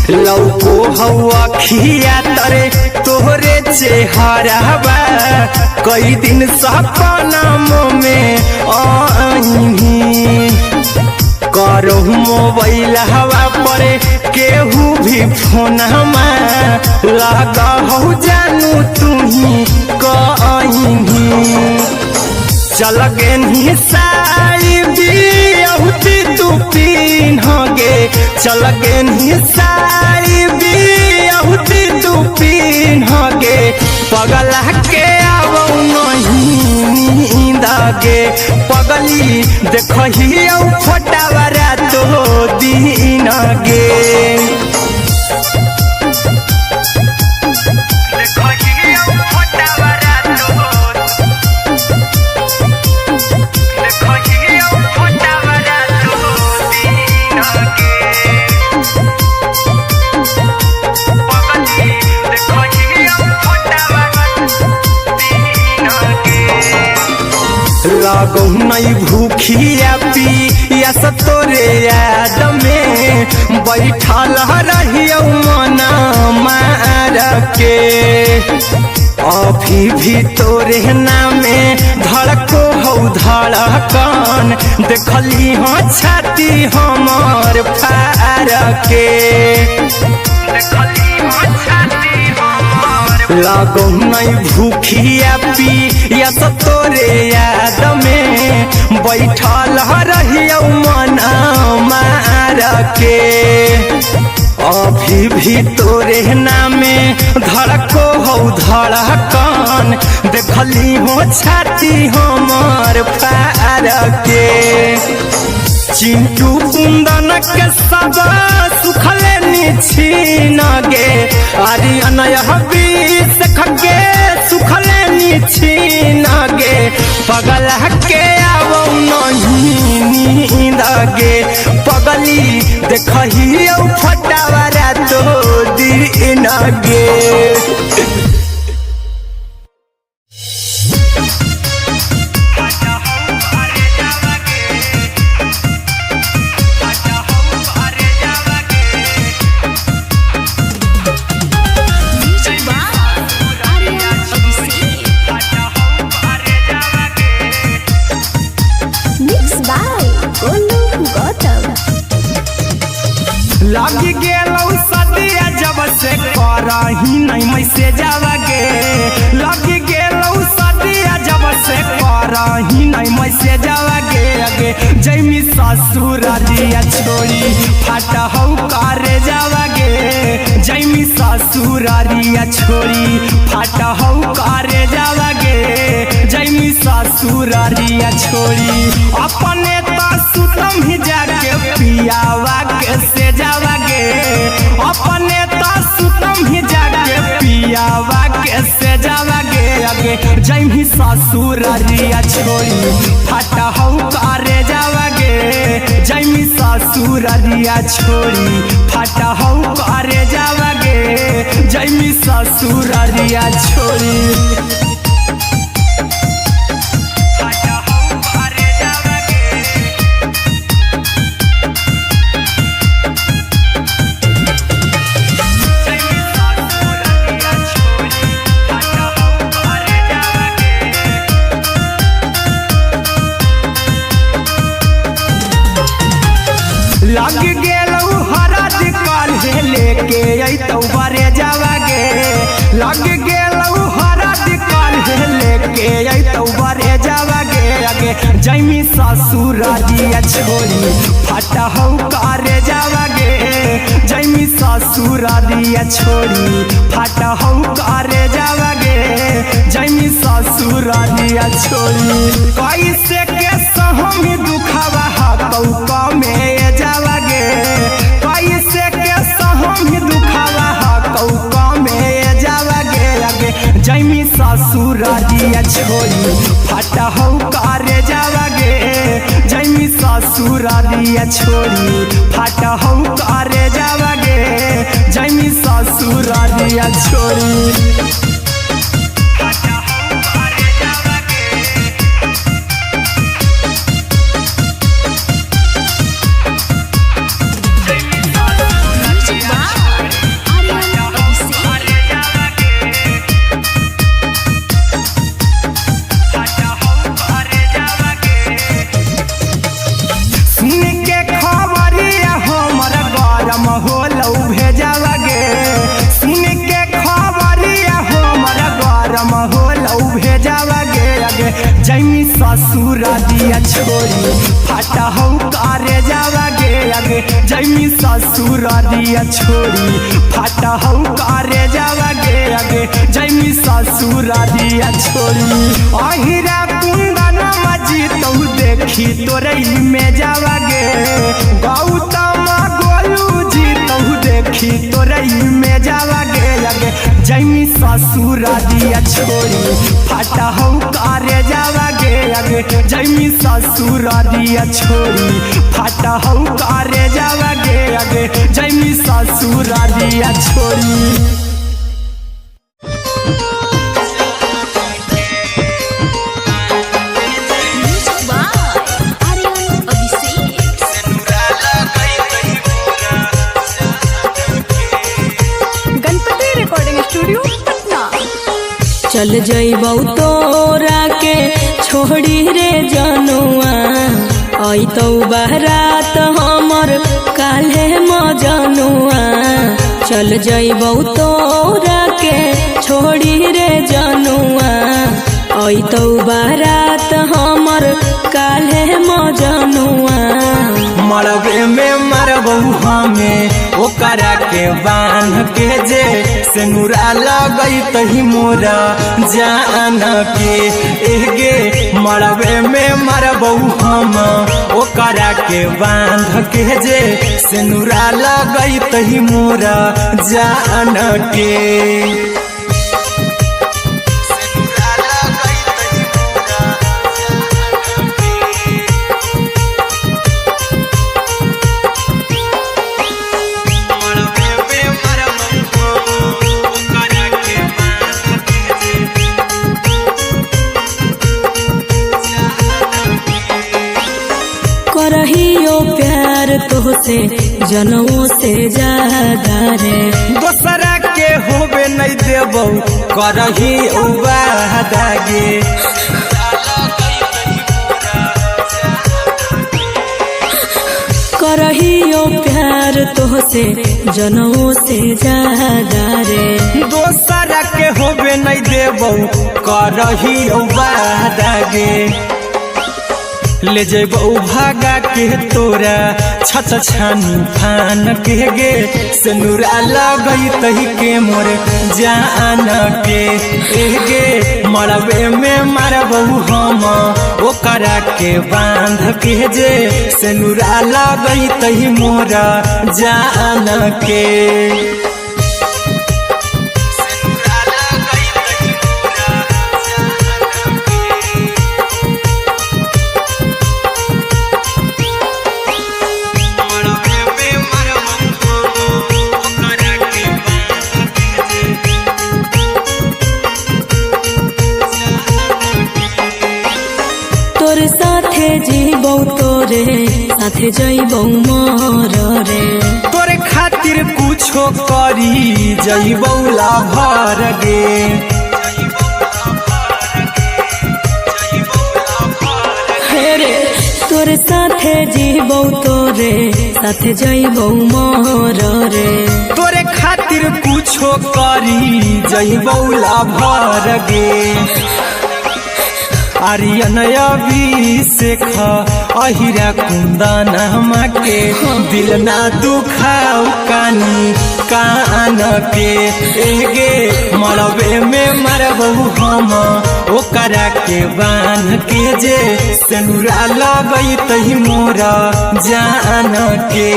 S1: लौको हवा खिया तरे तोहरे चेहरवा, कई दिन सपनों में आईनी। करो मोबाइल हवा पर केहू भी फोन में लगा हो जानू तू ही कहीं। चल गे साड़ी बियाहुती तू पीन गे, चल गे साड़ी बियाहुती तू पीन गे। पगला के आवो नहीं नींद गे, पगली देखही फोटावा रातो दिन गे। लागो नहीं भूखिया पिया तोरे याद में बैठल रहियो मना मार के अभी भी तोरे नामे धड़को हो धड़कन देखली हाँ छाती हमर फार के लागो नहीं भूखिया पिया तोरे याद में बैठल रहियो मना मार के अभी भी तोरे नामे धड़को हो धड़कन देखली हो छाती हमर फार के चिंटू कुंदन के सब सुखले निछीन गे आर्यन बीस खगे सुखले निछीन गे पगल के आवो नहीं नींद गे पगली देखही फटावरा तो दिन गे लगी गेलौ सदिया जब से करही नहीं मैसेज आवागे लगी गेलौ सदिया जब से करही नहीं मैसेज आवागे आगे जैमी ससुरालिया छोड़ी फाटा हौ करे जावागे जैमी ससुरालिया छोड़ी फाटा हौ करे जावागे जैमी ससुरालिया छोड़ी अपने तो सुतम ही जाके पियावा के से जावागे अपने तो सुतम ही जाके पियावा के से जावागे आगे जैमी ससुरालिया छोड़ी फाटा हौ करे जावागे जैमी ससुरालिया छोड़ी फाटा हौ करे जावागे जैमी ससुरालिया छोड़ी लग गेलौ हरद काल्हे लेके अइतौ बरे जावागे लग गेलौ हरद काल्हे लेके अइतौ बरे जावागे आगे जैमी ससुरालिया छोड़ी फाटा हौ करे जावागे जैमी ससुरालिया छोड़ी फाटा हौ करे जावागे जैमी ससुरालिया छोड़ी कैसे के सहम दुखवा हकौ में जावागे कैसे के सहम दुखवा हकौ में जावागे आगे जैमी ससुरालिया छोड़ी फाटा हौ करे जावागे जैमी ससुरालिया छोड़ी फाटा हौ करे जावागे जैमी ससुरालिया छोड़ी जैमी ससुरालिया छोड़ी फाटा हौ करे जावागे आगे जैमी ससुरालिया छोड़ी फाटा हौ करे जावागे आगे जैमी ससुरालिया छोड़ी अहिरा कुंदन मजी तो देखी तोरई में जावागे गौतम गोलू जी तो देखी तोरई में जावागे आगे जैमी ससुरालिया छोड़ी फाटा हौ करे जावागे आगे जैमी ससुरालिया छोड़ी फाटा हौ करे जावागे आगे जैमी ससुरालिया छोड़ी
S2: चल जइबौ तोरा के छोड़ी रे जनुआ अइतौ बारात हमर काल्हे मजनुआ चल जइबौ तोरा के छोड़ी रे जनुआ अइतौ बारात हमर काल्हे मजनुआ
S1: मरबे में मरबौ हमें ओकरा के बांध के जे सिनुरा लगई तही मोरा जान के एगे मरबे में मरबौ हम ओकरा के बांध के जे सिनुरा लगई तही मोरा जान के
S2: करहियो प्यार तोहसे जनमों से ज्यादा रे
S1: दोसरा के होबे नहीं देबौ करही वादा गे
S2: करहियो प्यार तोहसे जनमों से ज्यादा रे
S1: दोसरा के होबे नहीं देबौ करही वादा गे ले जेबौ भागा के तोरा छछ छानी फान के गे सिनुरा लगई तही के मोर जान के एगे मरबे में मरबौ हम ओकरा के बांध के जे सिनुरा लगई तही मोरा जान के
S2: तोरे साथे जीबौ तोरे साथे जइबौ मर रे
S1: तोरे खातिर कुछो करी जइबौ लाभर गे
S2: रे तोरे साथे जीबौ तोरे साथे जइबौ मर रे
S1: तोरे खातिर कुछो करी जइबौ लाभर गे आर्यन अभिषेक अहिरा कुंदन के दिल ना दुखाऊ कानी कान के एगे मरबे में मरबौ हम ओकरा के बांध के जे सिनुरा लगई तही मोरा जान के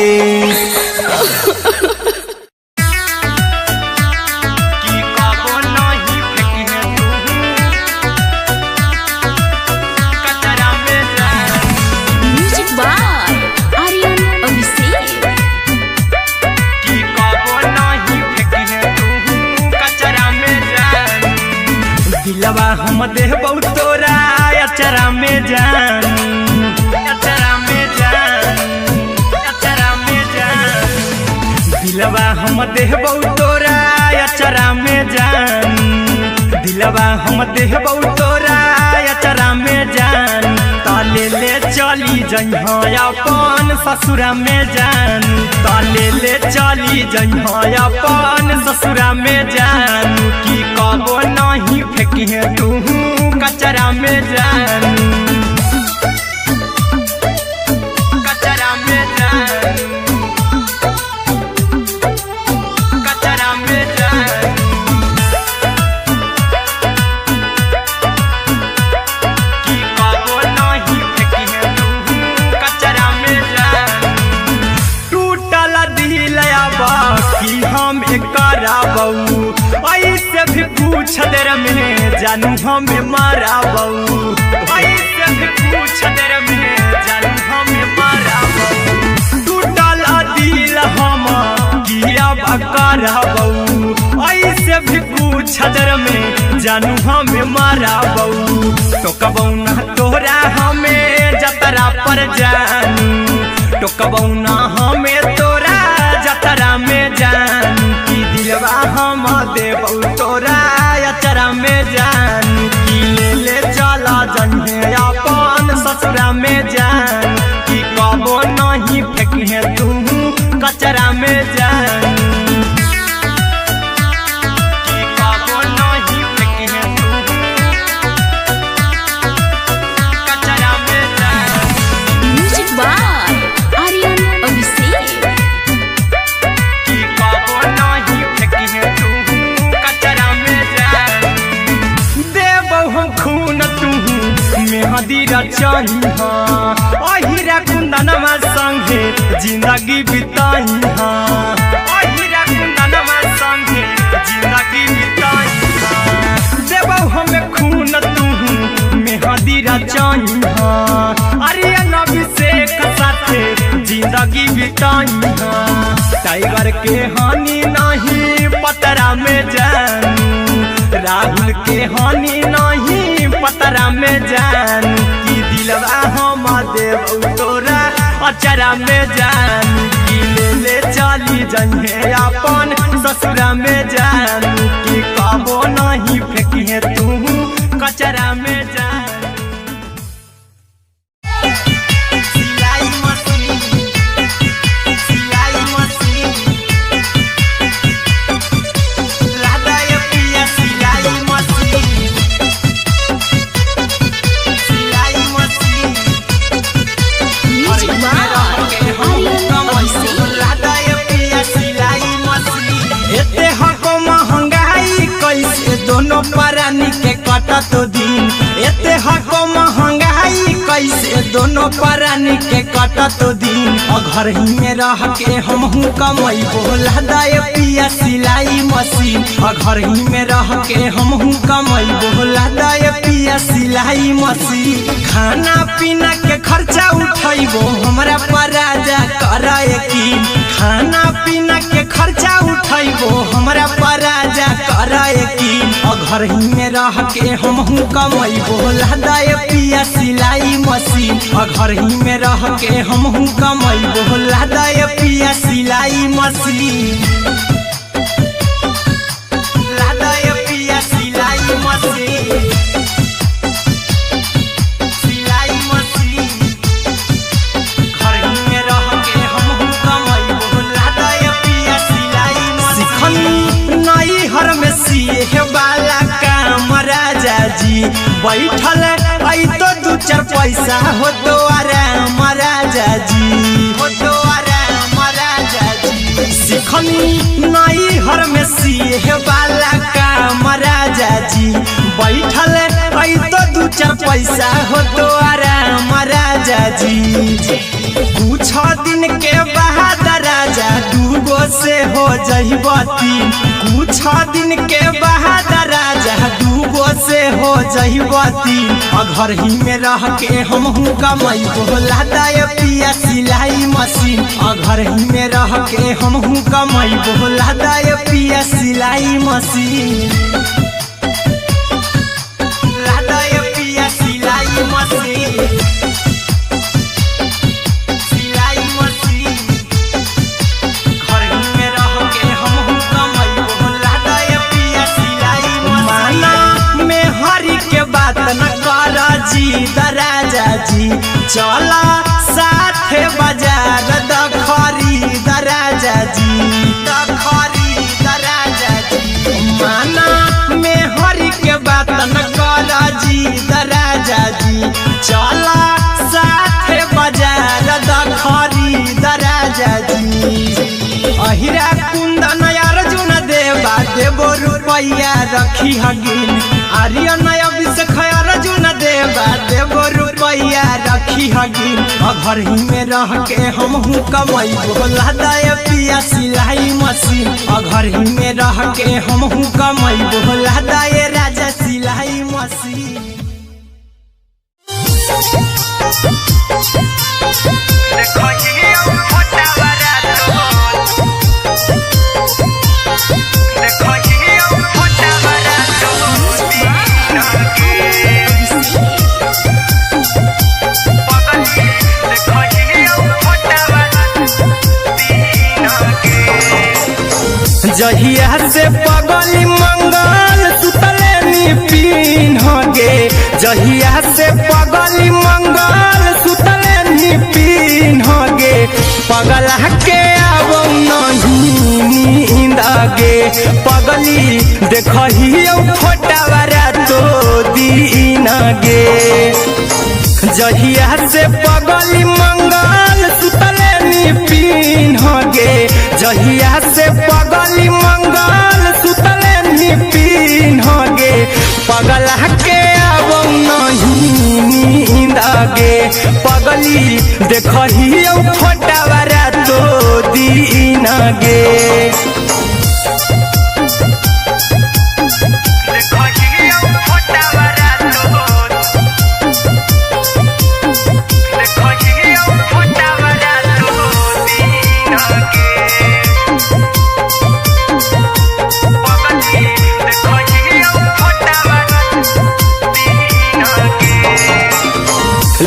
S1: दिलवा हम देबौ तोरा अचरा में जान अचरा में जान अचरा में जान दिलवा हम देबौ तोरा अचरा में जान दिलवा हम देबौ तोरा अचरा में जान ताले ले चली जइहा अपन ससुरा में जान ताले ले चली जइहा अपन ससुरा में जान की कबो नहीं फेंकी तू कचरा में जान कचरा में जान कचरा में जान की कबो नहीं फेंकी तू कचरा में जान टूटल दिल कि हम कराबौ ऐसे भी पूछ देर में जानू हमें माराबौ ऐसे भी पूछ देर में जानू हमें माराबौ टूटल दिल हम किया कराबौ ऐसे भी पूछ देर में जानू हमें माराबौ टोकबौ ना तोरा हमें जतरा पर जानू टोकबौ ना हमें तोरा जतरा में जानू की दिलवा हम देबौ तोरा अचरा में जान मेहंदी रचही अहिरा कुंदनमा संगे जिंदगी बिताई अहिरा कुंदनमा संगे जिंदगी बिताई देबौ हमें खून तू मेहंदी रचही अरे अभिषेक साथे जिंदगी बिताई टाइगर के हानि नहीं पतरा में जानू राहुल के हानि नहीं पतरा में जानू कि दिलवा हम देव तोरा अचरा में जानू कि ले चली जइहे अपन ससुरा में जानू कि कबो नहीं फेंकिहे तू कचरा में जानू दोनों परानी के कटत दिन एते हको महंगाई कैसे दोनों परानी के कटत दिन घर ही में रह के हमहू कमई बोला दाय पिया सिलाई मशीन घर ही में रह के हमहू कमई बोला दाय पिया सिलाई मशीन खाना पीना के खर्चा उठैबो हमरा पराजा कराए की खाना पीना के खर्चा उठैबो हमरा पराजा कराए की घर ही में रह के हमहू कमई बोला दाय पिया सिलाई मशीन घर ही में रह के हमहू कमई बोला दाय पिया सिलाई मशीन लादाय पिया सिलाई मशीन सिलाई मशीन घर ही में रह के हमहू कमई बोला दाय पिया सिलाई मशीन नई हर में सिए वाला काम राजा जी बैठल आई तो दू चार पैसा हो तो आराम राजा जी हो तो आराम राजा जी सिखनी नई हर में सिए वाला काम राजा जी बैठल आई तो दू चार पैसा हो तो आराम राजा जी कुछ दिन के बाद राजा दूगो से हो जहिबती कुछ दिन के बाद राजा दूगो से हो जहिबती घर ही में रह के हमहू कमई बोला दाय पिया सिलाई मशीन घर ही में रह के हमहू कमई बोला दाय पिया सिलाई मशीन लादाय पिया सिलाई मशीन राजा जी चला साथे बाजार द खरीद राजा जी द खरीद राजा जी माना में हरी के बात न कर जी द राजा जी चला साथे बाजार द खरीद राजा जी अहिरा कुंदन अर्जुन देवा देवो रुपया रखी हगिन आर्यन अभिषेक अर्जुन देवा देवो रुपया रखी हगिन घर ही में रह के हमहू कमई बोला दाय पिया सिलाई मशीन घर ही में रह के हमहू कमई बोला दाय राजा सिलाई मशीन जहिया से पगली मंगल सुतले निपिन गे जहिया से पगली मंगल सुतले निपिन गे पगला के आवो नहीं नींद गे पगली देखहियो फोटावारा तो दीन गे जहिया से पगली मंगल सुतले निपिन गे जहिया से पगली मंगल सुतले निपिन गे पगला के आवो नहीं पगली देखही फोटावारा तो दिन गे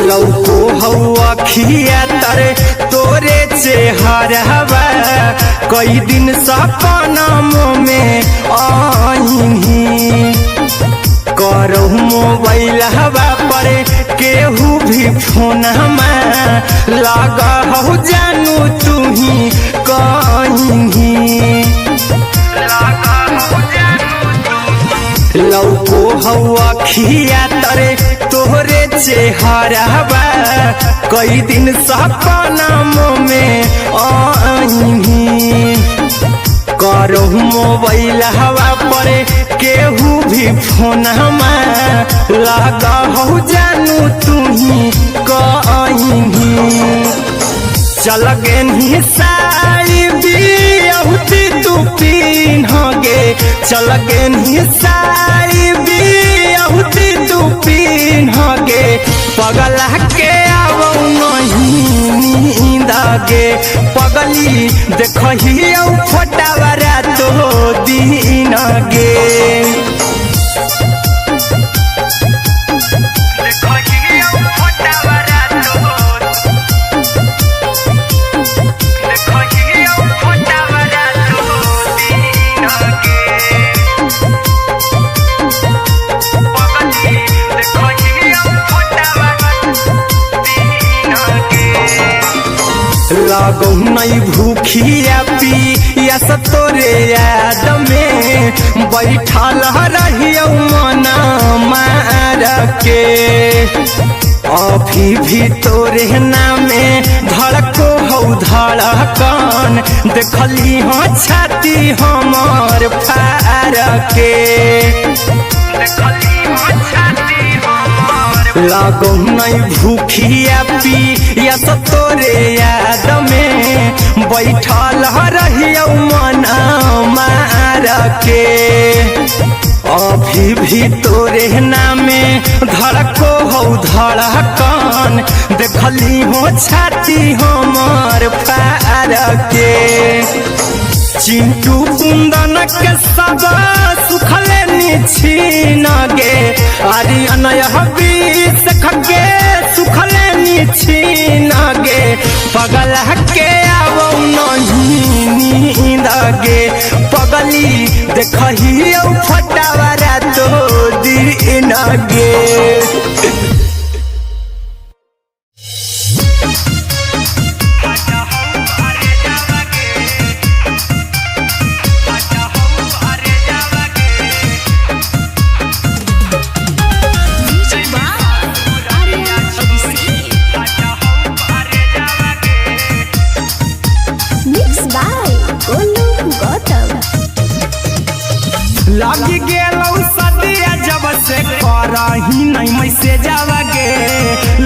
S1: लौको हवा खिया तरे तोरे चेहरवा कई दिन सपनों में आईनी करो मोबाइल हवा पर केहू भी फोन लगा हो जानू तू ही कहीं लौको हवा खिया तरे तोहरे चेहरवा कई दिन सपनों में आईनी करो मोबाइल हवा पर केहू भी फोन लगा हो जानू तू ही कहीं चल गे साड़ी बियहुती तू पिन्हगे चल गे साड़ी बियहुती तू पिन्हगे पगला के आवौ नहीं नींद गे पगली देखही फोटावारा तो दिन गे लागो नहीं भूखिया पिया तोरे याद में बैठल रहियो मना मार के अभी भी तोरे नामे धड़को हो धड़कन देखली हो छाती हमार फार के लागो नहीं भूखिया पिया तोरे याद में बैठल रहियो मना मार के अभी भी तोरे नामे धड़को हो धड़कन देखली हो छाती हमार फार के चिंटू कुंदन के सब सुखले छीन गे आर्यन बीस खगे सुखले छीन गे पगल के आवो नहीं नींद गे पगली देखही फटावारा तो दिन गे लगी गेलौ सदिया जब से करही नहीं मैसेजवा गे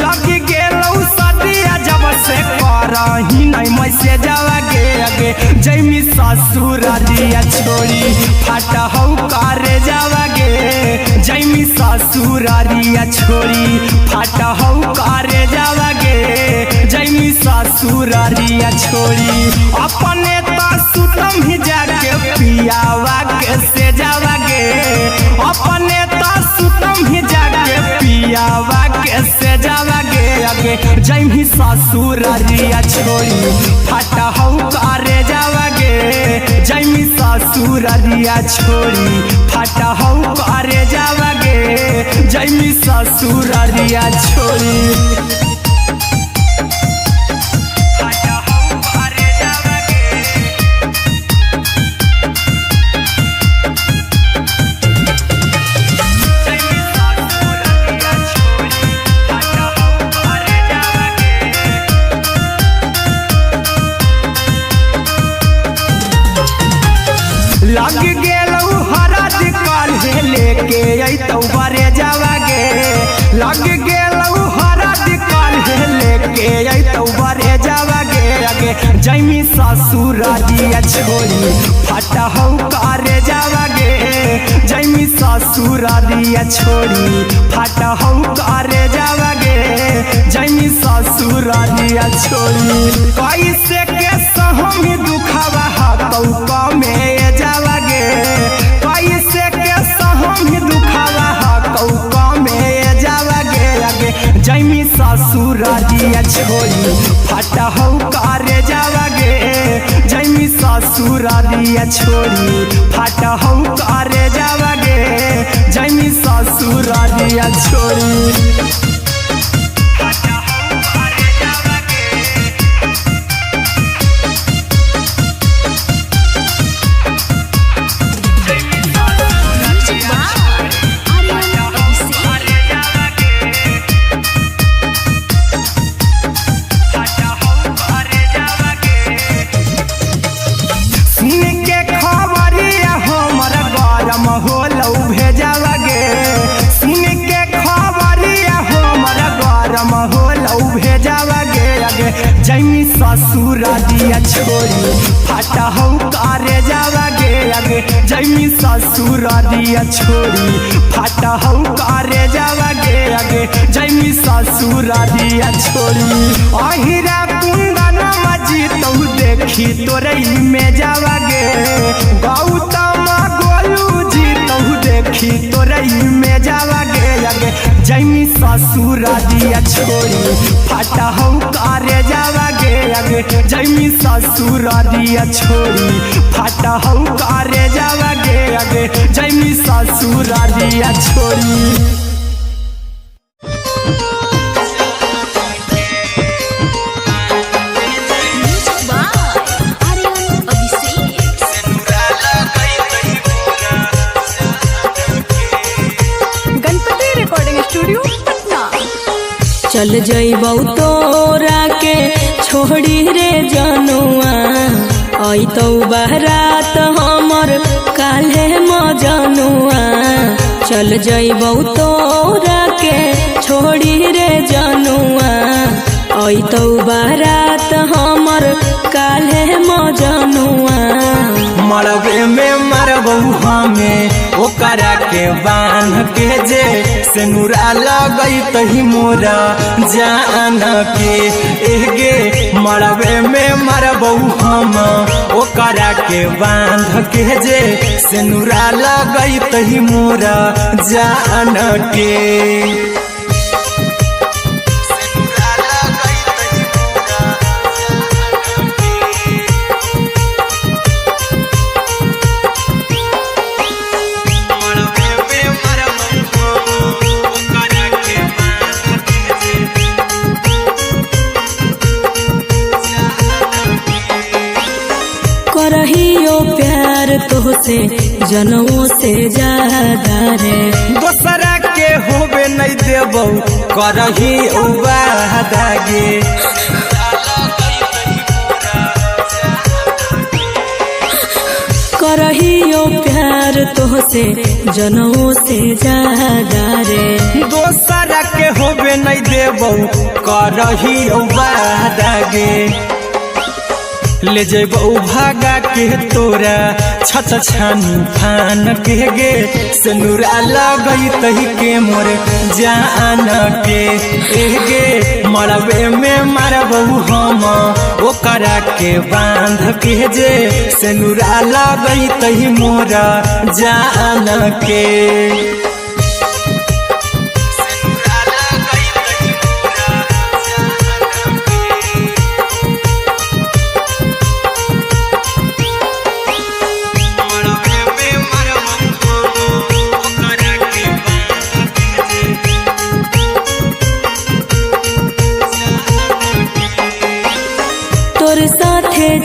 S1: लगी गेलौ सदिया जब से करही नहीं मैसेजवा गे अगे जैमी ससुरारिया छोड़ी फाटा हौ करे जावा गे जैमी ससुरारिया छोड़ी फाटा हौ करे जावा गे जैमी ससुरारिया छोड़ी अपने तो सुतम ही जाके पियावा के से जावा गे अपने तो सुतम ही जाके पियावा के से जावा गे अगे जैमी ससुरारिया छोड़ी फाटा हौ करे जावा गे जैमी ससुरारिया छोड़ी फाटा हौ करे जावा गे जैमी ससुरारिया छोड़ी लग गेलौ हरद काल्हे लेके अइतौ बरे जावा गे लग गेलौ हरद काल्हे ससुरारिया छोड़ी फटा हौ करे जावागे जैमी ससुरारिया छोड़ी फटा हौ करे जावागे जैमी ससुरारिया छोड़ी कैसे के सहमी दुखावा हतौ कमे जावागे कैसे के सहमी दुखावा हतौ कमे जावागे आगे जैमी ससुरारिया छोड़ी फटा हौ करे जावागे जैमी ससुरारिया छोड़ी फटा हौ करे जावागे जैमी ससुरारिया छोड़ी जैमी ससुरारिया छोड़ी फटा हौ करे जावागे आगे जैमी ससुरारिया छोड़ी फटा हौ करे जावागे आगे जैमी ससुरारिया छोड़ी अहिरा कुंदन मजी तौ देखी तोरई में जावागे गौतम गोलू जी तौ देखी तोरई में जावागे आगे जैमी ससुरारिया छोड़ी फटा हौ करे जावागे आगे जैमी ससुरारिया छोड़ी फटा हौ करे जावागे आगे जैमी ससुरारिया छोड़ी
S2: चल जइबौ तोरा के छोड़ी रे जनुआ अइतौ बारात हमर काल्हे मजनुआ चल जइबौ तोरा के छोड़ी रे जनुआ अइतौ बारात हमर काल्हे मजनुआ
S1: मरबे में मरबौ हमें ओकरा के बांध के जे सेनुरा लगई तही मोरा जान के एगे मरबे में मरबौ हम ओकरा के बांध के जे सेनुरा लगई तही मोरा जान के
S2: करहियो प्यार तोहसे जनमों से ज्यादा रे
S1: दोसरा के होबे नहीं देबौ करही वादागे
S2: करहियो प्यार तोहसे जनमों से ज्यादा रे
S1: दोसरा के होबे नहीं देबौ करही वादागे ले जेबौ भागा के तोरा छछ छानी फान के गे सेनुरा लगई तही के मोर जान के एगे मरबे में मरबौ हम ओकरा के बांध के जे सेनुरा लगई तही मोरा जान के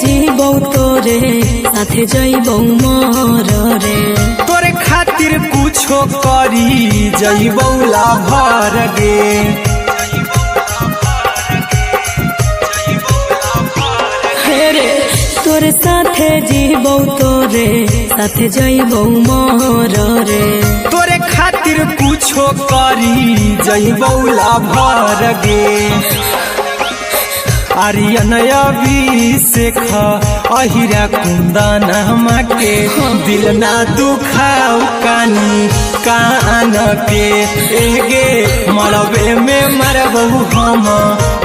S2: जीबौ तोरे साथे जइबौ मोर रे
S1: तोरे खातिर कुछो करी जइबौ लाभर गे
S2: रे तोरे साथे जीबौ तोरे साथे जइबौ मोर रे
S1: तोरे खातिर कुछो करी जइबौ लाभर गे आर्यन अभिषेक अहिरा कुंदन के दिल ना दुखाऊ कानी कान के एगे मरबे में मरबू हम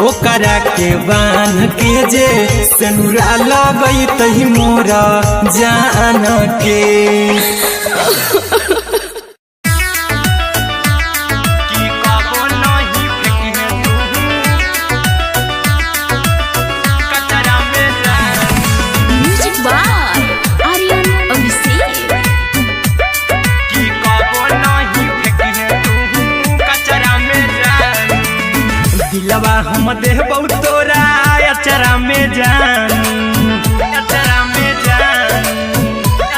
S1: ओकरा के बांध के जे सेनुरा लगई तही मोरा जान के दिलवा हम देबौ तोरा अचरा में जान अचरा में जान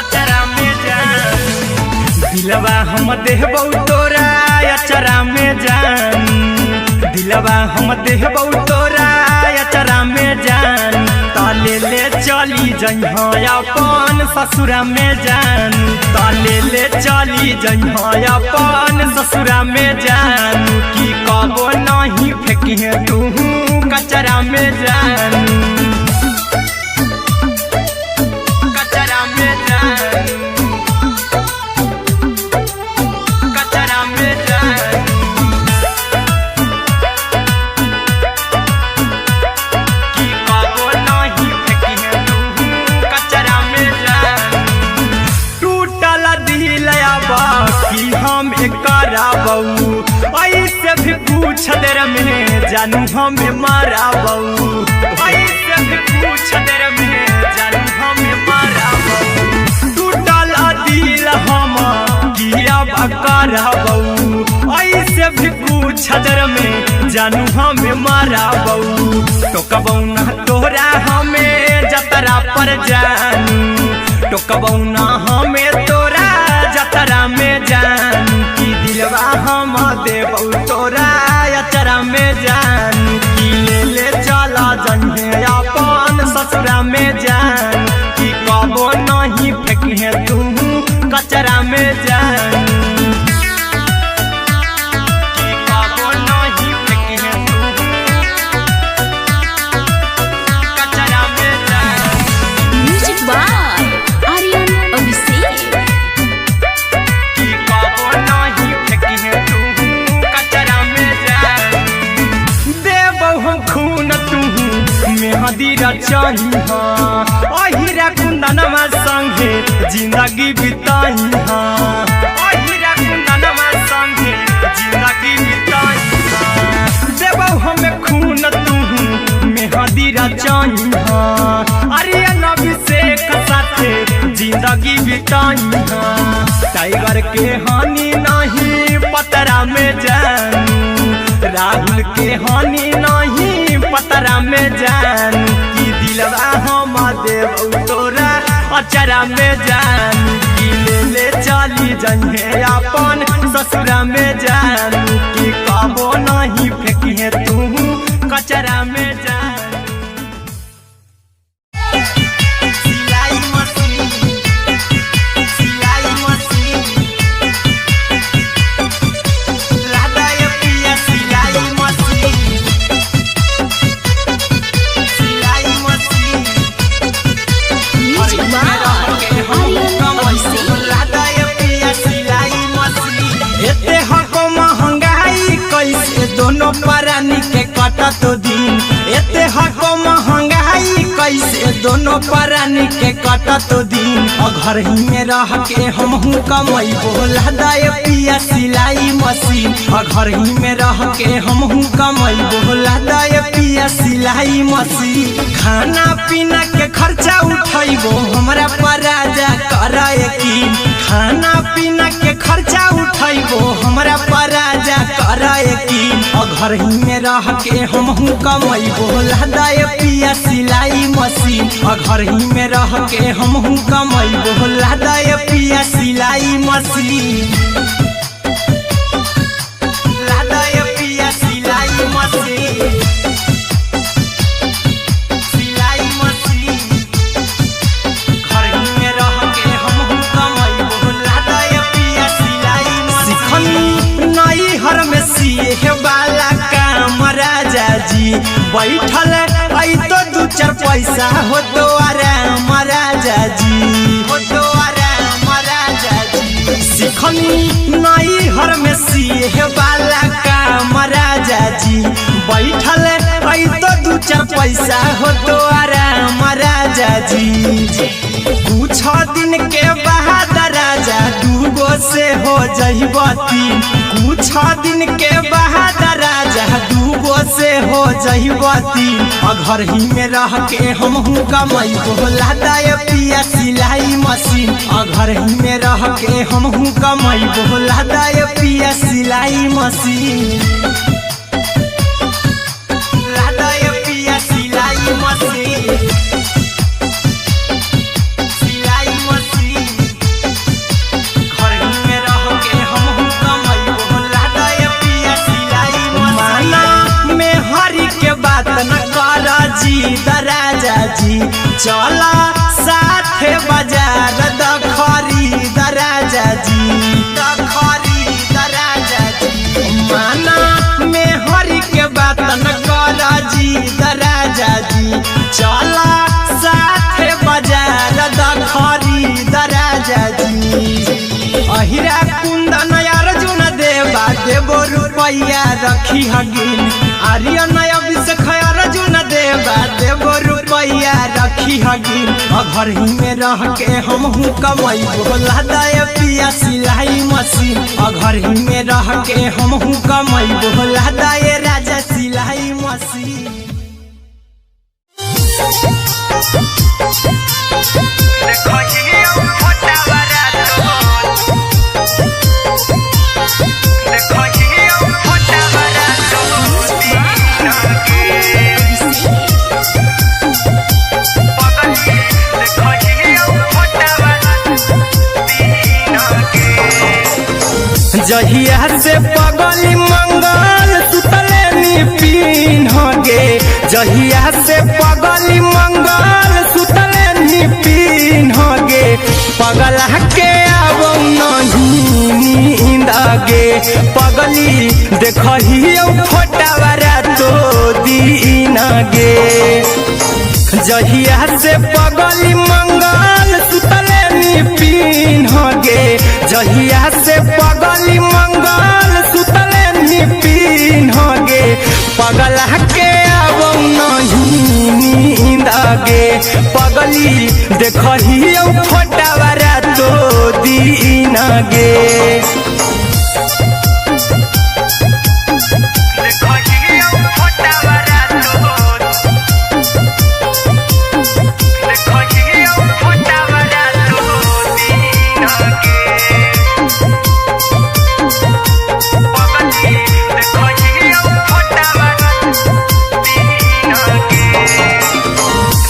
S1: अचरा में जान दिलवा हम देबौ तोरा अचरा में जान दिलवा हम देबौ तोरा अचरा में जान ताले ले चली जइहा अपन ससुरा में जान ताले ले चली जइहा अपन ससुरा में जान की कबो नहीं फेंकी तू कचरा में जान कचरा में जान कचरा में जान की कबो नहीं फेंकी तू कचरा में जान टूटल दिल बाकी हम कराबू ऐसे भी पूछ देर में जानू हमें माराबू ऐसे भी पूछ देर में जानू हमें माराबू टूटल दिल हम किया कराबू ऐसे भी पूछ देर में जानू हमें माराबू टोकबौ ना तोरा हमें जतरा पर जानू टोकबौ ना हमें तोरा जतरा में जानू की दिलवा हम देबौ तोरा अचरा में जानू की ले चला जन्हे अपन ससुरा में जान की कबो नहीं फेंकी तू कचरा में जानू की कबो नहीं फेंकी तू कचरा में जानू
S2: म्यूजिक बाय आर्यन अभिषेक
S1: की कबो नहीं फेंकी तू कचरा में जानू देबौ हम खून तू मेहदी रचाही अहिरा कुंदनमा संगे जिंदगी बिताई अहिरा कुंदनमा संगे जिंदगी बिताई देबौ हमें खून तू मेहदी रचाही आर्यन अभिषेक साथे जिंदगी बिताई टाइगर के हानि नहीं पतरा में जानू राहुल के हानि नहीं पतरा में जानू की दिलवा हम देबौ तोरा अचरा में जानू की ले चली जइहे अपन ससुरा में जानू की कबो नहीं फेंकी तू कचरा में जानू सिलाई मशीन सिलाई मशीन लादाय पिया सिलाई मशीन सिलाई machine
S2: music by Aryan Abhishek
S1: लादाय पिया सिलाई मशीन एते हको महंगाई कैसे दोनों परानी के कटत दिन एते हको महंगाई कैसे दोनों परानी के कटत दिन घर ही में रह के हमहू कमैबो लादाय पिया सिलाई मशीन घर ही में रह के हमहू कमैबो लादाय पिया सिलाई मशीन खाना पीना के खर्चा उठैबो हमरा पराजा कराए की खाना पीना के खर्चा उठैबो हमरा पराजा कराए की घर ही में रह के हमहू कमैबो लादाय पिया सिलाई मशीन घर ही में रह के हमहू कमैबो लादाय पिया सिलाई मशीन लादाय पिया सिलाई मशीन सिलाई मशीन घर ही में रह के हमहू कमैबो लादाय पिया सिलाई मशीन नई हर में सिए वाला काम राजा जी बैठल पैसा हो तो आराम राजा जी, हो तो आराम राजा जी। सिखनी नई हर में सीहे वाला काम राजा जी, बैठल आई तो 2-4 पैसा हो तो आराम राजा जी। कुछ दिन के बाद राजा 2 से हो जइबती, कुछ दिन के बाद राजा 2 से हो जइबती। घर ही में रह के हमहू कमाई बोला दाय पिया सिलाई मशीन, घर ही में रह के हमहू कमाई बोला दाय पिया सिलाई मशीन, लादाय पिया सिलाई मशीन, सिलाई मशीन। घर ही में रह के हमहू कमाई बोला दाय पिया सिलाई मशीन। माना में हरी के बात न कर जी राजा जी, चला साथे बाजार द खरीद राजा जी, द खरीद राजा जी। माना में हरी के बात न कर जी राजा जी, चला साथे बाजार द खरीद राजा जी। अहिरा कुंदन अर्जुन देवा देवो रुपया रखी हगिन, आर्यन अभिषेक अर्जुन देवा देवो रुपया रखी हगिन। घर ही में रह के हमहू कमाई बोला दाय पिया सिलाई मशीन, घर ही में रह के हमहू कमाई बोला दाय राजा सिलाई मशीन। जहिया से पगली मंगल सुतले निपिन गे, जहिया से पगली मंगल सुतले निपिन गे। पगला के आवो नहीं नींद गे, पगली देखही फोटावा रातो दिन गे। जहिया से पगली मंगल सुतले निपिन गे, जहिया से पगली मंगल सुतले निपिन गे। पगला के आवो नहीं नींद गे, पगली देखही फोटावा रातो दिन गे।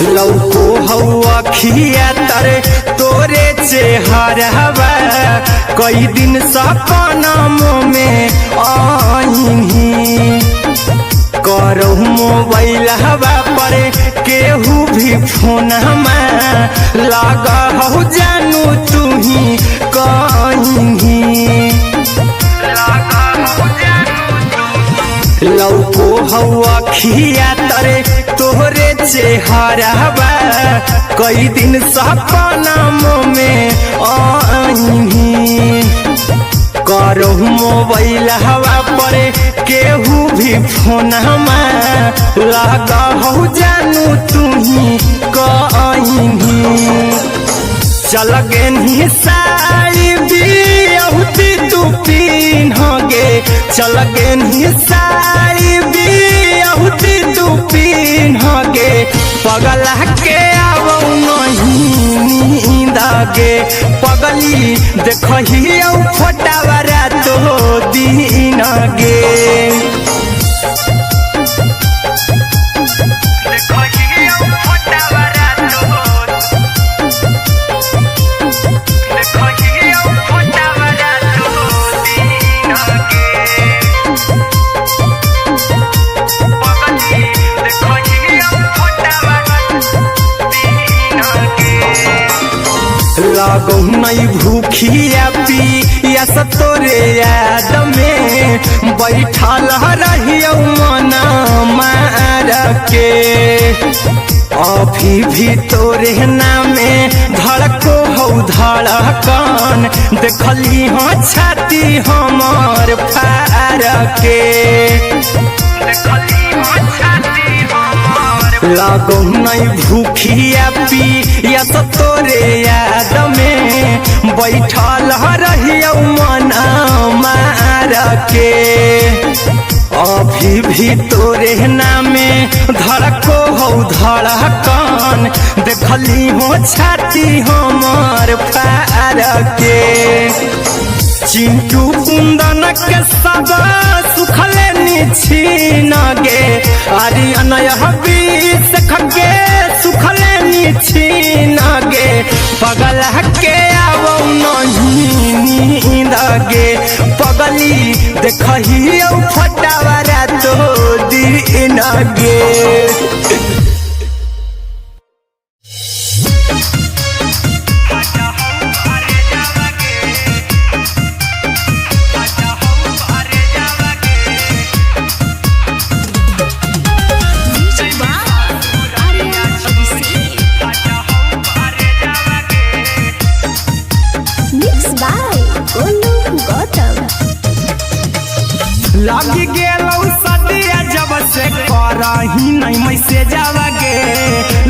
S1: लौको हवा खिया तरे तोरे चेहरवा, कई दिन सपनमो में आईनी। करहु मोबाइल हवा पर केहू भी फोनमा, लगा हो जानू तू ही कहीं। लौको हवा खिया तरे तोहरे चेहरवा, कई दिन सपनमो में आईनी। करहु मोबाइल हवा पर केहू भी फोनमा, लगा हो जानू तू ही कहीं। चल गेनी साड़ी बियाहुती तू पीन गे, चल गेनी साड़ी बियाहुती तू पीन गे। पगला के आवो नहीं नींद गे, पगली देखही फोटावा रातो दिन गे। लागो नहीं भूखिया पिया तोरे याद में, बैठल रहियो मन मार के। अभी भी तोरे नामे धड़को हौ धड़कन देखली हो छाती हमर फार के लागो नहीं भूखिया पिया तो तोरे याद में बैठल रहियो मन मार के अभी भी तोरे नामे धड़को हौ धड़कन देखली हो छाती हमर फार के चिंटू कुंदन के सब सुखले छीन गे आर्यन बीस खगे सुखले छीन गे पगल के आवो नहीं नींद गे पगली देखही फटावरा तो दिन गे लगी गेलौ सदिया जब से करही नहीं मैसेजवा गे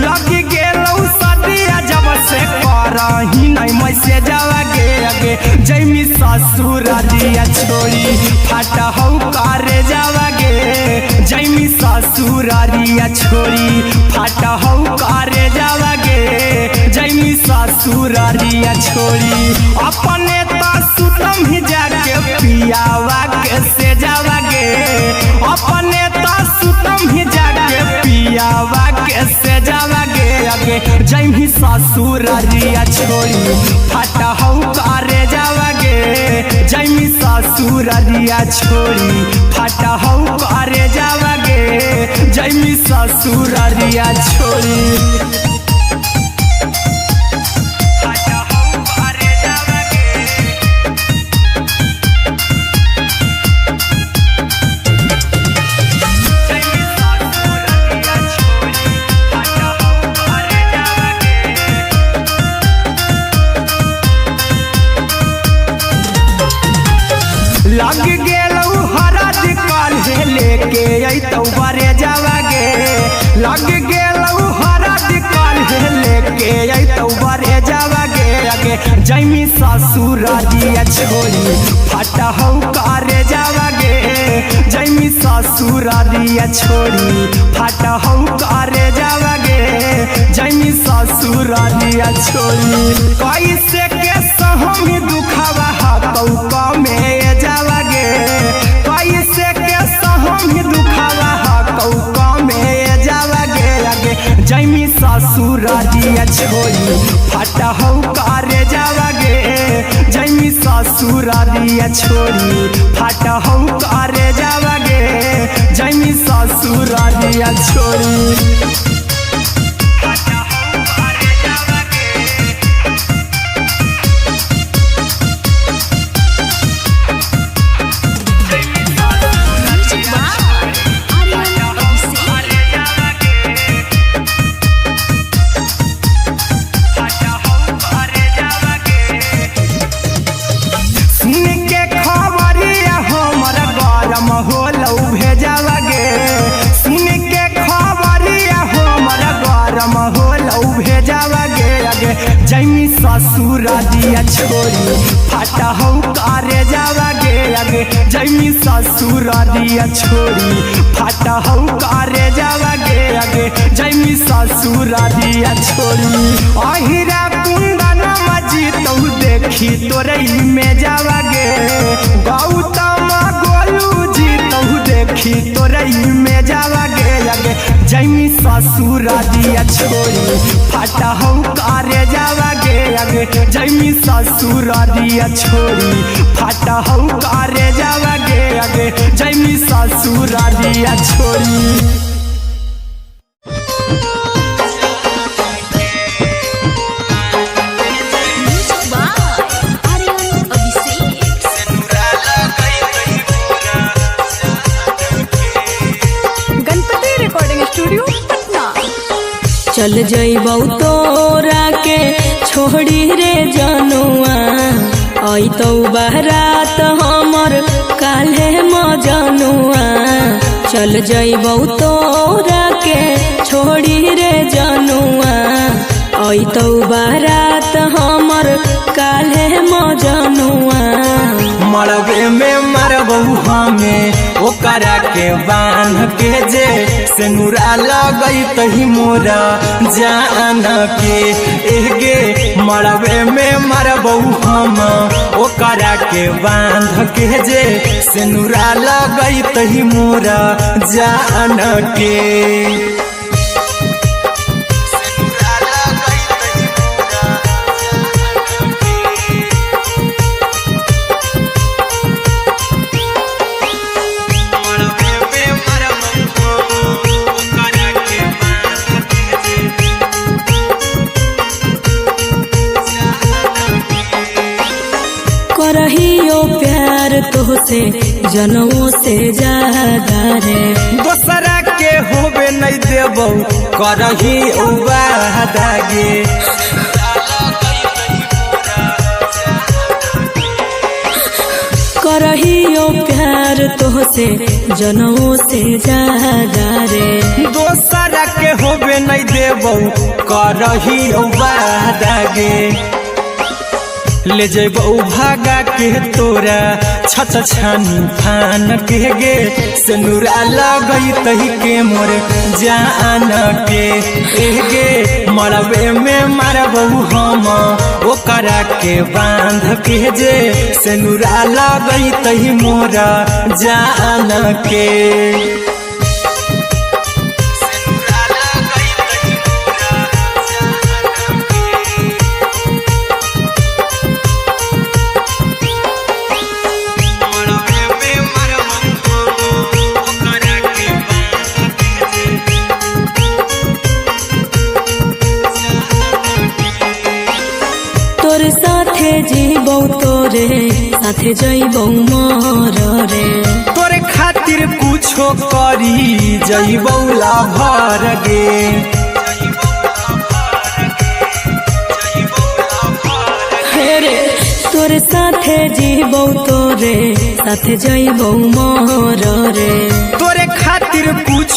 S1: लगी गेलौ सदिया जब से करही नहीं मैसेजवा गे अगे जैमी ससुरारिया छोड़ी फाटा हौ करे जावा गे जैमी ससुरारिया छोड़ी फाटा हौ करे जावा गे जैमी ससुरारिया छोड़ी अपने तो सुतम ही जाके पियावा के से जावा गे अपने तो सुतम ही जाके पियावा के से जावा गे अगे जैमी ससुरारिया छोड़ी फाटा हौ करे जावा गे जैमी ससुरारिया छोड़ी फाटा हौ करे जावा गे जैमी ससुरारिया छोड़ी लग गेलौ हरद काल्हे लेके अइतौ बरे जावा गे लग गेलौ हरद काल्हे लेके अइतौ बरे जावा गे अगे जैमी ससुरारिया छोड़ी फाटा हौ करे जावा गे जैमी ससुरारिया छोड़ी फाटा हौ करे जावा गे जैमी ससुरारिया छोड़ी कैसे के सहम दुखवा हतौ कमे जावा गे कैसे के सहम दुखवा हतौ कमे जावा गे अगे जैमी ससुरारिया छोड़ी फाटा हौ करे जावा गे जैमी ससुरारिया छोड़ी फाटा हौ करे जावा गे जैमी ससुरारिया छोड़ी जैमी ससुरारिया छोड़ी फाटा हौ करे जावा गे अगे जैमी ससुरारिया छोड़ी फाटा हौ करे जावा गे अगे जैमी ससुरारिया छोड़ी अहिरा कुंदन मजी तो देखी तोरई में जावा गे गौतम गोलू जी तो देखी तोरई में जावा गे अगे जैमी ससुरारिया छोड़ी फाटा हौ करे जावा गे अगे जैमी ससुरारिया छोड़ी फाटा हौ करे जावा गे अगे जैमी ससुरारिया छोड़ी
S2: चल जइबौ तोरा के छोड़ी रे जनुआ अइतौ बारात हमर काल्हे मजनुआ चल जइबौ तोरा के छोड़ी रे जनुआ अइतौ बारात हमर काल्हे मजनुआ
S1: मरबे में मरबौ हमें ओकरा के बांध के जे सिनुरा लगई तही मोरा जान के एगे मरबे में मरबौ हम ओकरा के बांध के जे सिनुरा लगई तही मोरा जान के
S2: करहियो प्यार तोहसे जनमों से ज्यादा रे
S1: दोसरा के होबे नहीं देबौ करही वादा गे
S2: करहियो प्यार तोहसे जनमों से ज्यादा रे
S1: दोसरा के होबे नहीं देबौ करही वादा गे ले जइबौ भागा के तोरा छछ छानी फान के गे सिनुरा लगई तही के मोर जान के एगे मरबे में मरबौ हम ओकरा के बांध के जे सिनुरा लगई तही मोरा जान के
S2: तोरे साथे जीबौ तोरे साथे जइबौ मोर रे
S1: तोरे खातिर कुछो करी जइबौ लाभर गे
S2: हेरे तोरे साथे जीबौ तोरे साथे जइबौ मोर रे
S1: तोरे खातिर कुछ